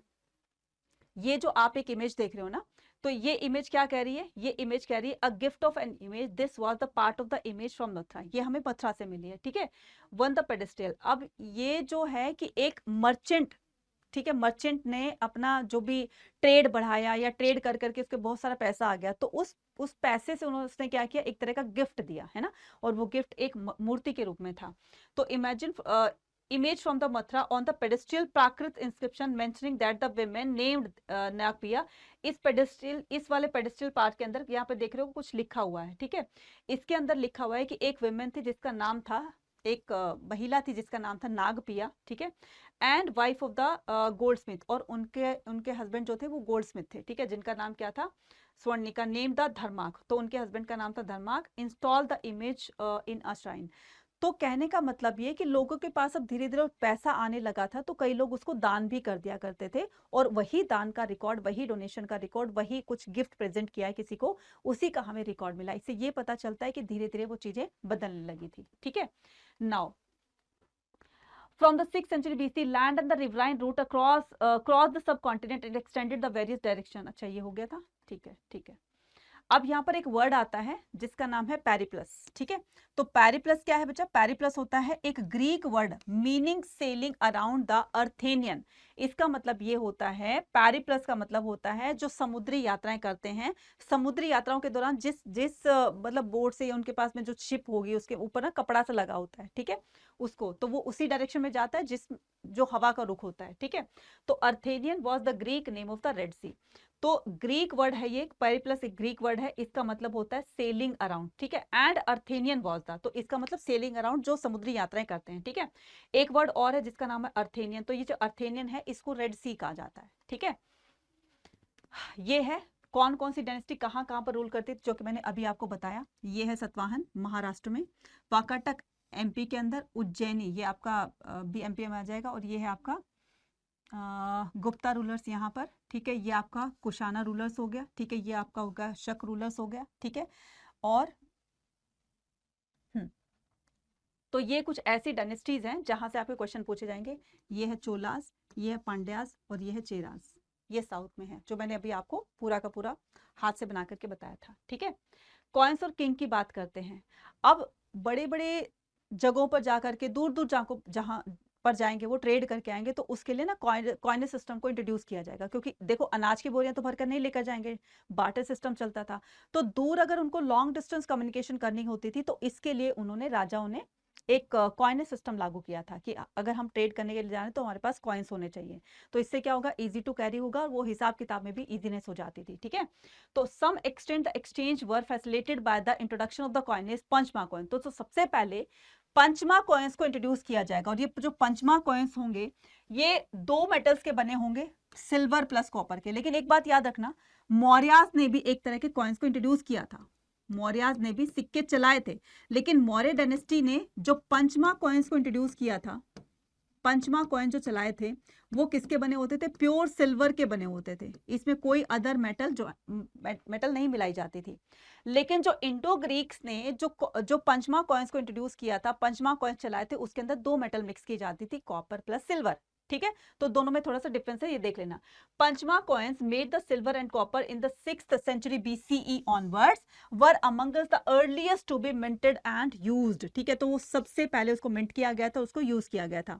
ये जो आप एक इमेज देख रहे हो ना, तो ये इमेज क्या कह रही है? ये इमेज कह रही है a gift of an image, this was the part of the image from Mathura. ये हमें मथुरा से मिली है, ठीक है। One the pedestal. अब ये जो है कि एक मर्चेंट, ठीक है, मर्चेंट ने अपना जो भी ट्रेड बढ़ाया या ट्रेड कर करके उसके बहुत सारा पैसा आ गया, तो उस पैसे से उसने क्या किया? एक तरह का गिफ्ट दिया, है ना, और वो गिफ्ट एक मूर्ति के रूप में था। तो imagine image from the Mathura on the pedestal Prakrit inscription mentioning that the women named Nagpiya। इस पेडेस्टल, इस वाले पेडेस्टल पार्ट के अंदर यहाँ पे देख रहे हो कुछ लिखा हुआ है, ठीक है। इसके अंदर लिखा हुआ है कि एक विमेन थी जिसका नाम था, एक महिला थी जिसका नाम था नागपिया, ठीक है, and wife of the gold Smith, और उनके हस्बैंड जो थे वो गोल्ड स्मिथ थे, ठीक है, जिनका नाम क्या था? स्वर्णिका। नेम द धर्माक, तो उनके हस्बैंड का नाम था धर्माक। Install the image in a shrine. तो कहने का मतलब ये कि लोगों के पास अब धीरे धीरे पैसा आने लगा था, तो कई लोग उसको दान भी कर दिया करते थे, और वही दान का रिकॉर्ड, वही डोनेशन का रिकॉर्ड, वही कुछ गिफ्ट प्रेजेंट किया है किसी को, उसी का हमें रिकॉर्ड मिला। इससे ये पता चलता है कि धीरे धीरे वो चीजें बदलने लगी थी, ठीक है। Now from the 6th century BC, land and the riverine route across the subcontinent and extended the various direction। अच्छा, ये हो गया था, ठीक है, ठीक है। अब यहाँ पर एक वर्ड आता है जिसका नाम है पेरिप्लस, ठीक है। तो पेरिप्लस क्या है बच्चा? पेरिप्लस होता है एक Greek word meaning sailing around the Erythraean. इसका मतलब ये होता है, पेरिप्लस का मतलब होता है जो समुद्री यात्राएं करते हैं। समुद्री यात्राओं के दौरान जिस जिस मतलब बोट से, या उनके पास में जो शिप होगी उसके ऊपर ना कपड़ा सा लगा होता है, ठीक है, उसको, तो वो उसी डायरेक्शन में जाता है जिस जो हवा का रुख होता है, ठीक है। तो Erythraean was the Greek name of the Red Sea. तो ग्रीक वर्ड है ये, पेरिप्लस एक ग्रीक वर्ड है, इसका मतलब होता है सेलिंग अराउंड, ठीक है। एंड अर्थेनियन वॉज द, तो इसका मतलब सेलिंग अराउंड, जो समुद्री यात्राएं करते हैं, ठीक है। एक वर्ड और है जिसका नाम है अर्थेनियन। तो ये जो अर्थेनियन है इसको रेड सी कहा जाता है, ठीक है। ये है कौन कौन सी डायनेस्टी कहाँ कहाँ पर रूल करती थी, जो कि मैंने अभी आपको बताया। ये है सतवाहन महाराष्ट्र में, वाकाटक एमपी के अंदर, उज्जैनी ये आपका भी एमपी में आ जाएगा, और ये है आपका गुप्ता रूलर्स यहाँ पर, ठीक है। ये आपका कुशाना रूलर्स हो गया, ठीक है। ये आपका होगा शक रूलर्स हो गया, ठीक है। और तो ये कुछ ऐसी डायनेस्टीज हैं जहां से आपके क्वेश्चन पूछे जाएंगे। ये है चोलास, ये है पांड्यास, और ये है चेरास। ये साउथ में है, जो मैंने अभी आपको पूरा का पूरा हाथ से बना करके बताया था, ठीक है। कॉइन्स और किंग की बात करते हैं। अब बड़े बड़े जगहों पर जाकर के, दूर दूर जहां पर जाएंगे, वो ट्रेड करके आएंगे, तो उसके लिए ना कॉइनेज सिस्टम को इंट्रोड्यूस किया जाएगा, क्योंकि देखो अनाज की बोरियां तो भरकर नहीं लेकर जाएंगे, बार्टर सिस्टम चलता था। तो दूर अगर उनको लॉन्ग डिस्टेंस कम्युनिकेशन करनी होती थी, तो इसके लिए उन्होंने, राजाओं ने एक कॉइनेज सिस्टम लागू किया था कि अगर हम ट्रेड करने के लिए जा रहे हैं तो हमारे पास कॉइन्स होने चाहिए। तो इससे क्या होगा? इजी टू कैरी होगा, और वो हिसाब किताब में भी इजीनेस हो जाती थी, ठीक है। तो some extend the exchange were facilitated by the introduction of the coinage punch marked coin. तो सबसे पहले पंचमा कॉइन्स को इंट्रोड्यूस किया जाएगा, और ये जो पंचमा कॉइन्स होंगे ये दो मेटल्स के बने होंगे, सिल्वर प्लस कॉपर के। लेकिन एक बात याद रखना, मौर्यास ने भी एक तरह के कॉइन्स को इंट्रोड्यूस किया था, मौर्यास ने भी सिक्के चलाए थे, लेकिन मौर्य डायनेस्टी ने जो पंचमा कॉइन्स को इंट्रोड्यूस किया था, पंचमा कॉइन जो चलाए थे, वो किसके बने होते थे? प्योर सिल्वर के बने होते थे। इसमें कोई अदर मेटल नहीं मिलाई जाती थी। लेकिन जो इंडो ग्रीक्स ने जो पंचमा कॉइन्स को इंट्रोड्यूस किया था, पंचमा कॉइन्स चलाए थे, उसके अंदर दो मेटल मिक्स की जाती थी, कॉपर प्लस सिल्वर, ठीक है, तो दोनों में थोड़ा सा डिफरेंस है, ये देख लेना। Punch marked coins made the silver and copper in the 6th century BCE onwards were amongst the earliest to be minted and used. ठीक है, तो वो सबसे पहले उसको मिंट किया गया था, उसको यूज किया गया था।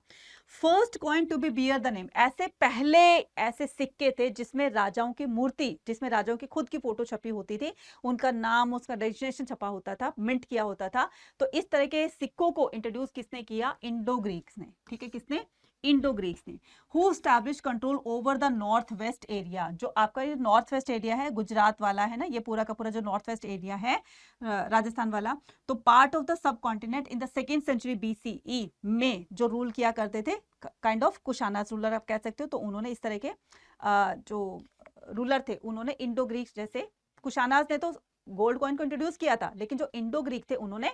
First coin to be bear the name, ऐसे पहले ऐसे सिक्के थे जिसमें राजाओं की मूर्ति, जिसमें राजाओं की खुद की फोटो छपी होती थी, उनका नाम, उसका रजिस्ट्रेशन छपा होता था, मिंट किया होता था। तो इस तरह के सिक्कों को इंट्रोड्यूस किसने किया? इंडो ग्रीक्स ने। ठीक है, किसने? इंडो ग्रीक्स ने। Who establish control over the north waste area, जो आपका ये नॉर्थ वेस्ट एरिया है, गुजरात वाला है ना, ये पूरा का पूरा जो नॉर्थ वेस्ट एरिया है राजस्थान वाला, तो पार्ट ऑफ द सब continent in the 2nd century BCE में जो रूल किया करते थे, काइंड ऑफ कुशाना रूलर आप कह सकते हो, तो उन्होंने इस तरह के जो रूलर थे उन्होंने इंडो ग्रीक्स, जैसे कुशानास ने तो गोल्ड कॉइन को इंट्रोड्यूस किया था, लेकिन जो इंडो ग्रीक थे उन्होंने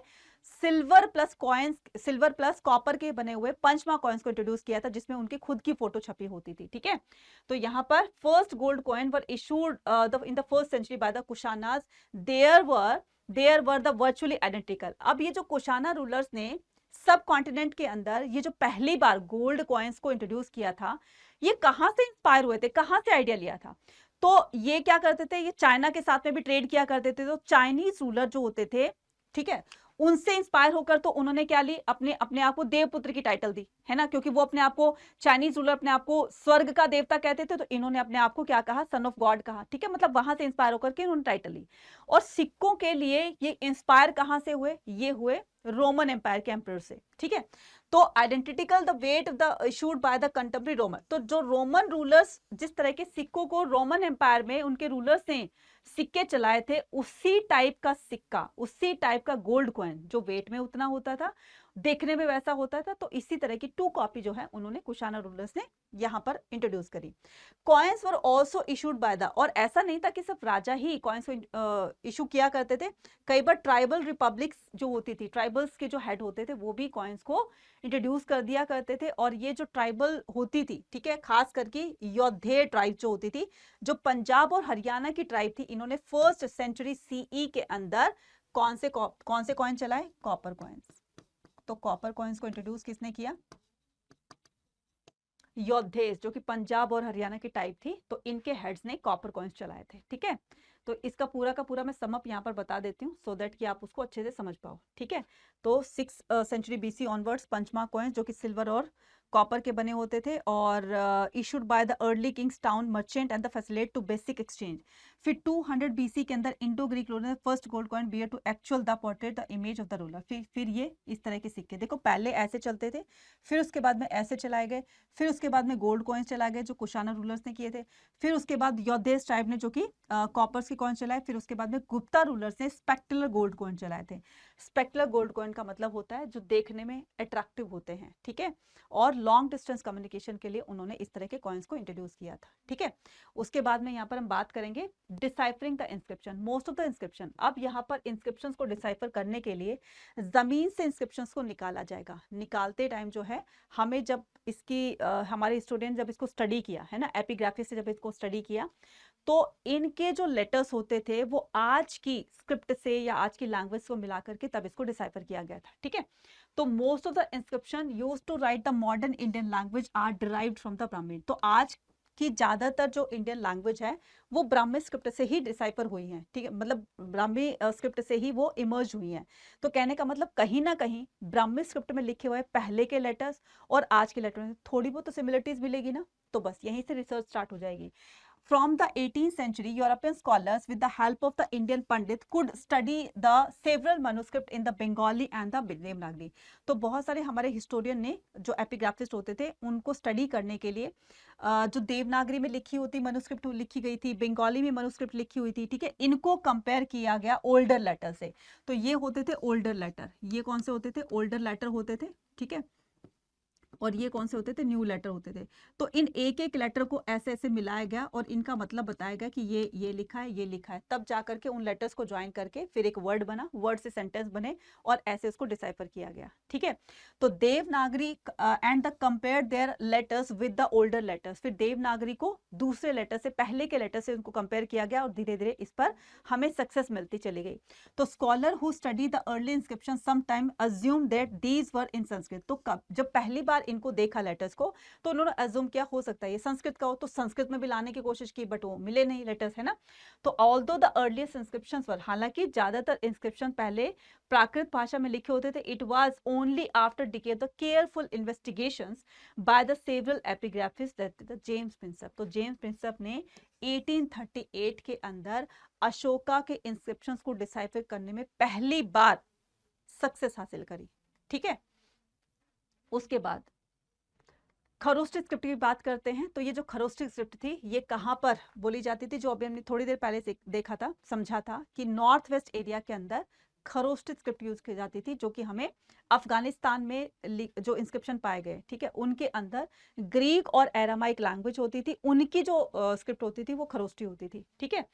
silver plus coins, silver plus copper के बने हुए पंचमा कॉइन्स को इंट्रोड्यूस किया था, जिसमें उनकी खुद की फोटो छपी होती थी। ठीक है, तो यहाँ पर first gold coin were issued in the 1st century by the Kushanas, there were the virtually identical. अब ये जो कुशाना रूलर्स ने सब कॉन्टिनेंट के अंदर ये जो पहली बार गोल्ड कॉइन्स को इंट्रोड्यूस किया था, ये कहां से इंस्पायर हुए थे, कहां से आइडिया लिया था? तो ये क्या करते थे, ये चाइना के साथ में भी ट्रेड किया करते थे, तो चाइनीज रूलर जो होते थे, ठीक है, उनसे इंस्पायर होकर तो उन्होंने क्या ली, अपने अपने आप को देवपुत्र की टाइटल दी, है ना, क्योंकि वो अपने आप को, चाइनीज रूलर अपने आप को स्वर्ग का देवता कहते थे, तो इन्होंने अपने आप को क्या कहा? सन ऑफ गॉड कहा। ठीक है, मतलब वहां से इंस्पायर होकर के इन्होंने टाइटल ली। और सिक्कों के लिए ये इंस्पायर कहां से हुए? ये हुए रोमन एम्पायर के एम्परर से। ठीक है, तो identical the weight the issued by the contemporary Roman, तो जो रोमन रूलर्स जिस तरह के सिक्कों को रोमन एम्पायर में उनके रूलर्स ने सिक्के चलाए थे, उसी टाइप का सिक्का, उसी टाइप का गोल्ड कॉइन, जो वेट में उतना होता था, देखने में वैसा होता था, तो इसी तरह की 2 कॉपी जो है उन्होंने कुशाना रूलर्स ने यहां पर इंट्रोड्यूस करी। Coins were also issued by the, और ऐसा नहीं था कि सिर्फ राजा ही कॉइन्स को इशू किया करते थे, कई बार ट्राइबल रिपब्लिक्स जो होती थी, ट्राइबल्स के जो हेड होते थे, वो भी कॉइन्स को इंट्रोड्यूस कर दिया करते थे। और ये जो ट्राइबल होती थी, ठीक है, खास करके योद्धे ट्राइब जो होती थी, जो पंजाब और हरियाणा की ट्राइब थी, इन्होंने 1st century CE के अंदर कौन से कॉइन चलाए? Copper coins. तो कॉपर कॉइन्स को इंट्रोड्यूस किसने किया? योद्धेस, जो कि पंजाब और हरियाणा की टाइप थी, तो इनके हेड्स ने कॉपर कॉइन्स चलाए थे। ठीक है, तो इसका पूरा का पूरा मैं समअप यहाँ पर बता देती हूँ, सो दैट कि आप उसको अच्छे से समझ पाओ। ठीक है, तो 6th century BC onwards punch marked coins, जो कि सिल्वर और कॉपर के बने होते थे, और issued by the early kings town merchant and the facilitate to basic exchange. फिर 200 BC के अंदर इंडो ग्रीक रूलर ने first gold coin bear to actual the portrait the image of the ruler. फिर ये इस तरह के सिक्के, देखो पहले ऐसे चलते थे, फिर उसके बाद में ऐसे चलाए गए, फिर उसके बाद में गोल्ड कॉइन्स चलाए गए जो कुशाना रूलर्स ने किए थे, फिर उसके बाद योद्धेस ट्राइब ने जो कि कॉपर्स के कॉइन चलाए, फिर उसके बाद में गुप्ता रूलर्स ने स्पेक्टुलर गोल्ड कॉइन चलाए थे। स्पेक्टुलर गोल्ड कॉइन का मतलब होता है जो देखने में अट्रैक्टिव होते हैं। ठीक है, और लॉन्ग डिस्टेंस कम्युनिकेशन के लिए उन्होंने इस तरह के कॉइन्स को इंट्रोड्यूस किया था। ठीक है, उसके बाद में यहाँ पर हम बात करेंगे deciphering the inscription, most of the inscription. अब यहाँ पर इंस्क्रिप्शंस को डिसाइफर करने के लिए जमीन से इंस्क्रिप्शंस को निकाला जाएगा। निकालते टाइम जो है हमें, जब इसकी हमारे स्टूडेंट जब इसको स्टडी किया है ना, एपिग्राफी से जब इसको स्टडी किया, तो इनके जो लेटर्स होते थे वो आज की स्क्रिप्ट से या आज की लैंग्वेज को मिला करके तब इसको डिसाइफर किया गया था। ठीक है, तो most of the inscription used to write the modern Indian language are derived from the Brahmi. तो आज की ज्यादातर जो इंडियन लैंग्वेज है वो ब्राह्मी स्क्रिप्ट से ही डिसाइफर हुई है। ठीक है, मतलब ब्राह्मी स्क्रिप्ट से ही वो इमर्ज हुई हैं। तो कहने का मतलब कहीं ना कहीं ब्राह्मी स्क्रिप्ट में लिखे हुए पहले के लेटर्स और आज के लेटर में थोड़ी बहुत तो सिमिलरिटीज मिलेगी ना, तो बस यहीं से रिसर्च स्टार्ट हो जाएगी। From the 18th century, European scholars, with the help of the Indian Pandit, could study the several manuscripts in the Bengali and the Devanagari. तो बहुत सारे हमारे हिस्टोरियन ने, जो एपिग्राफिस्ट होते थे, उनको स्टडी करने के लिए जो देवनागरी में लिखी होती मनुस्क्रिप्ट लिखी गई थी, बंगाली में मनुस्क्रिप्ट लिखी हुई थी, ठीक है, इनको कंपेयर किया गया ओल्डर लेटर से। तो ये होते थे ओल्डर लेटर, ये कौन से होते थे? ओल्डर लेटर होते थे। ठीक है, और ये कौन से होते थे? न्यू लेटर होते थे। तो इन एक एक लेटर को ऐसे ऐसे मिलाया गया और इनका मतलब बताया गया कि ये लिखा है, ये लिखा है, तब जा करके उन लेटर्स को ज्वाइन करके फिर एक वर्ड बना, वर्ड से सेंटेंस बने और ऐसे उसको डिसाइफर किया गया। ठीक है, तो Devanagari and the compare there letters with the older letters, फिर देवनागरी को दूसरे लेटर से, पहले के लेटर से उनको कंपेयर किया गया और धीरे धीरे इस पर हमें सक्सेस मिलती चली गई। तो scholar who study the early inscription some time assume that these were in Sanskrit. तो कब, जब पहली बार इनको देखा लेटर्स को, तो उन्होंने अज्यूम किया हो सकता है ये संस्कृत का हो, तो संस्कृत में भी लाने की कोशिश की, बट वो मिले नहीं लेटर्स, है ना। तो ऑल्दो द अर्लीस्ट इंस्क्रिप्शंस वर, हालांकि ज्यादातर इंस्क्रिप्शन पहले प्राकृत भाषा में लिखे होते थे, it was only after decade the careful investigations by the several epigraphist the James Prinsep. तो जेम्स प्रिंसेप ने 1838 के अंदर अशोका के इंस्क्रिप्शंस को डिसाइफर करने में पहली बार सक्सेस हासिल करी, ठीक है। उसके बाद खरोष्टी स्क्रिप्ट की बात करते हैं। तो ये जो खरोष्टी स्क्रिप्ट थी ये कहां पर बोली जाती थी, जो अभी हमने थोड़ी देर पहले से देखा था, समझा था कि नॉर्थ वेस्ट एरिया के अंदर खरोष्टी स्क्रिप्ट यूज की जाती थी, जो कि हमें अफगानिस्तान में जो इंस्क्रिप्शन पाए गए, ठीक है, उनके अंदर ग्रीक और एरामाइक लैंग्वेज होती थी, उनकी जो स्क्रिप्ट होती थी वो खरोष्टी होती थी, ठीक है।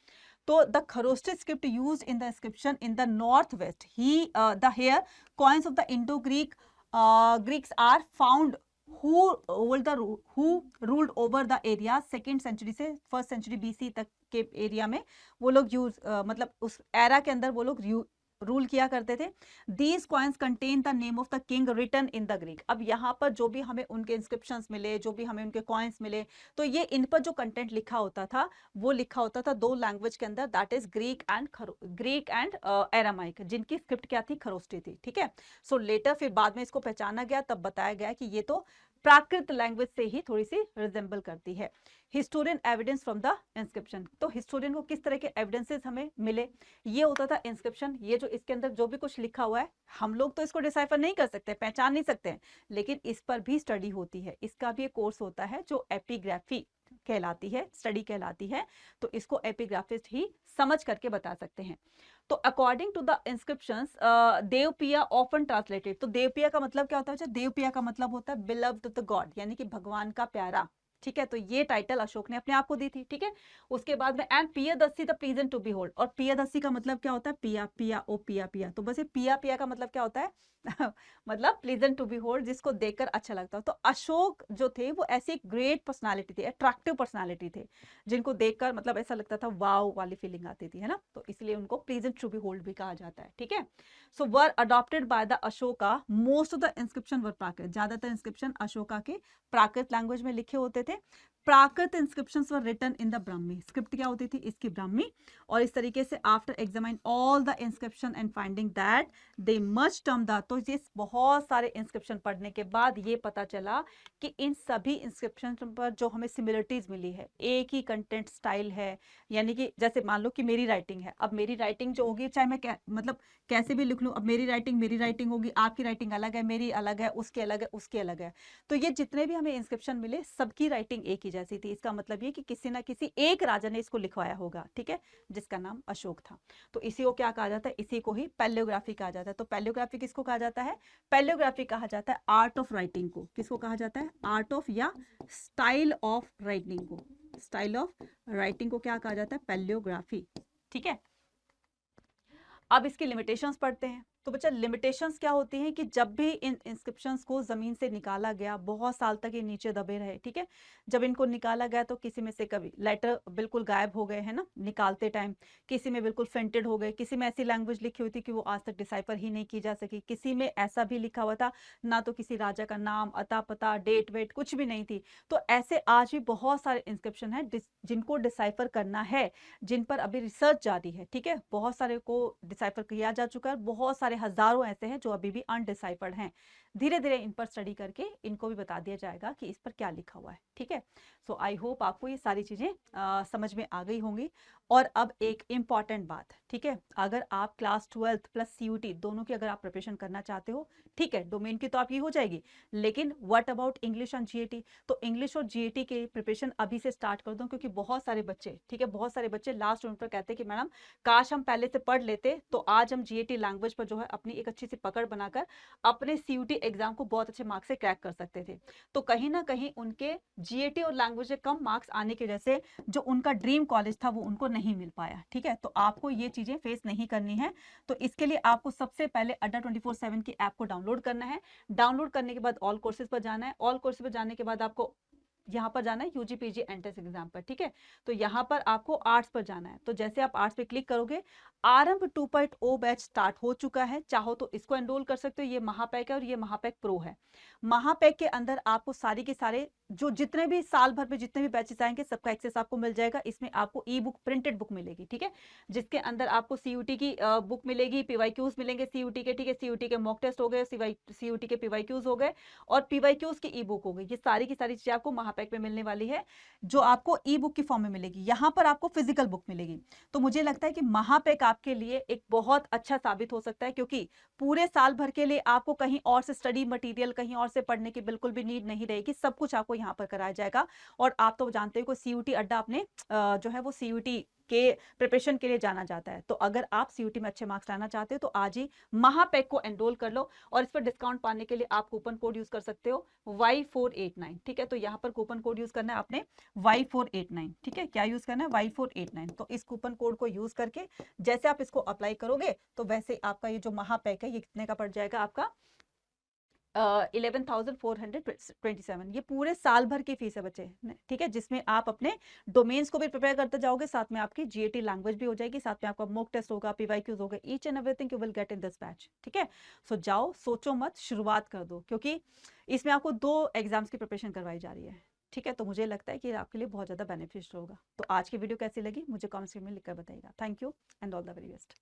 तो the Kharosthi script used in the inscription in the north west, ही the where coins of the Indo Greek Greeks are found who ruled over the area second century से फर्स्ट सेंचुरी BC तक के एरिया में वो लोग मतलब उस एरा के अंदर वो लोग रूल किया करते थे। These coins contain the name of the king written in the Greek। अब यहाँ पर जो भी हमें उनके इंस्क्रिप्शंस मिले, जो भी हमें उनके कॉइन्स मिले, तो ये इन पर जो कंटेंट लिखा होता था वो लिखा होता था दो लैंग्वेज के अंदर, दैट इज ग्रीक एंड एरामाइक, जिनकी स्क्रिप्ट क्या थी, खरोष्टी थी, ठीक है। सो लेटर फिर बाद में इसको पहचाना गया, तब बताया गया कि ये तो प्राकृत लैंग्वेज से ही थोड़ी सी रिजेंबल करती है। Historian evidence from the inscription, तो हिस्टोरियन को किस तरह के एविडेंसेस हमें मिले, ये होता था इंस्क्रिप्शन, ये जो इसके अंदर जो भी कुछ लिखा हुआ है हम लोग तो इसको डिसाइफर नहीं कर सकते, पहचान नहीं सकते, लेकिन इस पर भी स्टडी होती है, इसका भी एक कोर्स होता है जो एपिग्राफी कहलाती है, स्टडी कहलाती है, तो इसको एपिग्राफिस्ट ही समझ करके बता सकते हैं। तो according to the inscriptions Devapiya often translated, तो देवपिया का मतलब क्या होता है, देवपिया का मतलब होता है बिलव्ड ऑफ द गॉड, यानी कि भगवान का प्यारा, ठीक है। तो ये टाइटल अशोक ने अपने आप को दी थी, ठीक है। उसके बाद में and Piyadasi the pleasant to behold, और पियादसी का मतलब क्या होता है, पिया पिया ओ पिया पिया, तो बस ये पिया पिया का मतलब क्या होता है मतलब प्लीजेंट टू बिहोल्ड, जिसको देखकर अच्छा लगता हो। तो अशोक जो थे वो ऐसी ग्रेट पर्सनालिटी थे, अट्रैक्टिव पर्सनालिटी थे, जिनको देखकर मतलब ऐसा लगता था वाओ वाली फीलिंग आती थी, है ना। तो इसलिए उनको प्लीजेंट टू बिहोल्ड भी कहा जाता है, ठीक है। So were adopted by the Ashoka, most of the inscription were Prakrit, ज्यादातर इंस्क्रिप्शन अशोका के प्राकृत लैंग्वेज में लिखे होते थे। Prakrit inscriptions were written in the Brahmi, script क्या होती थी इसकी, ब्राह्मी। और इस तरीके से after examine all the inscription and finding that they much term the, तो ये बहुत सारे इंस्क्रिप्शन पढ़ने के बाद ये पता चला कि इन सभी इंस्क्रिप्शन पर जो हमें सिमिलरिटीज मिली है, एक ही कंटेंट स्टाइल है, यानी कि जैसे मान लो कि मेरी राइटिंग है, अब मेरी राइटिंग जो होगी चाहे मैं मतलब कैसे भी लिख लूं, अब मेरी राइटिंग होगी, आपकी राइटिंग अलग है, मेरी अलग है, उसकी अलग है, उसकी अलग है। तो ये जितने भी हमें इंस्क्रिप्शन मिले सबकी राइटिंग एक ही जैसी थी, इसका मतलब ये कि किसी ना किसी एक राजा ने इसको लिखवाया होगा, ठीक है, जिसका नाम अशोक था। तो इसी को क्या कहा जाता है, इसी को ही पैलियोग्राफी कहा जाता है। तो पैलियोग्राफी किसको कहा जाता है, पैलियोग्राफी कहा जाता है आर्ट ऑफ राइटिंग को, किसको कहा जाता है, आर्ट ऑफ या स्टाइल ऑफ राइटिंग को, स्टाइल ऑफ राइटिंग को क्या कहा जाता है, पैलियोग्राफी, ठीक है। अब इसकी लिमिटेशंस पढ़ते हैं। तो बच्चा लिमिटेशंस क्या होती हैं कि जब भी इन इंस्क्रिप्शंस को जमीन से निकाला गया, बहुत साल तक ये नीचे दबे रहे, ठीक है। जब इनको निकाला गया तो किसी में से कभी लेटर बिल्कुल गायब हो गए, है ना, निकालते टाइम, किसी में बिल्कुल फेंटेड हो गए, किसी में ऐसी लैंग्वेज लिखी हुई थी कि वो आज तक डिसाइफर ही नहीं की जा सकी, किसी में ऐसा भी लिखा हुआ था ना तो किसी राजा का नाम, अता पता, डेट वेट कुछ भी नहीं थी। तो ऐसे आज भी बहुत सारे इंस्क्रिप्शन है जिनको डिसाइफर करना है, जिन पर अभी रिसर्च जारी है, ठीक है। बहुत सारे को डिसाइफर किया जा चुका है, बहुत सारे हजारों ऐसे हैं जो अभी भी अनडिसाइफर्ड हैं। धीरे धीरे इन पर स्टडी करके इनको भी बता दिया जाएगा कि इस पर क्या लिखा हुआ है, ठीक है। सो आई होप आपको ये सारी चीजें समझ में आ गई होंगी। और अब एक इंपॉर्टेंट बात, ठीक है, अगर आप क्लास 12th प्लस CUT दोनों की अगर आप प्रिपरेशन करना चाहते हो, ठीक है, डोमेन की तो आपकी हो जाएगी, लेकिन what about English and GAT, तो इंग्लिश और GAT की प्रिपरेशन अभी से स्टार्ट कर दो, क्योंकि बहुत सारे बच्चे, ठीक है, बहुत सारे बच्चे लास्ट मोमेंट पर कहते हैं कि मैडम काश हम पहले से पढ़ लेते तो आज हम GAT लैंग्वेज पर जो है अपनी एक अच्छी सी पकड़ बनाकर अपने CUT एग्जाम को बहुत अच्छे मार्क्स से क्रैक कर सकते थे। तो कहीं ना कहीं उनके GAT और लैंग्वेज में कम मार्क्स आने की वजह से जो उनका ड्रीम कॉलेज था वो उनको नहीं मिल पाया, ठीक है। तो आपको ये चीजें फेस नहीं करनी है। तो इसके लिए आपको सबसे पहले अड्डा 24/7 की ऐप को डाउनलोड करना है। डाउनलोड करने के बाद ऑल कोर्सेज पर जाना है। ऑल कोर्सेज पर जाने के बाद आपको यहाँ पर जाना है यूजी पीजी एंट्रेंस एग्जाम पर, ठीक है। तो यहाँ पर आपको आर्ट्स पर जाना है, तो जैसे आप आर्ट्स पे क्लिक करोगे, आरंभ 2.0 बैच स्टार्ट हो चुका है, चाहो तो इसको एनरोल कर सकते हो। ये महापैक है और ये महापैक प्रो है। महापैक के अंदर आपको सारी के सारे जो जितने भी साल भर में जितने भी बैचेस आएंगे सबका एक्सेस आपको मिल जाएगा। इसमें आपको ई बुक प्रिंटेड बुक मिलेगी, ठीक है, जिसके अंदर आपको सीयूटी की बुक मिलेगी, पीवाईक्यूज मिलेंगे सीयूटी के, ठीक है, सीयूटी के मॉक टेस्ट हो गए, सीयूटी के पीवाईक्यूज हो गए और पीवाईक्यूज की ई बुक हो गई। ये सारी की सारी चीजें आपको महापैक में मिलने वाली है, जो आपको ई बुक की फॉर्म में मिलेगी। यहाँ पर आपको फिजिकल बुक मिलेगी। तो मुझे लगता है कि महापैक आपके लिए एक बहुत अच्छा साबित हो सकता है, क्योंकि पूरे साल भर के लिए आपको कहीं और से स्टडी मटेरियल, कहीं और से पढ़ने की बिल्कुल भी नीड नहीं रहेगी। सब कुछ आपको यहाँ पर कराया जाएगा। और आप तो जानते हो कि सीयूटी अड्डा अपने जो है वो सीयूटी के प्रिपरेशन के लिए जाना जाता है। तो अगर आप सीयूटी में अच्छे मार्क्स लाना चाहते हो तो आज ही महापैक को एनरोल कर लो। और इस पर डिस्काउंट पाने के लिए आप कूपन कोड यूज कर सकते हो Y489, ठीक है। तो यहाँ पर कूपन कोड यूज करना है आपने Y489, ठीक है। क्या यूज करना है? Y489। तो इस कूपन कोड को यूज करके जैसे आप इसको अप्लाई करोगे तो वैसे आपका ये जो महापैक है ये कितने का पड़ जाएगा आपका 11,427। ये पूरे साल भर की फीस है बच्चे, ठीक है, जिसमें आप अपने डोमेन्स को भी प्रिपेयर करते जाओगे, साथ में आपकी जीएटी लैंग्वेज भी हो जाएगी, साथ में आपका मॉक टेस्ट होगा, पीवाईक्यूज होगा, each and everything you will get in this batch, ठीक है। सो जाओ, सोचो मत, शुरुआत कर दो, क्योंकि इसमें आपको 2 एग्जाम्स की प्रिपरेशन करवाई जा रही है, ठीक है। तो मुझे लगता है कि आपके लिए बहुत ज्यादा बेनिफिशियल होगा। तो आज की वीडियो कैसी लगी मुझे कमेंट सेक्शन में लिखकर बताइएगा। Thank you and all the very best.